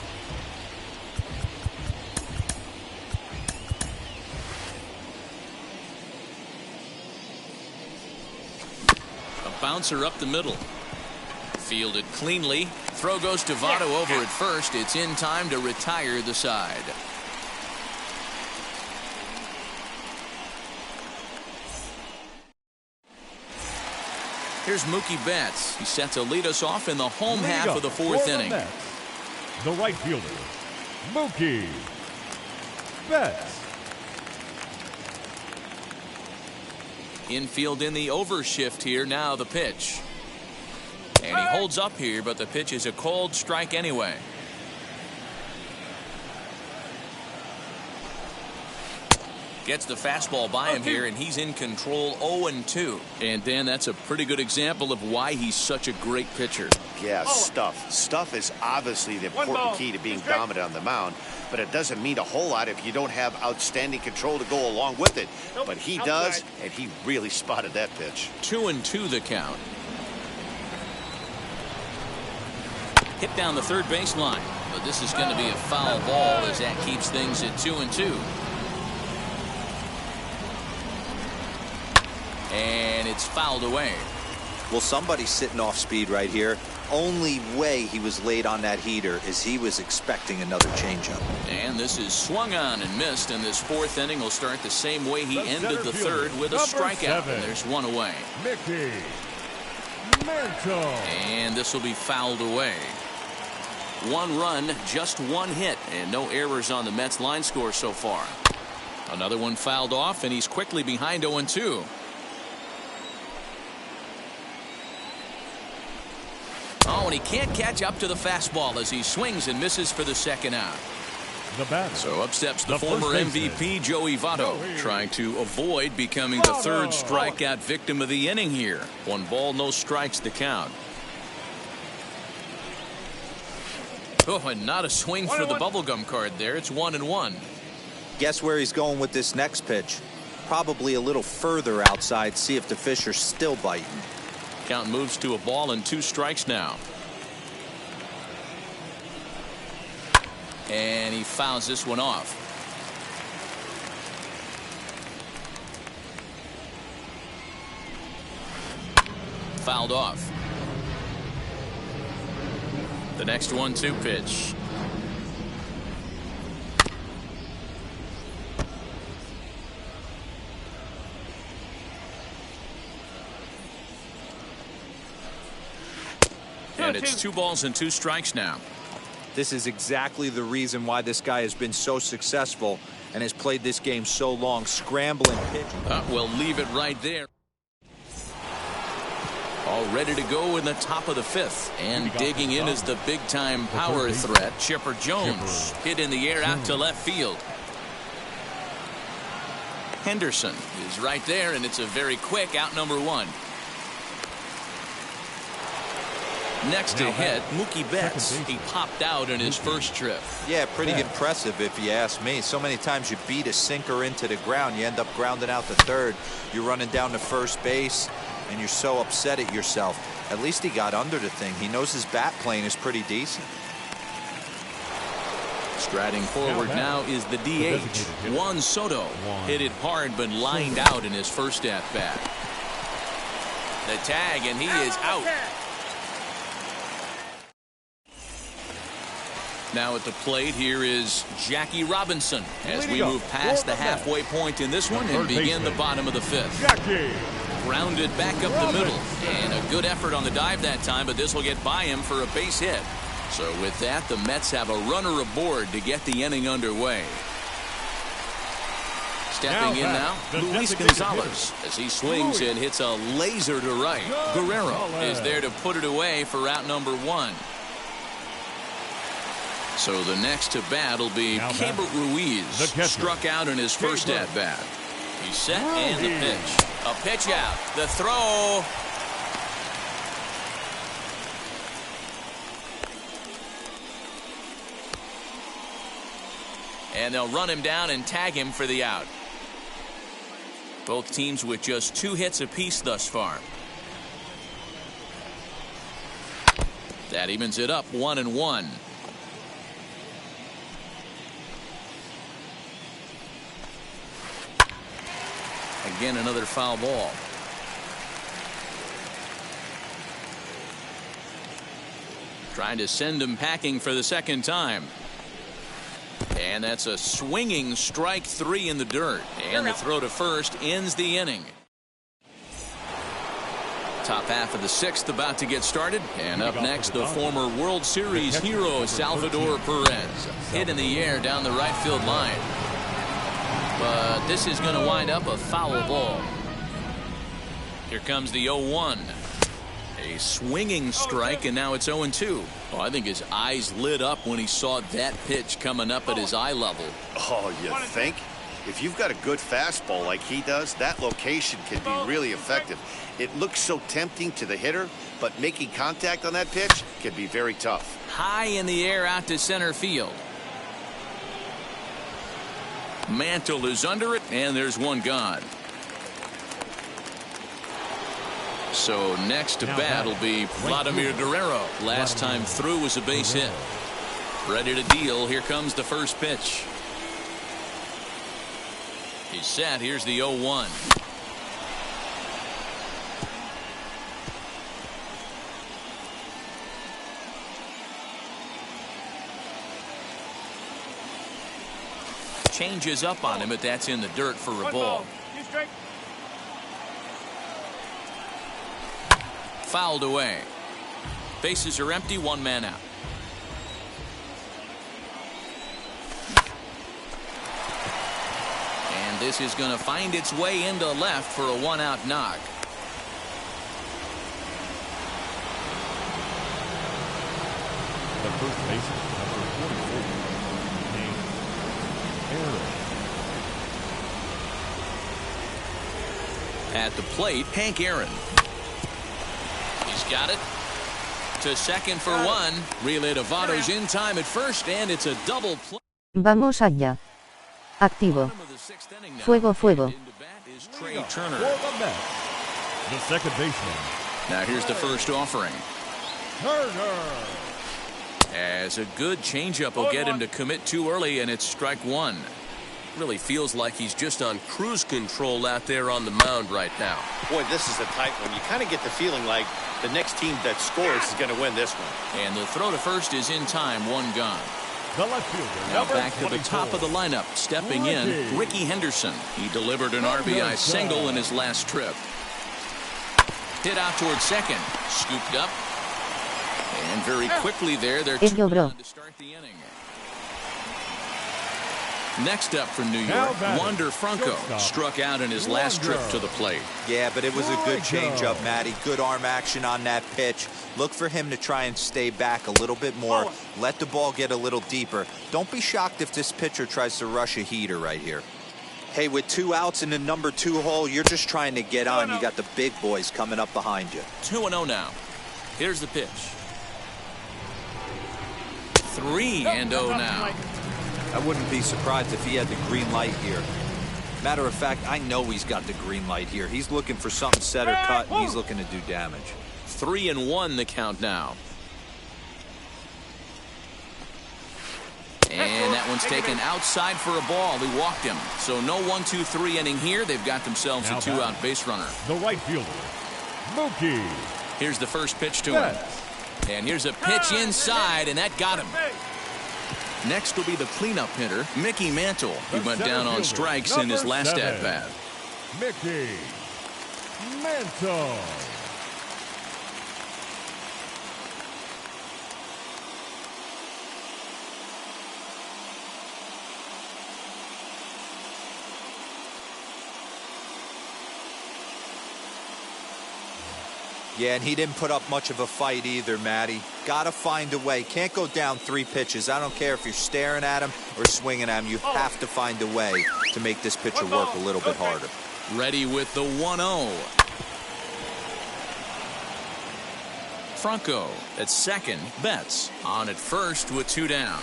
A bouncer up the middle. Fielded cleanly. Throw goes to Votto over at first. It's in time to retire the side. Here's Mookie Betts. He's set to lead us off in the home half of the 4th inning. The right fielder, Mookie Betts. Infield in the overshift here. Now the pitch. And he holds up here, but the pitch is a cold strike anyway. Gets the fastball by him here, and he's in control 0-2. And Dan, that's a pretty good example of why he's such a great pitcher. Yeah, stuff. Stuff is obviously the important key to being dominant on the mound, but it doesn't mean a whole lot if you don't have outstanding control to go along with it. But he does, and he really spotted that pitch. 2-2 the count. Hit down the third baseline, but this is going to be a foul ball as that keeps things at 2-2. And it's fouled away. Well, somebody's sitting off speed right here. Only way he was late on that heater is he was expecting another changeup. And this is swung on and missed, and this 4th inning will start the same way he ended the 3rd with a strikeout. And there's 1 away. Mickey Mantle. And this will be fouled away. 1 run, just 1 hit, and no errors on the Mets line score so far. Another one fouled off, and he's quickly behind 0-2. Oh, and he can't catch up to the fastball as he swings and misses for the 2nd out. So up steps the former MVP, Joey Votto, trying to avoid becoming the 3rd strikeout victim of the inning here. 1 ball, no strikes the count. Oh, and not a swing for the bubblegum card there. It's 1-1. Guess where he's going with this next pitch? Probably a little further outside. See if the fish are still biting. Count moves to a ball and 2 strikes now. And he fouls this one off. Fouled off. The next 1-2 pitch. And it's 2 balls and 2 strikes now. This is exactly the reason why this guy has been so successful and has played this game so long. Scrambling pitch. We'll leave it right there. All ready to go in the top of the 5th. And digging in is the big-time power threat, Chipper Jones. Hit in the air out to left field. Henderson is right there, and it's a very quick out number 1. Next to hit, Mookie Betts. He popped out in his first trip. Yeah, pretty impressive if you ask me. So many times you beat a sinker into the ground, you end up grounding out to 3rd. You're running down to first base, and you're so upset at yourself. At least he got under the thing. He knows his bat plane is pretty decent. Striding forward now is the DH, Juan Soto. Hit it hard but lined out in his first at-bat. The tag, and he is out. Now at the plate, here is Jackie Robinson as we move past the halfway point in this one and begin the bottom of the 5th. Grounded back up the middle, and a good effort on the dive that time, but this will get by him for a base hit. So with that, the Mets have a runner aboard to get the inning underway. Stepping in now, Luis Gonzalez as he swings and hits a laser to right. Guerrero is there to put it away for out number 1. So the next to bat will be Keibert Ruiz, struck out in his first at-bat. He's set and the pitch. A pitch out. The throw. And they'll run him down and tag him for the out. Both teams with just 2 hits apiece thus far. That evens it up 1-1. Again, another foul ball. Trying to send him packing for the second time. And that's a swinging strike 3 in the dirt. And the throw to first ends the inning. Top half of the 6th about to get started. And up next, the former World Series hero, Salvador Perez. Hit in the air down the right field line. But this is going to wind up a foul ball. Here comes the 0-1. A swinging strike, and now it's 0-2. Oh, I think his eyes lit up when he saw that pitch coming up at his eye level. Oh, you think? If you've got a good fastball like he does, that location can be really effective. It looks so tempting to the hitter, but making contact on that pitch can be very tough. High in the air out to center field. Mantle is under it, and there's one gone. So next to bat will be Vladimir Guerrero. Last time through was a base hit. Ready to deal. Here comes the first pitch. He's set. Here's the 0-1. Changes up on him, but that's in the dirt for a ball. Fouled away. Bases are empty, 1 man out. And this is going to find its way into left for a 1-out knock. The first baseman, number 44, named Aaron. At the plate, Hank Aaron. He's got it. To second for 1. Relay to Votto's in time at first, and it's a double play. Vamos allá. Activo. Fuego, fuego. Trey Turner. The second baseman. Now here's the first offering. Turner. As a good changeup will get him to commit too early, and it's strike 1. Really feels like he's just on cruise control out there on the mound right now. Boy, this is the type one. You kind of get the feeling like the next team that scores is going to win this one. And the throw to first is in time, 1 gone. The left fielder. Now back to the top of the lineup, stepping in, Ricky Henderson. He delivered an RBI single in his last trip. Hit out towards second, scooped up, and very quickly there, they're 2 down to start the inning. Next up from New York, Wander Franco struck out in his last trip to the plate. Yeah, but it was a good changeup, Matty. Good arm action on that pitch. Look for him to try and stay back a little bit more. Let the ball get a little deeper. Don't be shocked if this pitcher tries to rush a heater right here. Hey, with 2 outs in the number 2 hole, you're just trying to get on. You got the big boys coming up behind you. 2-0 now. Here's the pitch. 3-0 now. I wouldn't be surprised if he had the green light here. Matter of fact, I know he's got the green light here. He's looking for something set or cut, and he's looking to do damage. 3-1 the count now. And that one's taken outside for a ball. He walked him. So no 1-2-3 inning here. They've got themselves a 2-out base runner. The right fielder, Mookie. Here's the first pitch to him. And here's a pitch inside, and that got him. Next will be the cleanup hitter, Mickey Mantle. He went down on strikes in his last at-bat. Mickey Mantle. Yeah, and he didn't put up much of a fight either, Matty. Gotta find a way. Can't go down 3 pitches. I don't care if you're staring at him or swinging at him. You have to find a way to make this pitcher work a little bit harder. Ready with the 1-0. Franco at second. Betts on at first with 2 down.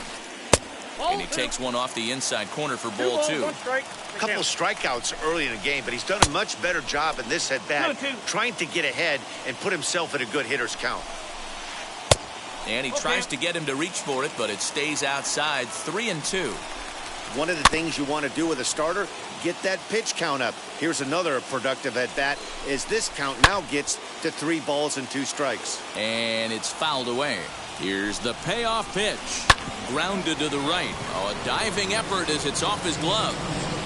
And he takes one off the inside corner for ball 2. A couple of strikeouts early in the game, but he's done a much better job in this at-bat, trying to get ahead and put himself at a good hitter's count. And he tries to get him to reach for it, but it stays outside. 3-2. One of the things you want to do with a starter, get that pitch count up. Here's another productive at-bat as this count now gets to 3 balls and 2 strikes. And it's fouled away. Here's the payoff pitch. Grounded to the right. Oh, a diving effort as it's off his glove.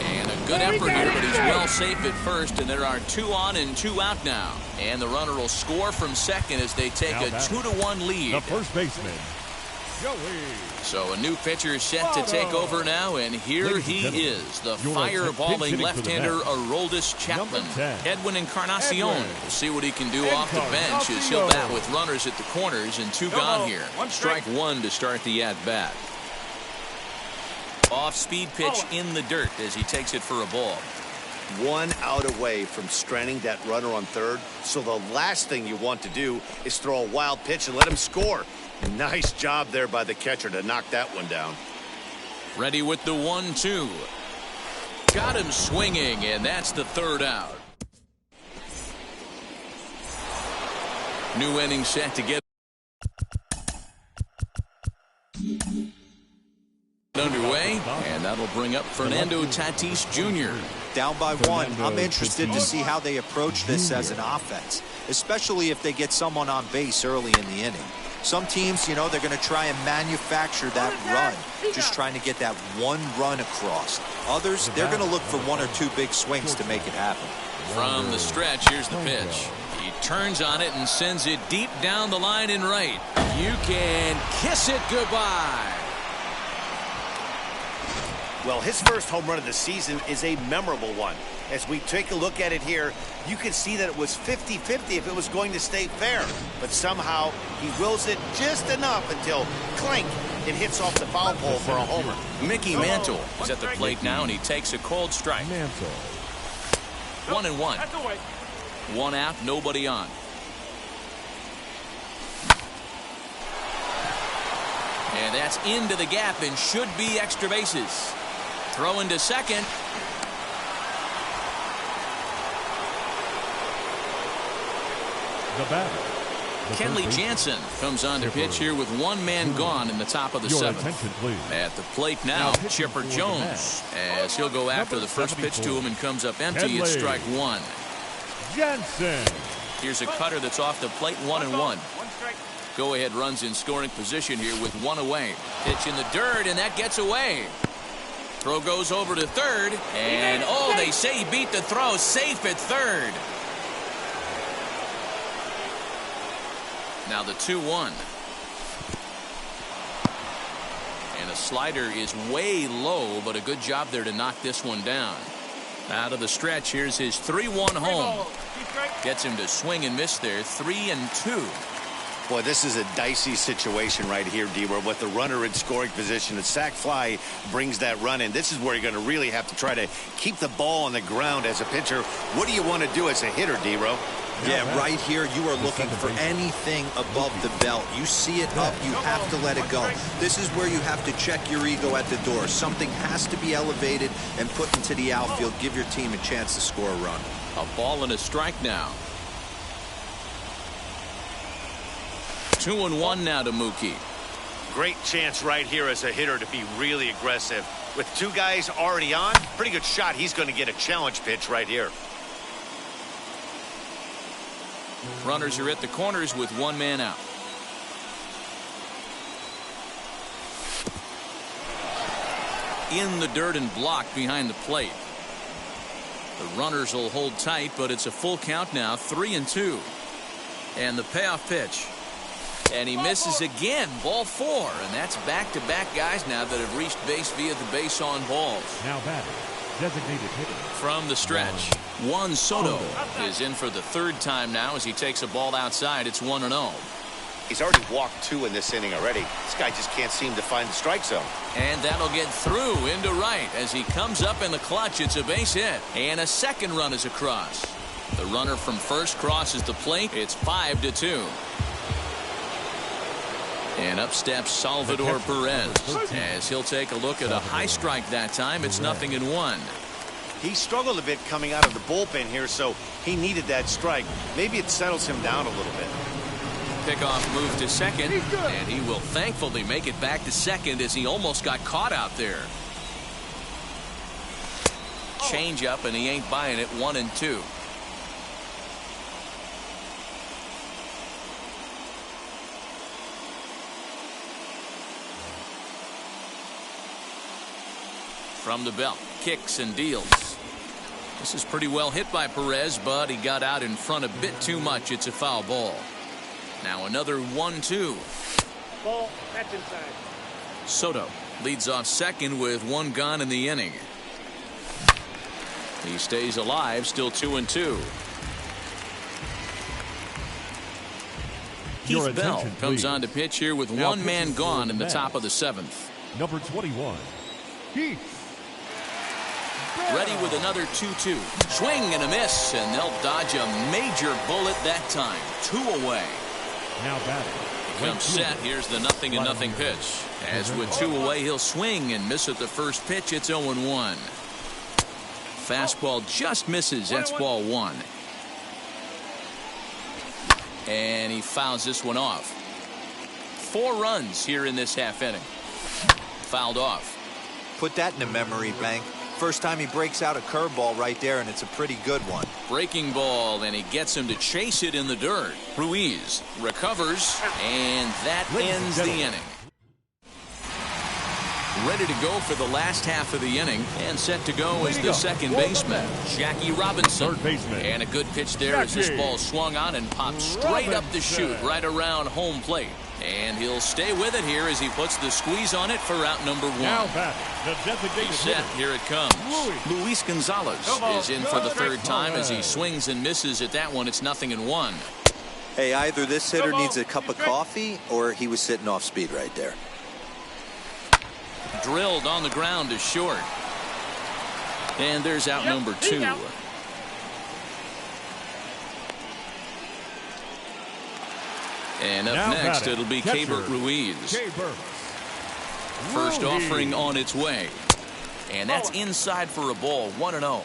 And a good effort here, but he's well safe at first, and there are 2 on and 2 out now. And the runner will score from second as they take a 2-1 lead. The first baseman, Joey. So a new pitcher is set to take over now, and here he is, the fireballing left-hander Aroldis Chapman. Edwin Encarnacion. We'll see what he can do off the bench as he'll bat with runners at the corners and 2 gone here. Strike 1 to start the at-bat. Off-speed pitch in the dirt as he takes it for a ball. 1 out away from stranding that runner on third, so the last thing you want to do is throw a wild pitch and let him score. Nice job there by the catcher to knock that one down. Ready with the 1-2. Got him swinging, and that's the 3rd out. New inning set to get underway, and that'll bring up Fernando Tatis Jr. Down by 1. I'm interested to see how they approach this as an offense, especially if they get someone on base early in the inning. Some teams, you know, they're going to try and manufacture that run, just trying to get that 1 run across. Others, they're going to look for 1 or 2 big swings to make it happen. From the stretch, here's the pitch. He turns on it and sends it deep down the line in right. You can kiss it goodbye. Well, his first home run of the season is a memorable one. As we take a look at it here, you can see that it was 50-50 if it was going to stay fair. But somehow, he wills it just enough until, clink, it hits off the foul pole for a homer. Mickey Mantle is at the plate now, and he takes a cold strike. 1-1. 1 out, nobody on. And that's into the gap and should be extra bases. Throw into second. The batter, Kenley Jansen comes on to pitch here with 1 man gone in the top of the 7th. At the plate now, Chipper Jones, as he'll go after the first pitch to him and comes up empty. It's strike 1. Jansen. Here's a cutter that's off the plate. 1-1. Go-ahead runs in scoring position here with 1 away. Pitch in the dirt, and that gets away. Throw goes over to third, and oh, they say he beat the throw. Safe at third. Now the 2-1. And a slider is way low, but a good job there to knock this one down. Out of the stretch, here's his 3-1 home. Gets him to swing and miss there. 3-2. Boy, this is a dicey situation right here, D-Row. With the runner in scoring position, the sac fly brings that run in. This is where you're going to really have to try to keep the ball on the ground as a pitcher. What do you want to do as a hitter, D-Row? Yeah, right here, you are looking for anything above the belt. You see it up, you have to let it go. This is where you have to check your ego at the door. Something has to be elevated and put into the outfield. Give your team a chance to score a run. A ball and a strike now. 2-1 now to Mookie. Great chance right here as a hitter to be really aggressive. With 2 guys already on, pretty good shot. He's going to get a challenge pitch right here. Runners are at the corners with 1 man out. In the dirt and blocked behind the plate. The runners will hold tight, but it's a full count now. 3-2. And the payoff pitch. And he misses again. Ball 4. And that's back-to-back guys now that have reached base via the base on balls. Now batting, designated hitter. From the stretch, Juan Soto is in for the third time now as he takes a ball outside. It's 1-0. He's already walked 2 in this inning already. This guy just can't seem to find the strike zone. And that'll get through into right as he comes up in the clutch. It's a base hit, and a second run is across. The runner from first crosses the plate. It's 5-2. And up steps Salvador Perez as he'll take a look at a high strike that time. It's 0-1. He struggled a bit coming out of the bullpen here, so he needed that strike. Maybe it settles him down a little bit. Pickoff move to second, and he will thankfully make it back to second as he almost got caught out there. Change up, and he ain't buying it. 1-2. From the belt, kicks and deals. This is pretty well hit by Perez, but he got out in front a bit too much. It's a foul ball. Now another 1-2. Ball, that's inside. Soto leads off second with 1 gone in the inning. He stays alive, still 2-2. Keith Bell comes on to pitch here with now 1 man gone in the top of the 7th. Number 21, Keith. Ready with another 2-2. Swing and a miss, and they'll dodge a major bullet that time. 2 away. Now batting. Comes set. Here's the 0-0 pitch. As with 2 away, he'll swing and miss at the first pitch. It's 0-1. Fastball just misses. That's ball 1. And he fouls this one off. 4 runs here in this half inning. Fouled off. Put that in the memory bank. First time he breaks out a curveball right there, and it's a pretty good one. Breaking ball, and he gets him to chase it in the dirt. Ruiz recovers, and that ends the inning. Ready to go for the last half of the inning, and set to go is the second baseman, Jackie Robinson. Third baseman. And a good pitch there as this ball swung on and popped straight up the chute right around home plate. And he'll stay with it here as he puts the squeeze on it for out number 1. Now batting, the designated Set. hitter. Here it comes. Luis Gonzalez is in for the third time as he swings and misses at that one. It's 0-1. Hey, either this hitter needs a cup of coffee or he was sitting off speed right there. Drilled on the ground to short. And there's out number 2. And up Now next, batting, it'll be catcher, Keibert Ruiz. First Ruiz. offering on its way. And that's inside for a ball. 1-0.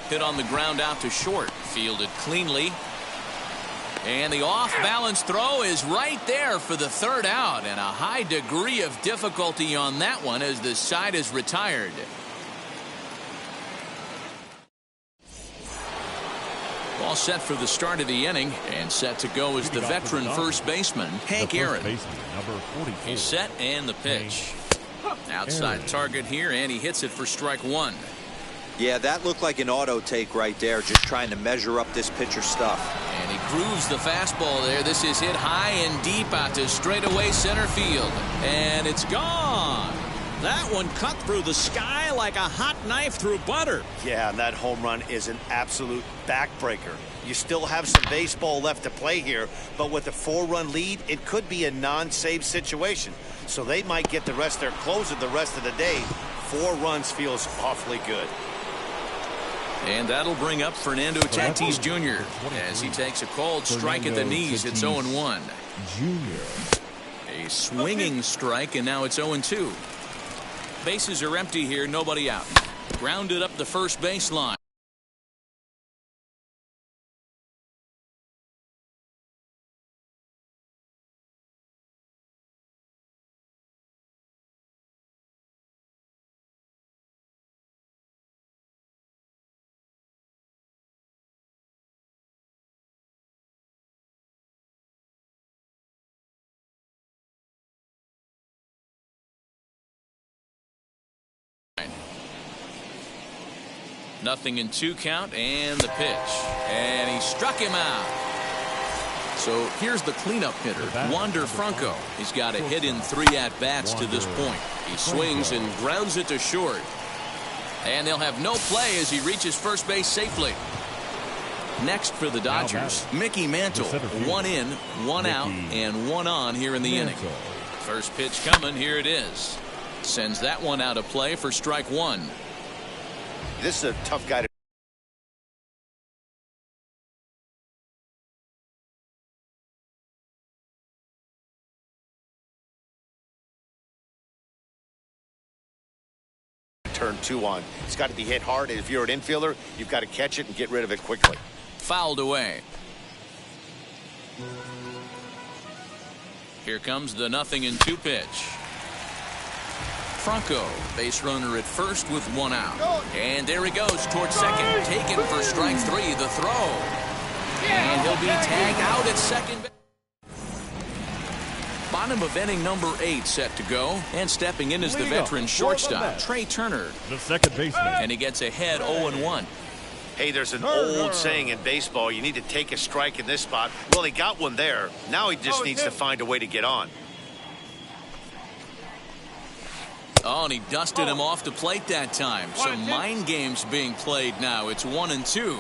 Hit on the ground out to short. Fielded cleanly. And the off-balance throw is right there for the third out. And a high degree of difficulty on that one as the side is retired. All set for the start of the inning, and set to go is the veteran first baseman, Hank Aaron. He's set, and the pitch. Outside target here, and he hits it for strike 1. Yeah, that looked like an auto take right there, just trying to measure up this pitcher's stuff. And he grooves the fastball there. This is hit high and deep out to straightaway center field. And it's gone. That one cut through the sky like a hot knife through butter. Yeah, and that home run is an absolute backbreaker. You still have some baseball left to play here, but with a 4-run lead, it could be a non-save situation. So they might get the rest of their closer the rest of the day. 4 runs feels awfully good. And that'll bring up Fernando Tatis Jr. as he takes a called strike at the knees. It's 0-1. A swinging strike, and now it's 0-2. Bases are empty here, nobody out. Grounded up the first baseline. Nothing in 2 count, and the pitch. And he struck him out. So here's the cleanup hitter, Wander Franco. He's got a hit in 3 at-bats to this point. He swings and grounds it to short. And they'll have no play as he reaches first base safely. Next for the Dodgers, Mickey Mantle. 1 in, 1 out, and 1 on here in the inning. First pitch coming. Here it is. Sends that one out of play for strike 1. This is a tough guy to turn 2 on. It's got to be hit hard. If you're an infielder, you've got to catch it and get rid of it quickly. Fouled away. Here comes the 0-2 pitch. Franco, base runner at first with 1 out. And there he goes towards second. Taken for strike 3, the throw. And he'll be tagged out at second. Bottom of inning number 8 set to go. And stepping in is the veteran shortstop, Trey Turner. The second baseman. And he gets ahead 0-1. Hey, there's an old saying in baseball, you need to take a strike in this spot. Well, he got one there. Now he just needs to find a way to get on. Oh, and he dusted him off the plate that time. Some mind games being played now. It's 1-2.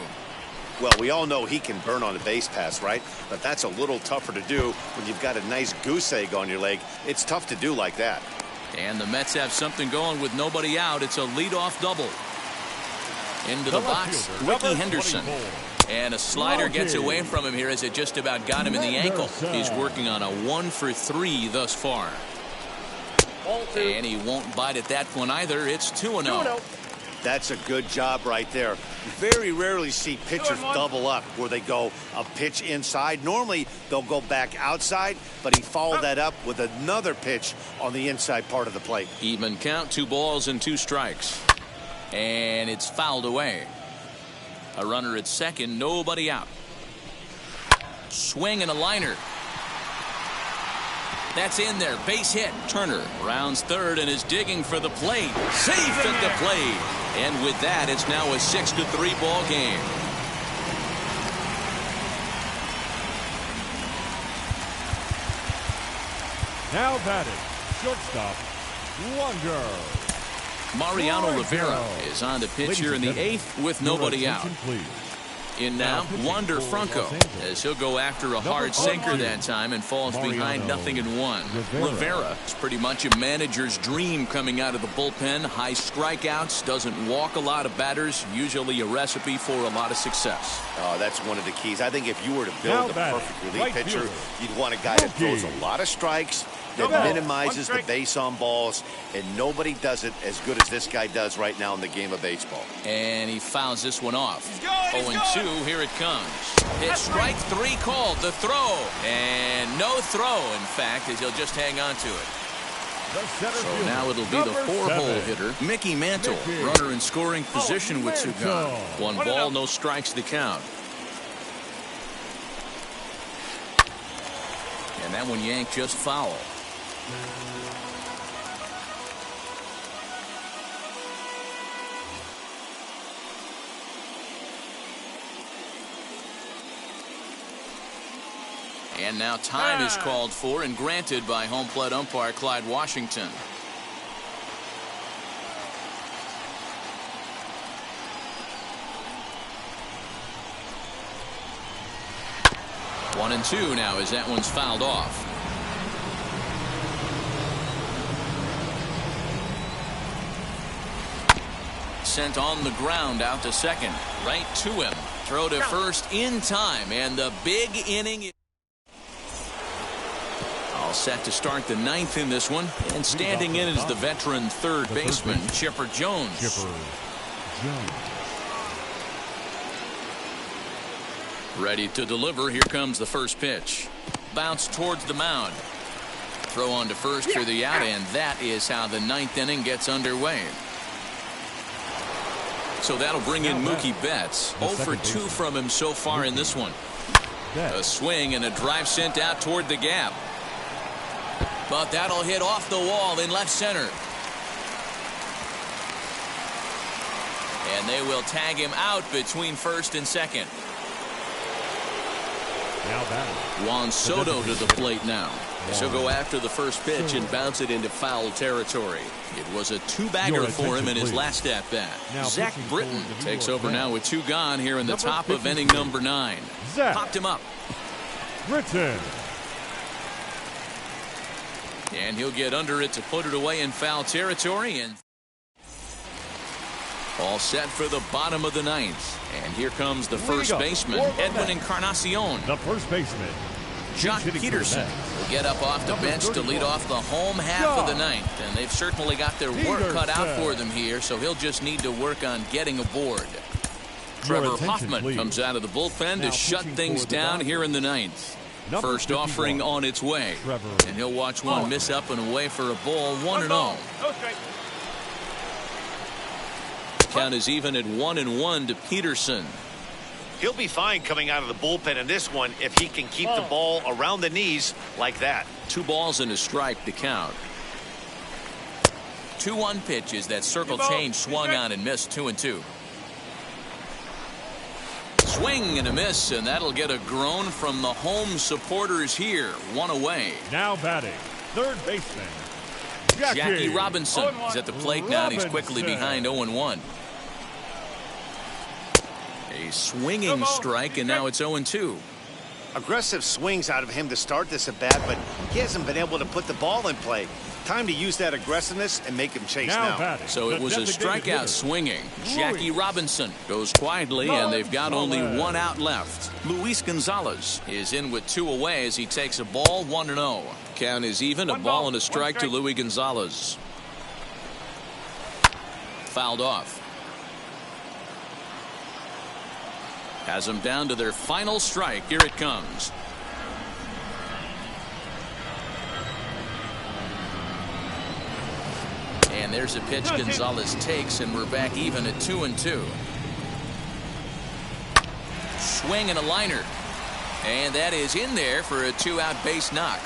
Well, we all know he can burn on a base pass, right? But that's a little tougher to do when you've got a nice goose egg on your leg. It's tough to do like that. And the Mets have something going with nobody out. It's a leadoff double. Into the box, Ricky Henderson. And a slider gets away from him here as it just about got him in the ankle. He's working on a 1-for-3 thus far. And he won't bite at that one either. It's 2-0. That's a good job right there. You very rarely see pitchers double up where they go a pitch inside. Normally, they'll go back outside, but he followed that up with another pitch on the inside part of the plate. Even count, 2 balls and 2 strikes. And it's fouled away. A runner at second, nobody out. Swing and a liner. That's in there. Base hit. Turner rounds third and is digging for the plate. Safe at the plate. And with that, it's now a 6-3 ball game. Now batting, shortstop, Wander. Mariano Rivera is on the pitch here in the 8th with nobody out. In now, Wander Franco, as he'll go after a hard sinker that time and falls behind 0-1. Rivera is pretty much a manager's dream coming out of the bullpen. High strikeouts, doesn't walk a lot of batters, usually a recipe for a lot of success. Oh, that's one of the keys. I think if you were to build a perfect relief pitcher, you'd want a guy that throws a lot of strikes, that minimizes the base on balls, and nobody does it as good as this guy does right now in the game of baseball. And he fouls this one off. 0-2, here it comes. Hit strike 3 called, the throw. And no throw, in fact, as he'll just hang on to it. So now it'll be the 4-hole hitter, Mickey Mantle, runner in scoring position with 2 gone. 1 ball, no strikes to count. And that one yanked just foul. And now time is called for and granted by home plate umpire Clyde Washington. One and 2 now as that one's fouled off. Sent on the ground out to second. Right to him. Throw to first in time. And the big inning. All set to start the 9th in this one. And standing in is the veteran third baseman, Chipper Jones. Ready to deliver. Here comes the first pitch. Bounce towards the mound. Throw on to first for the out. And that is how the 9th inning gets underway. So that'll bring in Mookie Betts. 0 for 2 from him so far in this one. A swing and a drive sent out toward the gap. But that'll hit off the wall in left center. And they will tag him out between first and second. Now batting. Juan Soto to the plate now. She'll go after the first pitch and bounce it into foul territory. It was a two-bagger for him in his last at-bat. Zach Britton takes over now with 2 gone here in the top of inning number 9. Popped him up. Britton. And he'll get under it to put it away in foul territory. And all set for the bottom of the 9th. And here comes the first baseman, Edwin Encarnacion. The first baseman, Jock Peterson will get up off the bench to lead off the home half of the 9th. And they've certainly got their work cut out for them here, so he'll just need to work on getting aboard. Trevor Hoffman comes out of the bullpen to shut things down here in the 9th. First offering on its way. And he'll watch one miss up and away for a ball, 1-0. Count is even at 1-1 to Peterson. He'll be fine coming out of the bullpen in this one if he can keep the ball around the knees like that. 2 balls and a strike to count. 2-1 pitches. That circle change swung on and missed. 2-2. Swing and a miss, and that'll get a groan from the home supporters here. 1 away. Now batting, third baseman, Jackie Robinson is at the plate now, and he's quickly behind 0-1. A swinging strike, and now it's 0-2. Aggressive swings out of him to start this at bat, but he hasn't been able to put the ball in play. Time to use that aggressiveness and make him chase now. So it was a strikeout swinging. Jackie Robinson goes quietly, and they've got only 1 out left. Luis Gonzalez is in with 2 away as he takes a ball, 1-0. Count is even, a ball and a strike to Luis Gonzalez. Fouled off. Has them down to their final strike. Here it comes. And there's a pitch Gonzalez takes, and we're back even at 2-2. Swing and a liner. And that is in there for a 2-out base knock.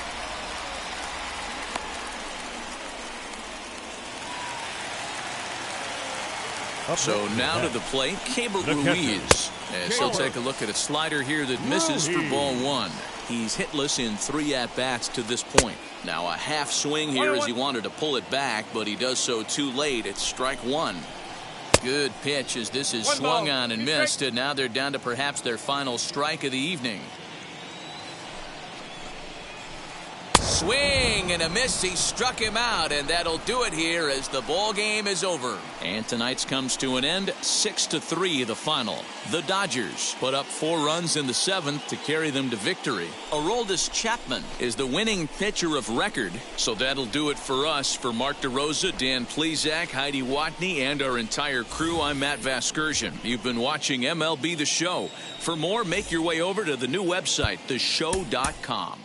So now to the plate, Keibert Ruiz. As he'll take a look at a slider here that misses for ball 1. He's hitless in 3 at-bats to this point. Now a half swing here as he wanted to pull it back, but he does so too late. It's strike 1. Good pitch as this is swung on and missed, and now they're down to perhaps their final strike of the evening. Swing and a miss. He struck him out, and that'll do it here as the ball game is over. And tonight's comes to an end, 6-3 the final. The Dodgers put up 4 runs in the 7th to carry them to victory. Aroldis Chapman is the winning pitcher of record. So that'll do it for us. For Mark DeRosa, Dan Plesac, Heidi Watney, and our entire crew, I'm Matt Vasgersian. You've been watching MLB The Show. For more, make your way over to the new website, theshow.com.